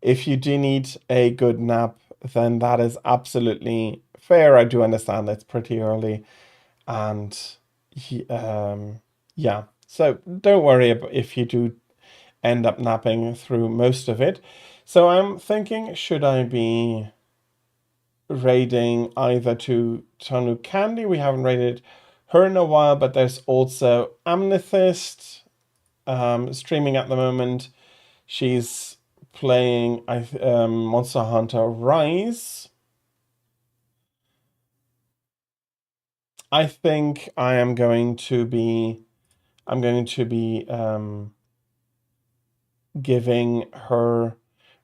if you do need a good nap, then that is absolutely fair. I do understand it's pretty early, and yeah, so don't worry if you do end up napping through most of it. So I'm thinking, should I be raiding either to Tanu Candy? We haven't raided her in a while, but there's also Amethyst streaming at the moment. She's playing Monster Hunter Rise. I think I'm going to be giving her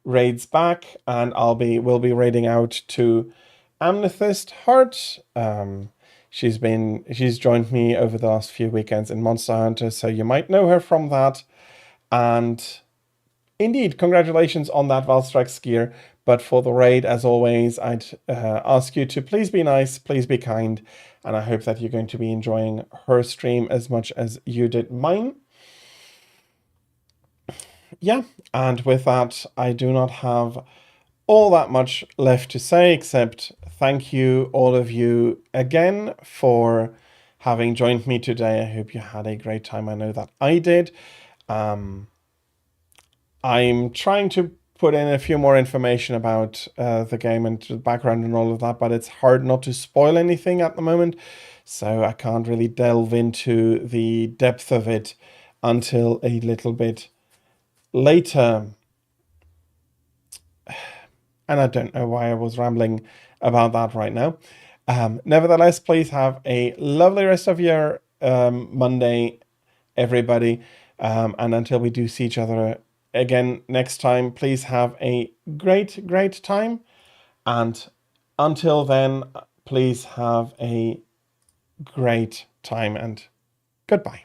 raids back, and we'll be raiding out to Amethyst Heart. She's joined me over the last few weekends in Monster Hunter, so you might know her from that. And indeed, congratulations on that Valstrax gear. But for the raid, as always, I'd ask you to please be nice, please be kind, and I hope that you're going to be enjoying her stream as much as you did mine. Yeah, and with that, I do not have all that much left to say, except thank you, all of you, again for having joined me today. I hope you had a great time. I know that I did. I'm trying to put in a few more information about the game and the background and all of that, but it's hard not to spoil anything at the moment, so I can't really delve into the depth of it until a little bit later. And I don't know why I was rambling about that right now. Nevertheless, please have a lovely rest of your Monday, everybody. And until we do see each other again next time, please have a great, great time. And until then, please have a great time and goodbye.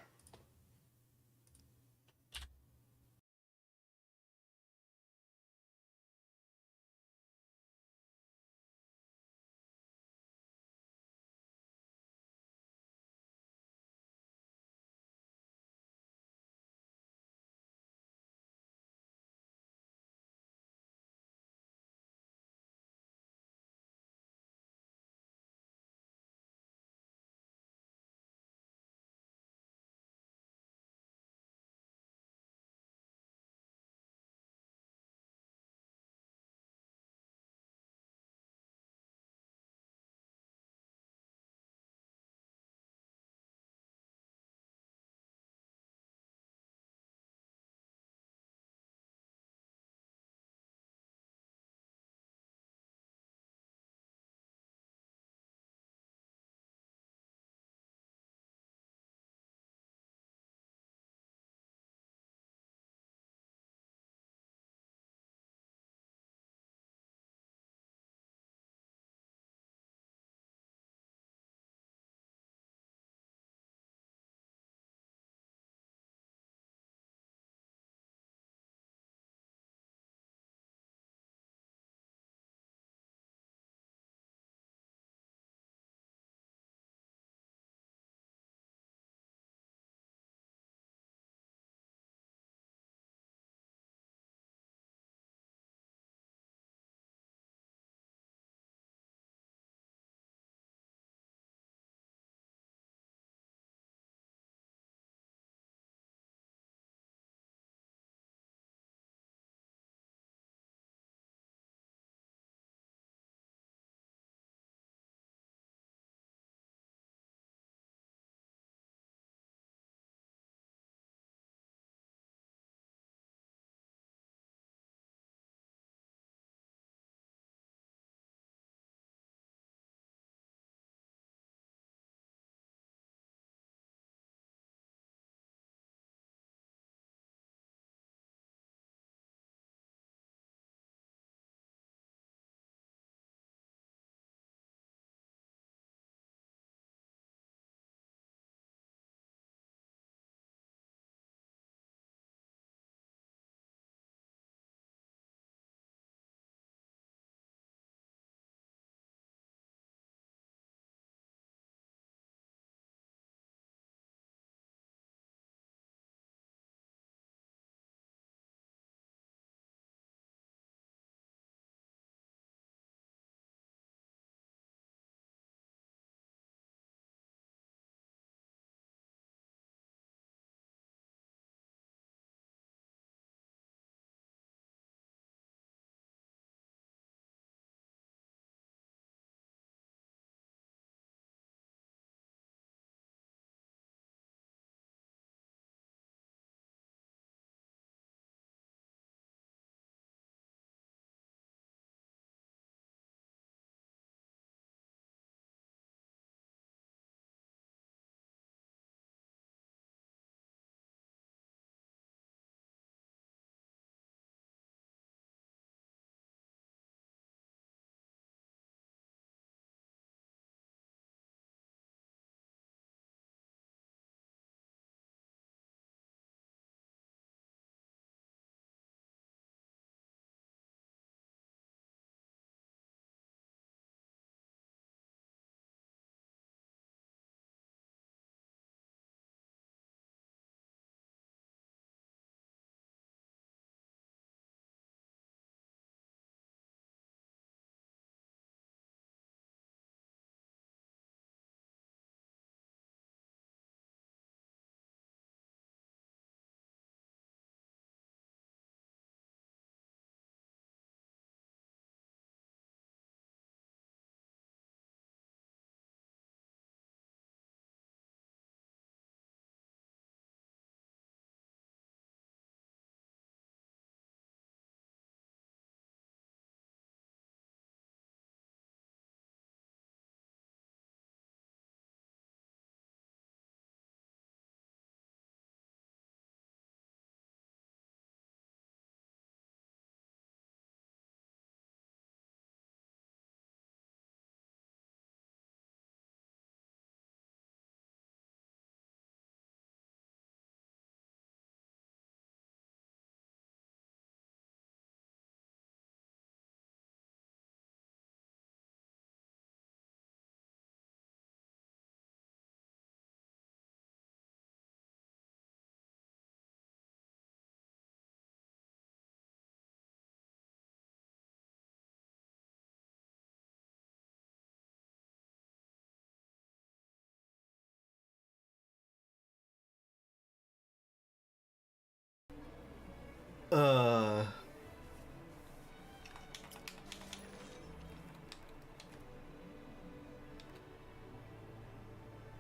Uh...